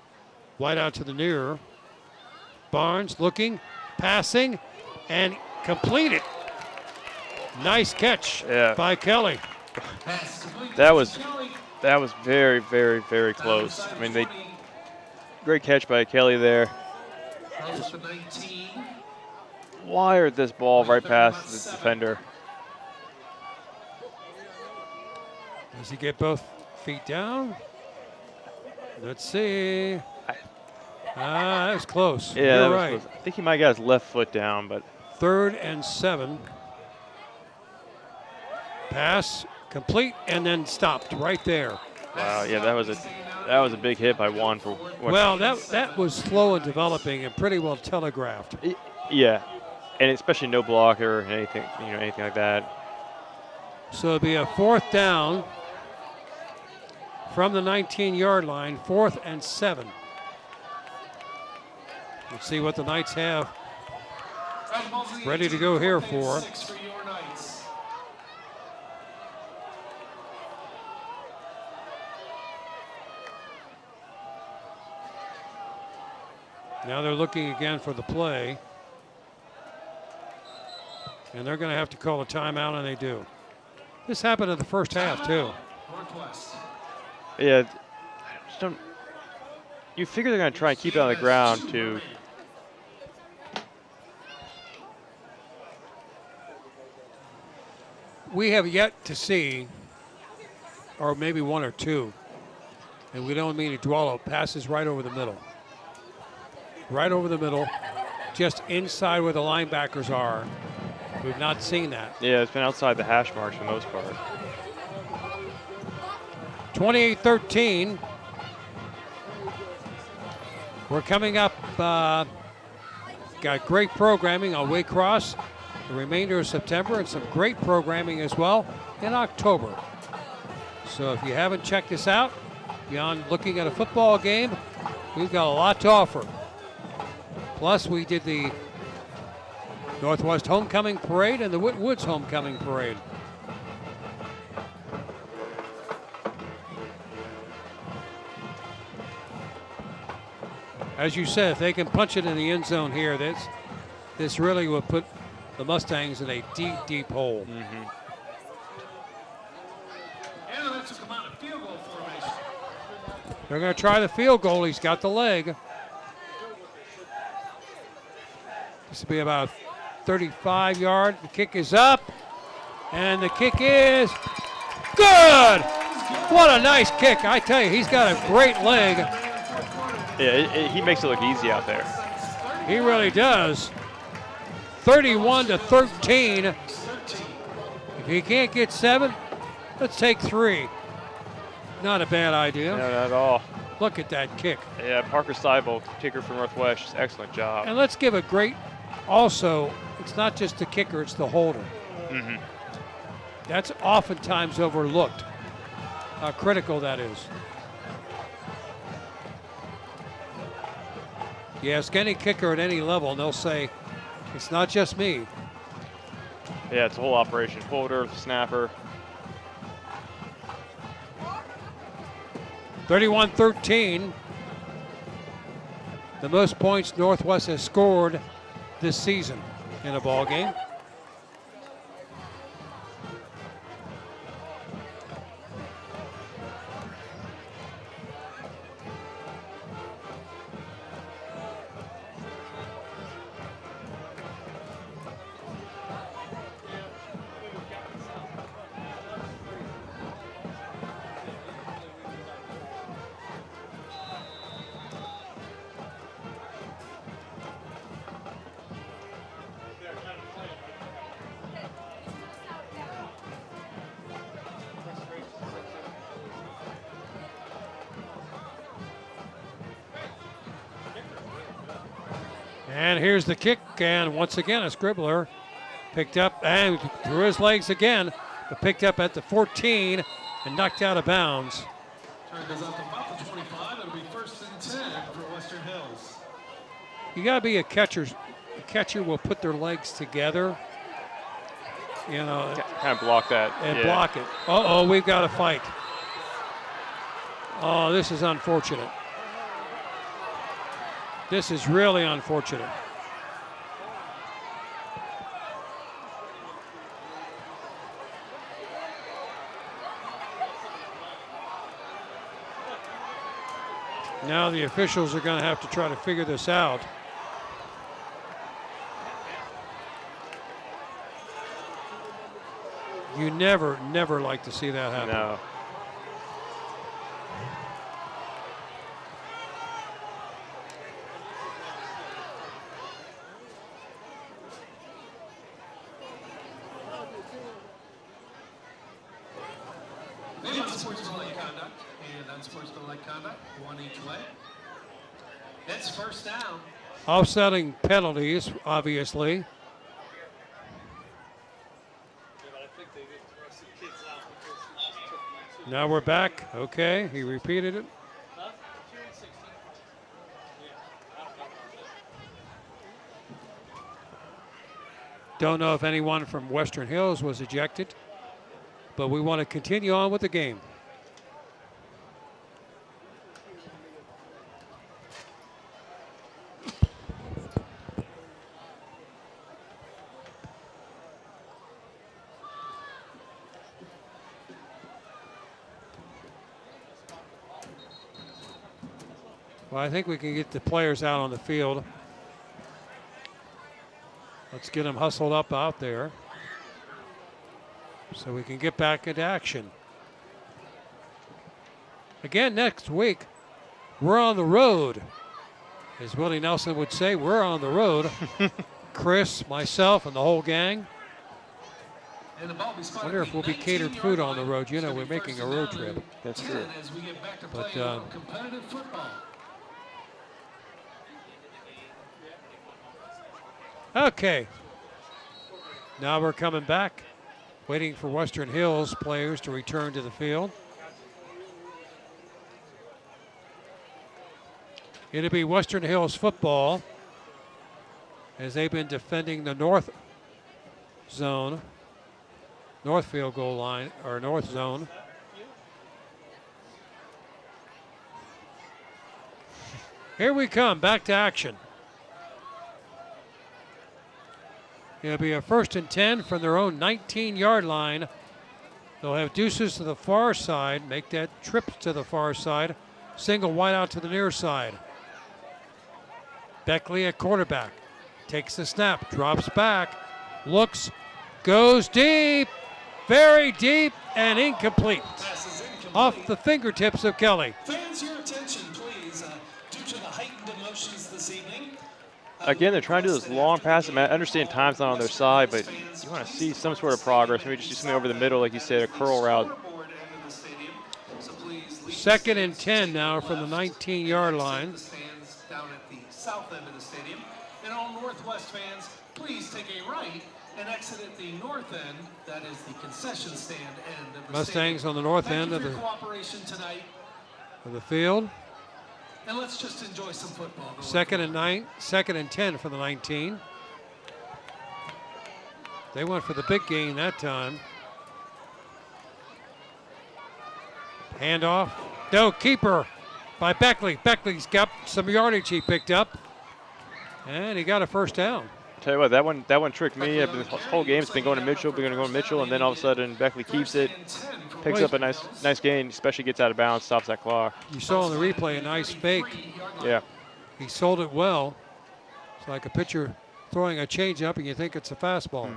Wide out to the near. Barnes looking, passing, and completed. Nice catch by Kelly. That was very, very, very close. I mean, great catch by Kelly there. Just wired this ball right past the defender. Does he get both feet down? Let's see. That was close. Yeah, You're right. Close. I think he might got his left foot down, but 3rd and 7. Pass complete and then stopped right there. Wow, yeah, that was a big hit by Juan for Western. Well, that was slow in developing and pretty well telegraphed. Yeah, and especially no blocker or anything, anything like that. So it'll be a 4th down from the 19-yard line, 4th and 7. Let's see what the Knights have ready to go here for. Now they're looking again for the play. And they're going to have to call a timeout, and they do. This happened in the first half, too. Yeah, you figure they're going to try and keep it on the ground, too. We have yet to see, or maybe one or two, And we don't mean to dwell, it passes right over the middle. Right over the middle, just inside where the linebackers are. We've not seen that. Yeah, it's been outside the hash marks for the most part. 28-13. We're coming up, got great programming on Waycross the remainder of September and some great programming as well in October. So if you haven't checked this out, beyond looking at a football game, we've got a lot to offer. Plus, we did the Northwest Homecoming Parade and the Whit Woods Homecoming Parade. As you said, if they can punch it in the end zone here, this really will put the Mustangs in a deep, deep hole. And that's a come out of field goal formation. They're going to try the field goal. He's got the leg. This will be about 35-yard. The kick is up, and the kick is good. What a nice kick. I tell you, he's got a great leg. Yeah, he makes it look easy out there. He really does. 31-13. If he can't get 7, let's take 3. Not a bad idea. No, not at all. Look at that kick. Yeah, Parker Seibel, kicker from Northwest, just excellent job. And let's give a great, also, it's not just the kicker, it's the holder. That's oftentimes overlooked, how critical that is. You ask any kicker at any level, and they'll say, it's not just me. Yeah, it's a whole operation. Holder, snapper. 31-13. The most points Northwest has scored this season in a ball game. And here's the kick, and once again a Scribbler picked up and through his legs again, but picked up at the 14 and knocked out of bounds. Turn goes out to about the 25. It'll be 1st and 10 for Western Hills. You got to be a catcher. A catcher will put their legs together, you know, kind of block that. And block it. Uh-oh, we've got a fight. Oh, this is unfortunate. This is really unfortunate. Now the officials are going to have to try to figure this out. You never like to see that happen. No. Maybe unsportsmanlike conduct and unsportsmanlike conduct, one each way. It's 1st down. Offsetting penalties, obviously. Now we're back. Okay, he repeated it. Don't know if anyone from Western Hills was ejected, but we want to continue on with the game. Well, I think we can get the players out on the field. Let's get them hustled up out there so we can get back into action. Again, next week, we're on the road. As Willie Nelson would say, we're on the road. Chris, myself, and the whole gang. Wonder if we'll be catered food on the road. You know, we're making a road trip. That's true. But competitive football. okay. Now we're coming back, waiting for Western Hills players to return to the field. It'll be Western Hills football as they've been defending the north zone, north field goal line, or north zone. Here we come, back to action. It'll be a 1st and 10 from their own 19-yard line. They'll have deuces to the far side, make that trip to the far side. Single wide out to the near side. Beckley at quarterback. Takes the snap, drops back, looks, goes deep, very deep, and incomplete. Off the fingertips of Kelly. Fans, your attention, please. Due to the heightened emotions this evening, Again, they're trying to do this long pass. I understand time's not on their side, but you want to see some sort of progress. Maybe just do something over the middle, like you said, a curl route. 2nd and 10 now from the 19-yard line. down at the south end of the stadium. And all Northwest fans, please take a right and exit at the north end. That is the concession stand end of the Mustangs stadium. on the north Thank end you of for your the cooperation tonight. field. And let's just enjoy some football. 2nd and 10 for the 19. They went for the big gain that time. Handoff. No, keeper by Beckley. Beckley's got some yardage he picked up. And he got a 1st down. Tell you what, that one tricked me. This whole game's been going to Mitchell, and then all of a sudden Beckley keeps it, picks up a nice gain, especially gets out of bounds, stops that clock. You saw in the replay a nice fake. Yeah. He sold it well. It's like a pitcher throwing a changeup and you think it's a fastball.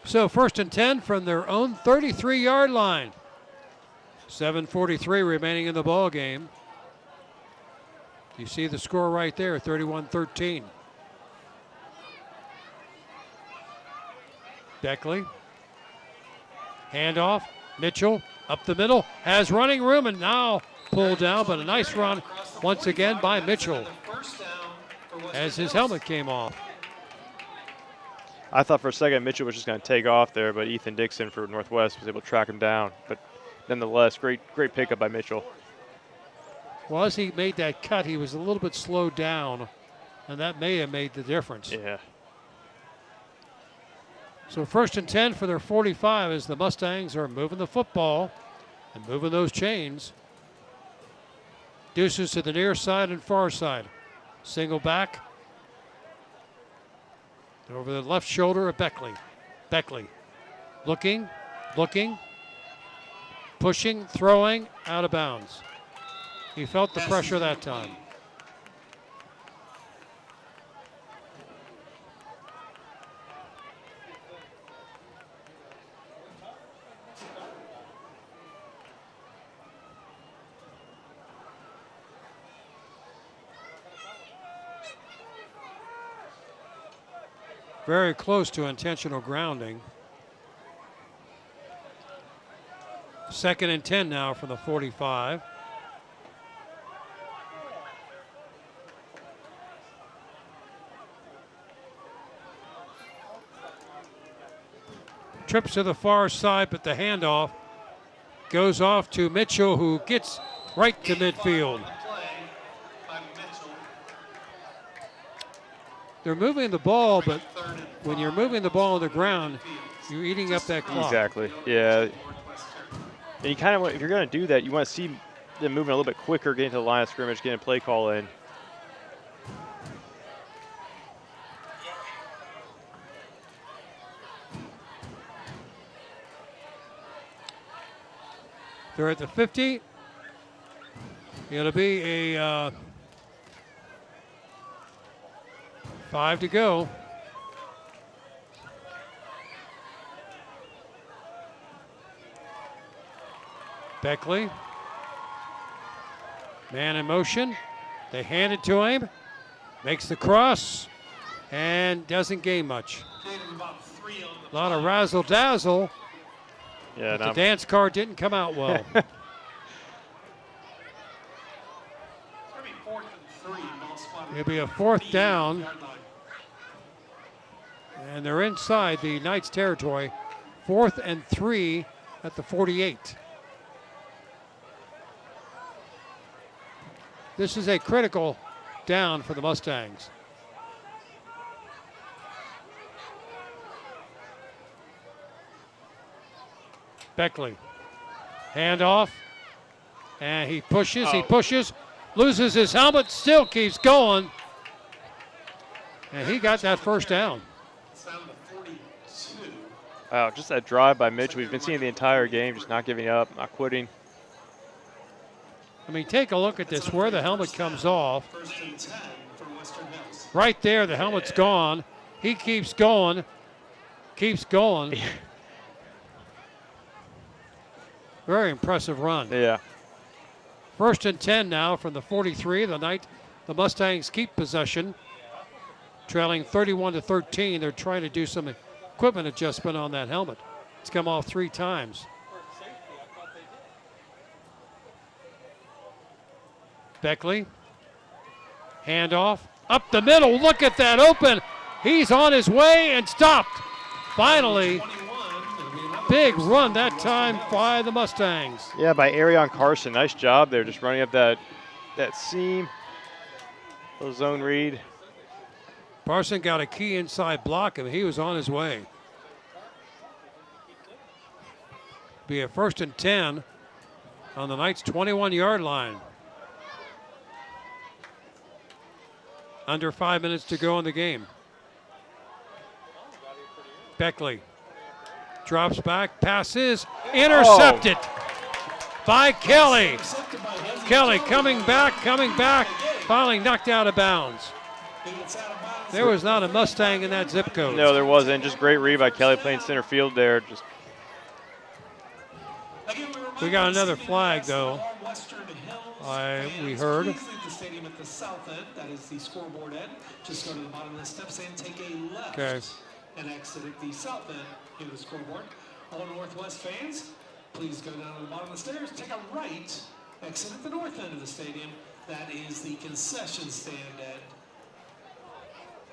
So 1st and 10 from their own 33-yard line. 7:43 remaining in the ball game. You see the score right there, 31-13. Beckley. Handoff. Mitchell up the middle. Has running room and now pulled down, but a nice run once again by Mitchell as his helmet came off. I thought for a second Mitchell was just going to take off there, but Ethan Dixon for Northwest was able to track him down. But nonetheless, great pickup by Mitchell. Well, as he made that cut, he was a little bit slowed down, and that may have made the difference. Yeah. So 1st and 10 for their 45 as the Mustangs are moving the football and moving those chains. Deuces to the near side and far side. Single back. Over the left shoulder of Beckley. Beckley looking, pushing, throwing, out of bounds. He felt the pressure that time. Very close to intentional grounding. 2nd and 10 now from the 45. Trips to the far side, but the handoff goes off to Mitchell, who gets right to midfield. They're moving the ball, but when you're moving the ball on the ground, you're eating up that clock. Exactly, yeah. And you kind of, if you're going to do that, you want to see them moving a little bit quicker, getting to the line of scrimmage, getting a play call in. They're at the 50. It'll be a 5 to go. Beckley. Man in motion. They hand it to him. Makes the cross and doesn't gain much. A lot of razzle-dazzle. Yeah, but the dance card didn't come out well. It'll be a 4th down. And they're inside the Knights territory. 4th and 3 at the 48. This is a critical down for the Mustangs. Beckley. Handoff. And he pushes, loses his helmet, still keeps going. And he got that first down. Wow, just that drive by Mitchell. We've been seeing the entire game, just not giving up, not quitting. I mean, take a look at this, where the helmet comes off. Right there, the helmet's gone. He keeps going, Very impressive run. Yeah. 1st and 10 now from the 43. The Mustangs keep possession, trailing 31-13. They're trying to do some equipment adjustment on that helmet. It's come off 3 times. Beckley, handoff, up the middle. Look at that open. He's on his way and stopped. Finally, big run that time by the Mustangs. Yeah, by Arion Carson. Nice job there, just running up that seam. Little zone read. Parson got a key inside block and he was on his way. Be a 1st and 10 on the Knights' 21-yard line. Under 5 minutes to go in the game. Beckley drops back, passes, intercepted by Kelly. Kelly coming back, finally knocked out of bounds. There was not a Mustang in that zip code. No, there wasn't. Just great read by Kelly playing center field there. Just. We got another flag, though. We heard. The stadium at the south end, that is the scoreboard end. Just go to the bottom of the steps and take a left. Okay. And exit at the south end near the scoreboard. All Northwest fans, please go down to the bottom of the stairs, take a right, exit at the north end of the stadium. That is the concession stand end.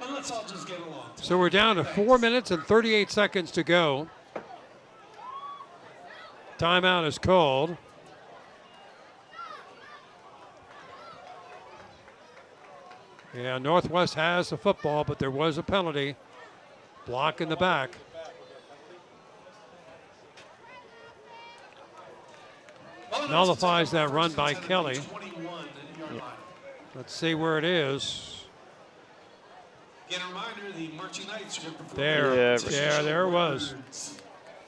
And let's all just get along. So we're down to 4 minutes and 38 seconds to go. Timeout is called. Yeah, Northwest has the football, but there was a penalty. Block in the back. Nullifies that run by Kelly. Let's see where it is. Again, a reminder, the Marching Knights are performing There it was.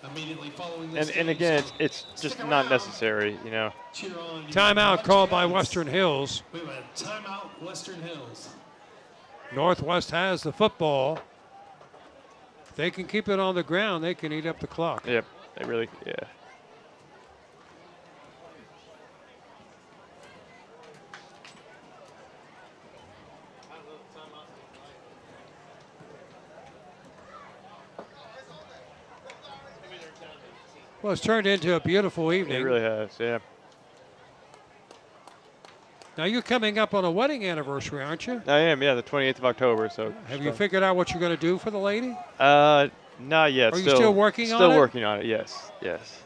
Immediately following this And again, it's just not necessary, you know. Timeout called by Western Hills. We have a timeout, Western Hills. Northwest has the football. If they can keep it on the ground, they can eat up the clock. Yep, they really, yeah. Well, it's turned into a beautiful evening. It really has, yeah. Now you're coming up on a wedding anniversary, aren't you? I am, yeah, the 28th of October. So. Have you figured out what you're going to do for the lady? Not yet. Are you still working on it? Still working on it, yes, yes.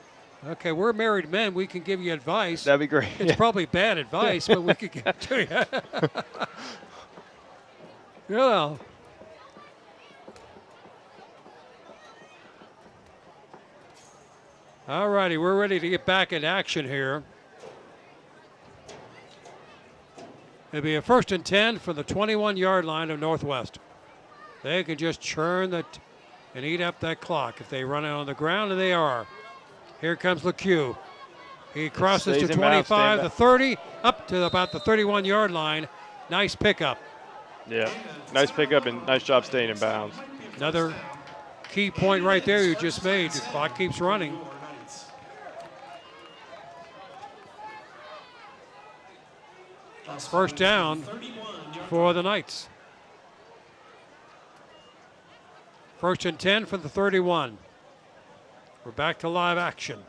Okay, we're married men. We can give you advice. That'd be great. It's probably bad advice, but we could give it to you. Yeah. All righty, we're ready to get back in action here. It'll be a 1st and 10 from the 21-yard line of Northwest. They can just churn that and eat up that clock if they run it on the ground, and they are. Here comes LeCue. He crosses to 25, the 30, up to about the 31-yard line. Nice pickup. Yeah, nice pickup and nice job staying in bounds. Another key point right there you just made. The clock keeps running. First down for the Knights. 1st and 10 for the 31. We're back to live action.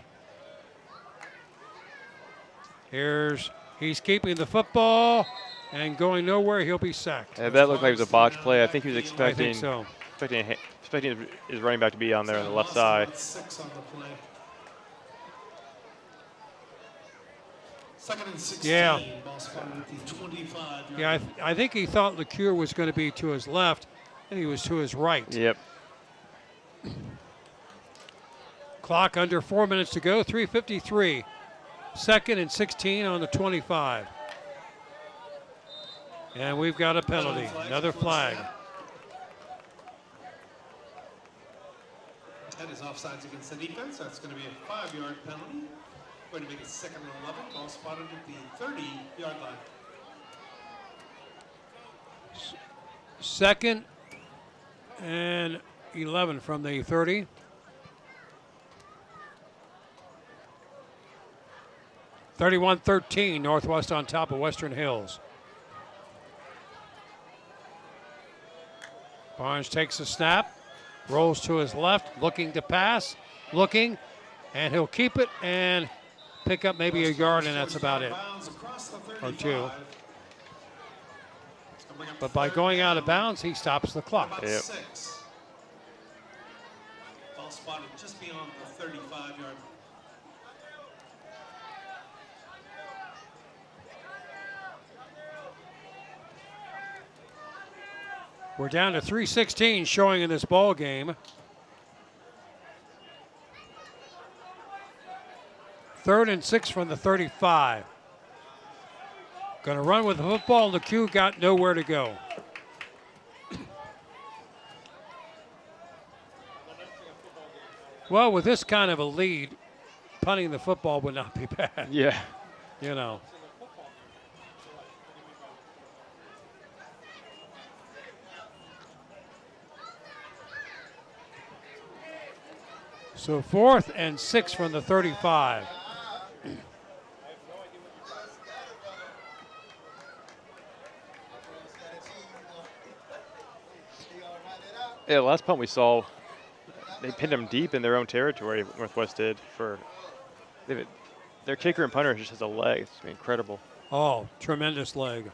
He's keeping the football and going nowhere. He'll be sacked. Yeah, that looked like it was a botch play. I think he was expecting, I think so. expecting his running back to be on there on the left side. 6 on the play. 2nd and 16. Yeah. Ball spotted at the 25-yard Yeah, I think he thought LeCure was going to be to his left, and he was to his right. Yep. Clock under 4 minutes to go, 3:53. 2nd and 16 on the 25. And we've got a penalty, another flag. That is offsides against the defense. That's going to be a 5-yard penalty. Going to make it 2nd and 11. Ball spotted at the 30-yard line. 2nd and 11 from the 30. (31-13) Northwest on top of Western Hills. Barnes takes a snap, rolls to his left, looking to pass, and he'll keep it and pick up maybe a yard, and that's about it, or 2. But by going out of bounds, he stops the clock. Yep. Ball spotted just beyond the 35-yard. We're down to 3:16 showing in this ball game. 3rd and 6 from the 35. Going to run with the football, and LeCue got nowhere to go. Well, with this kind of a lead, punting the football would not be bad. Yeah. You know. So 4th and 6 from the 35. Yeah, the last punt we saw, they pinned them deep in their own territory. Northwest did their kicker and punter just has a leg. It's incredible. Oh, tremendous leg.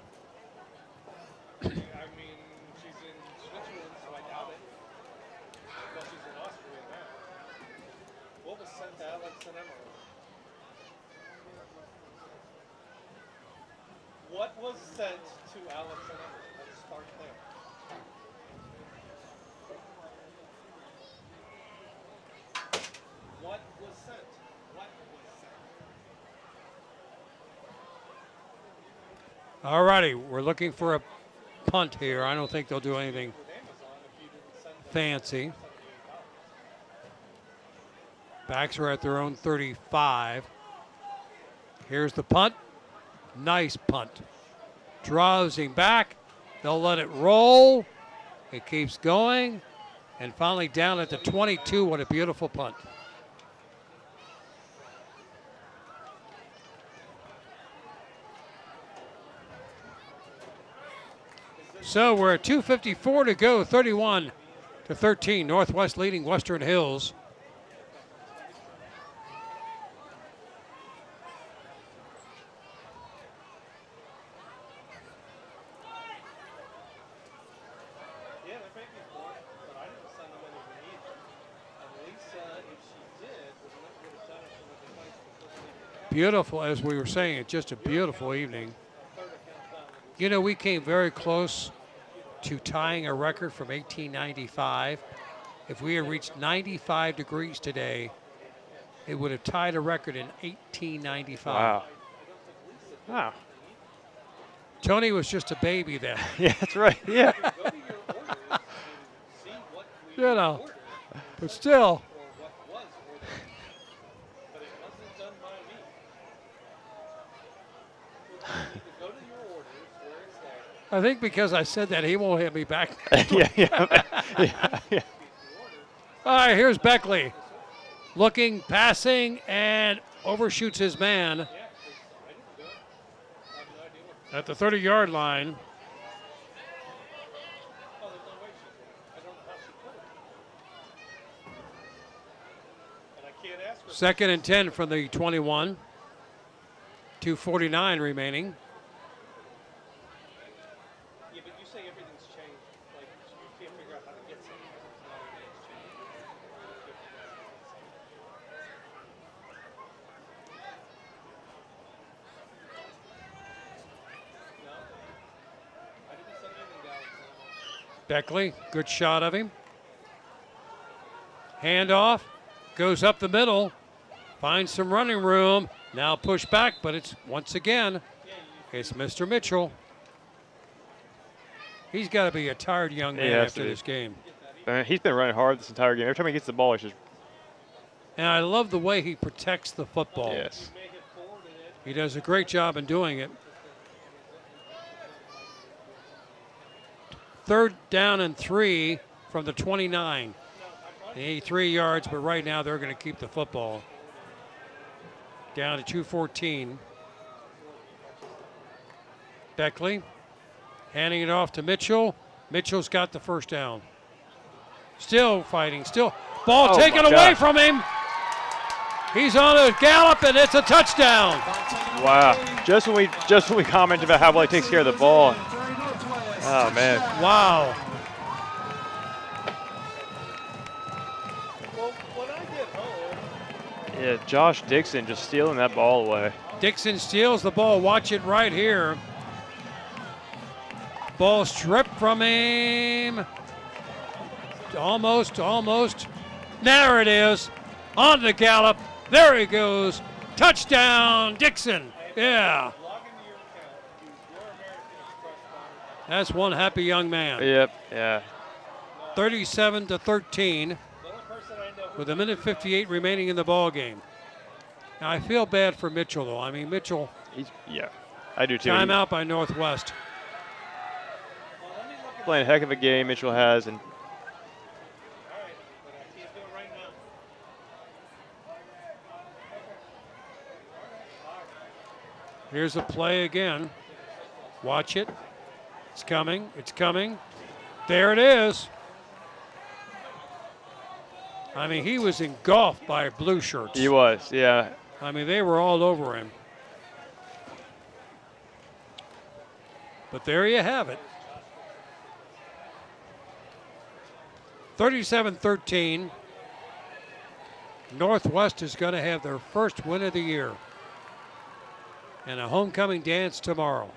What was sent to Alex and Emma? Let's start there. What was sent? What was sent? All righty, we're looking for a punt here. I don't think they'll do anything fancy. Backs are at their own 35. Here's the punt. Nice punt. Draws him back. They'll let it roll. It keeps going. And finally down at the 22. What a beautiful punt. So we're at 2:54 to go. 31-13. Northwest leading Western Hills. Beautiful, as we were saying, it's just a beautiful evening. You know, we came very close to tying a record from 1895. If we had reached 95 degrees today, it would have tied a record in 1895. Wow. Wow. Tony was just a baby then. Yeah, that's right. Yeah. You know, but still. I think because I said that, he won't hit me back. yeah. All right, here's Beckley. Looking, passing, and overshoots his man. at the 30-yard line. Second and 10 from the 21. 2:49 remaining. Yeah, but you say everything's changed. Like, you can't figure out how to get something. Beckley, good shot of him. Handoff, goes up the middle, finds some running room. Now push back, but it's once again, it's Mr. Mitchell. He's got to be a tired young man after this game. He's been running hard this entire game. Every time he gets the ball, he's just. And I love the way he protects the football. Yes. He does a great job in doing it. Third down and 3 from the 29. They need 3 yards, but right now they're going to keep the football. Down to 2:14. Beckley handing it off to Mitchell. Mitchell's got the first down. Still fighting, still. Ball taken away from him. He's on a gallop, and it's a touchdown. Wow. Just when we commented about how well he takes care of the ball. Oh, man. Wow. Well, when I get home. Yeah, Josh Dixon just stealing that ball away. Dixon steals the ball. Watch it right here. Ball stripped from him. Almost. There it is. On the gallop. There he goes. Touchdown, Dixon. Yeah. That's one happy young man. Yep, yeah. 37-13 with 1:58 remaining in the ball game. Now, I feel bad for Mitchell, though. I mean, Mitchell. Yeah, I do too. Timeout by Northwest. Playing a heck of a game Mitchell has, and here's a play again. Watch it. It's coming. It's coming. There it is. I mean, he was engulfed by blue shirts. he was, yeah. I mean, they were all over him. But there you have it. 37-13. Northwest is going to have their first win of the year. And a homecoming dance tomorrow.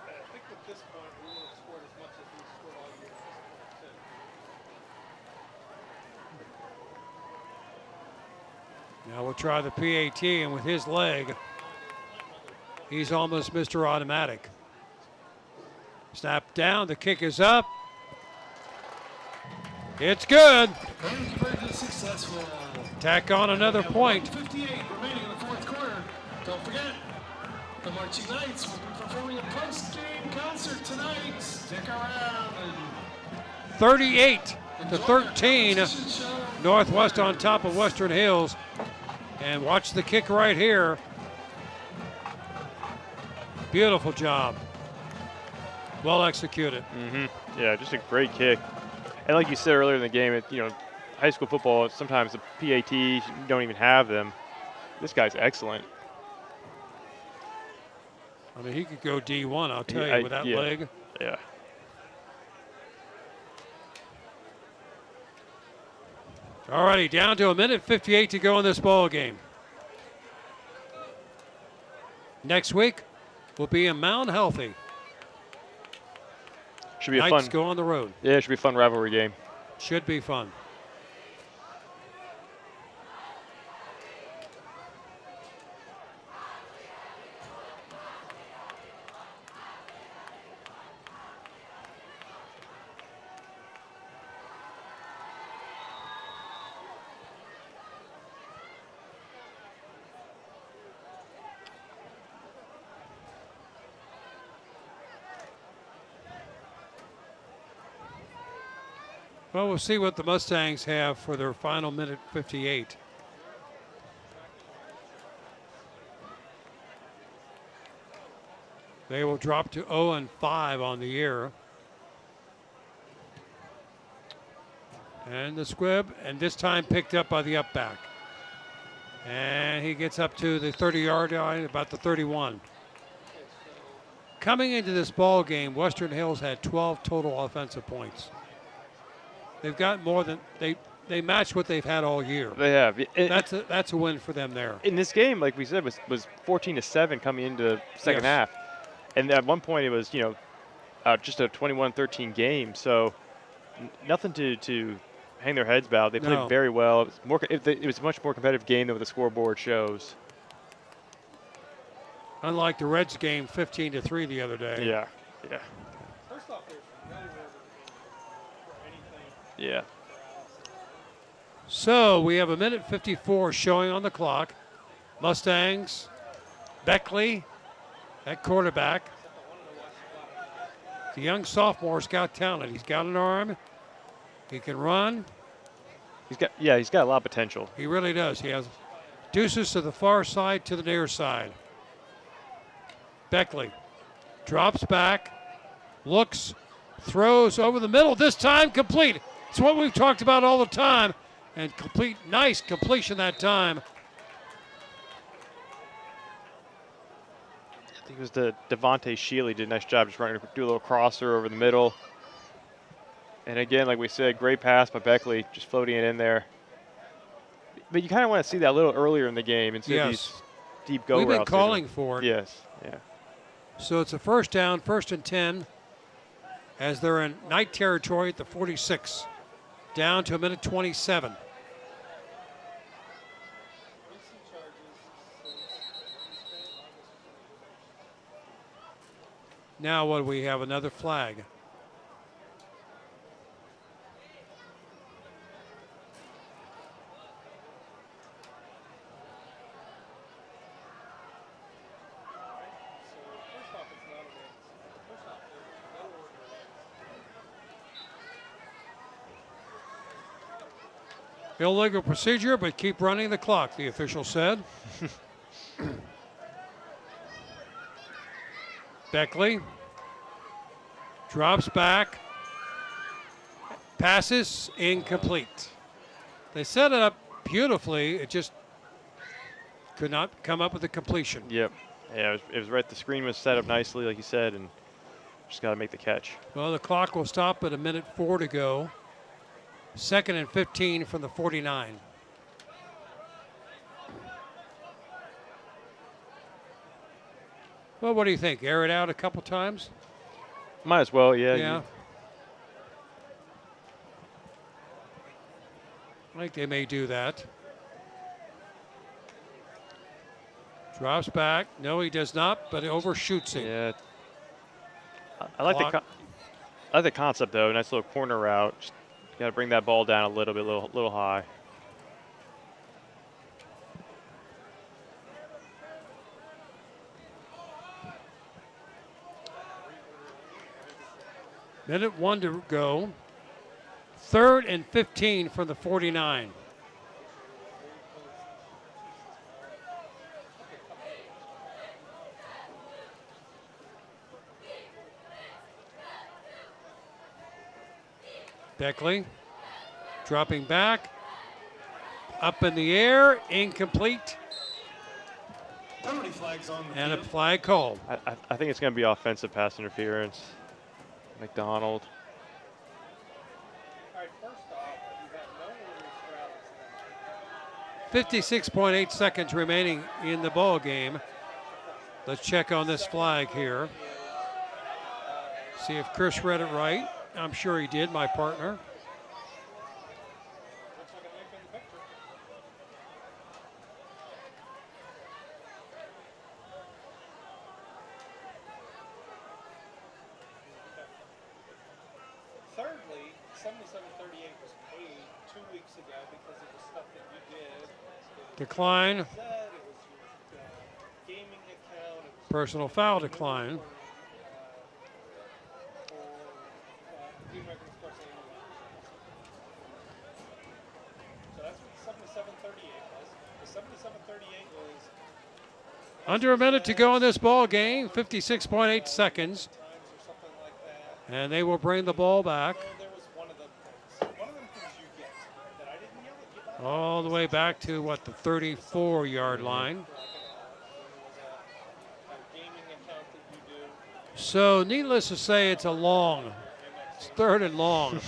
I think at this point we will have scored as much as we scored all year. Now we'll try the PAT, and with his leg, he's almost Mr. Automatic. Snap down, the kick is up. It's good. Successful. Tack on another point. 58 remaining in the fourth quarter. Don't forget, the Marching Knights will be performing a post-game concert tonight. Stick around. 38-13. Northwest on top of Western Hills. And watch the kick right here. Beautiful job. Well executed. Yeah, just a great kick. And like you said earlier in the game, high school football, sometimes the PAT, you don't even have them. This guy's excellent. I mean, he could go D1, I'll tell you, with that leg. Yeah. All righty, down to 1:58 to go in this ball game. Next week, we'll be in Mount Healthy. Should be a Knights fun. go on the road. Yeah, it should be a fun rivalry game. Should be fun. Well, we'll see what the Mustangs have for their final minute 58. They will drop to 0-5 on the year. And the squib, and this time picked up by the up back. And he gets up to the 30-yard line, about the 31. Coming into this ball game, Western Hills had 12 total offensive points. They've got more than they match what they've had all year. They have. That's a win for them there. In this game, like we said, was 14-7 coming into the second half, and at one point it was just a 21-13 game. So nothing to hang their heads about. They played very well. It was a much more competitive game than what the scoreboard shows. Unlike the Reds game, 15-3 the other day. Yeah. First off, there's really for anything. Yeah. So we have a minute 54 showing on the clock. Mustangs, Beckley at quarterback. The young sophomore's got talent. He's got an arm. He can run. He's got a lot of potential. He really does. He has deuces to the far side, to the near side. Beckley drops back, looks, throws over the middle. This time complete. It's what we've talked about all the time. And nice completion that time. I think it was the Devontae Shealy did a nice job just running, do a little crosser over the middle. And again, like we said, great pass by Beckley, just floating it in there. But you kind of want to see that a little earlier in the game instead of these deep go routes. We've been calling for it. Yes, yeah. So it's a first down, 1st and 10, as they're in night territory at the 46, down to a minute 27. Now what do we have? Another flag. Illegal procedure, but keep running the clock, the official said. Beckley drops back, passes incomplete. They set it up beautifully, it just could not come up with a completion. Yep. Yeah, it was right. The screen was set up nicely, like you said, and just got to make the catch. Well, the clock will stop at a minute 4 to go. 2nd and 15 from the 49. Well, what do you think? Air it out a couple times? Might as well, yeah. Yeah. I think they may do that. Drops back. No, he does not, but it overshoots him. Yeah. I like the concept, though. Nice little corner route. Just got to bring that ball down a little bit, little high. Minute 1 to go. 3rd and 15 from the 49. Beckley dropping back, up in the air, incomplete. Penalty flags on the And a field. flag called. I think it's going to be offensive pass interference. McDonald. All right, first off, you have no orders for Alex. 56.8 seconds remaining in the ball game. Let's check on this flag here. See if Chris read it right. I'm sure he did, my partner. Thirdly, 7738 was paid 2 weeks ago because of the stuff that you did. Decline. It was your gaming account. It was Personal foul decline. Under a minute to go in this ball game, 56.8 seconds. And they will bring the ball back. All the way back to, what, the 34-yard line. So, needless to say, it's it's third and long.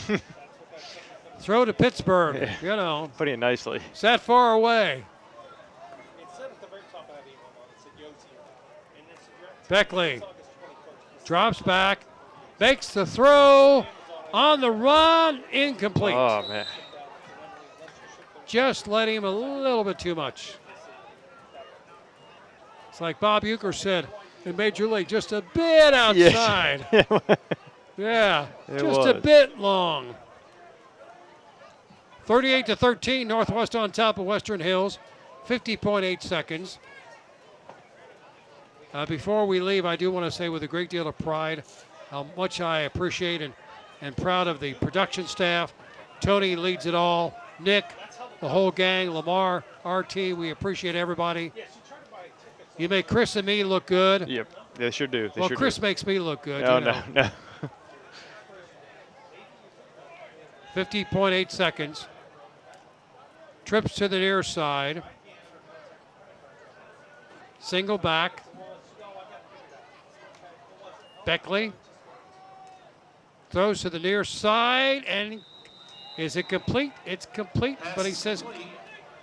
Throw to Pittsburgh, you know. Putting it nicely. It's that far away. Beckley drops back, makes the throw, on the run, incomplete. Oh, man. Just let him a little bit too much. It's like Bob Uecker said in Major League, just a bit outside. Yeah, just a bit long. 38-13, Northwest on top of Western Hills, 50.8 seconds. Before we leave, I do want to say with a great deal of pride how much I appreciate and proud of the production staff. Tony leads it all. Nick, the whole gang, Lamar, RT, we appreciate everybody. You make Chris and me look good. Yep, they sure do. Well, Chris makes me look good. No, you know. no. 50.8 seconds. Trips to the near side. Single back. Beckley throws to the near side, and is it complete? It's complete, but he says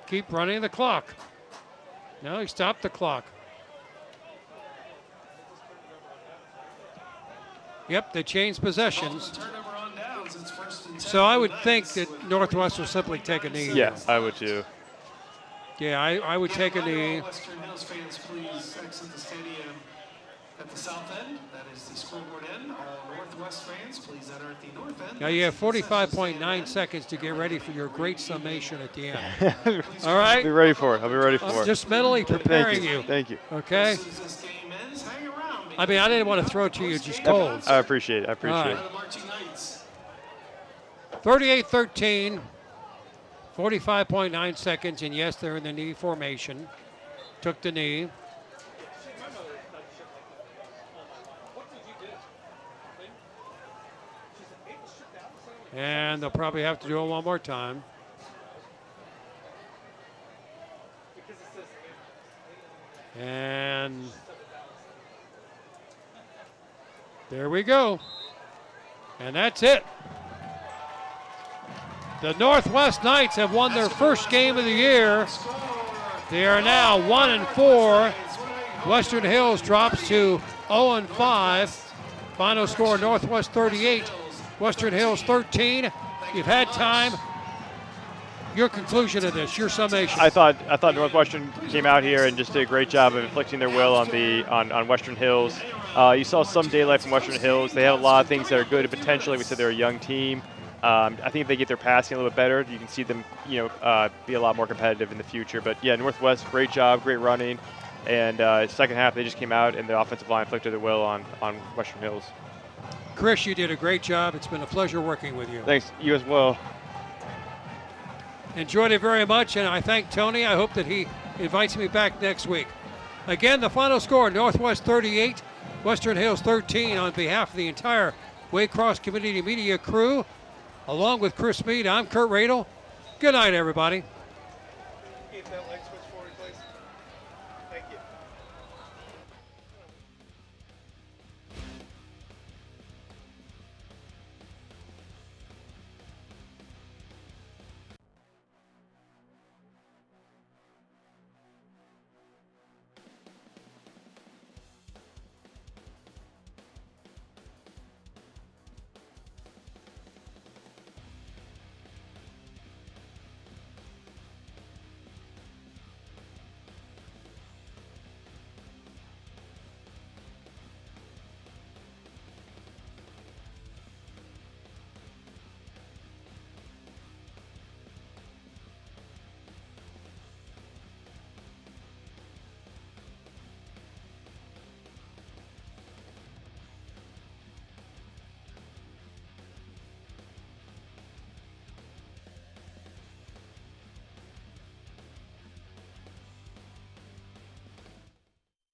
keep running the clock. No, he stopped the clock. Yep, they changed possessions. So I would think that Northwest will simply take a knee. Yeah, I would too. Yeah, I would take a knee. Western Hills fans, please exit the stadium at the south end. That is the scoreboard end. All Northwest fans, please enter at the north end. Now you have 45.9 seconds to get ready for your great summation at the end. All right? I'll be ready for it. I'll be ready for I'm it. just mentally preparing you. Thank you. Okay? I mean, I didn't want to throw it to you just cold. I appreciate it. I appreciate it. 38-13, 45.9 seconds, and yes, they're in the knee formation. Took the knee. And they'll probably have to do it one more time. And there we go. And that's it. The Northwest Knights have won their first game of the year. They are now 1-4. Western Hills drops to 0-5. Final score, Northwest 38, Western Hills 13. You've had time. Your conclusion of this, your summation. I thought Northwestern came out here and just did a great job of inflicting their will on Western Hills. You saw some daylight from Western Hills. They have a lot of things that are good. Potentially, we said they're a young team. I think if they get their passing a little bit better, you can see them, be a lot more competitive in the future. But yeah, Northwest, great job, great running, and second half they just came out and the offensive line inflicted their will on Western Hills. Chris, you did a great job. It's been a pleasure working with you. Thanks, you as well. Enjoyed it very much, and I thank Tony. I hope that he invites me back next week. Again, the final score, Northwest 38, Western Hills 13. On behalf of the entire Waycross Community Media crew, along with Chris Mead, I'm Kurt Radel. Good night, everybody.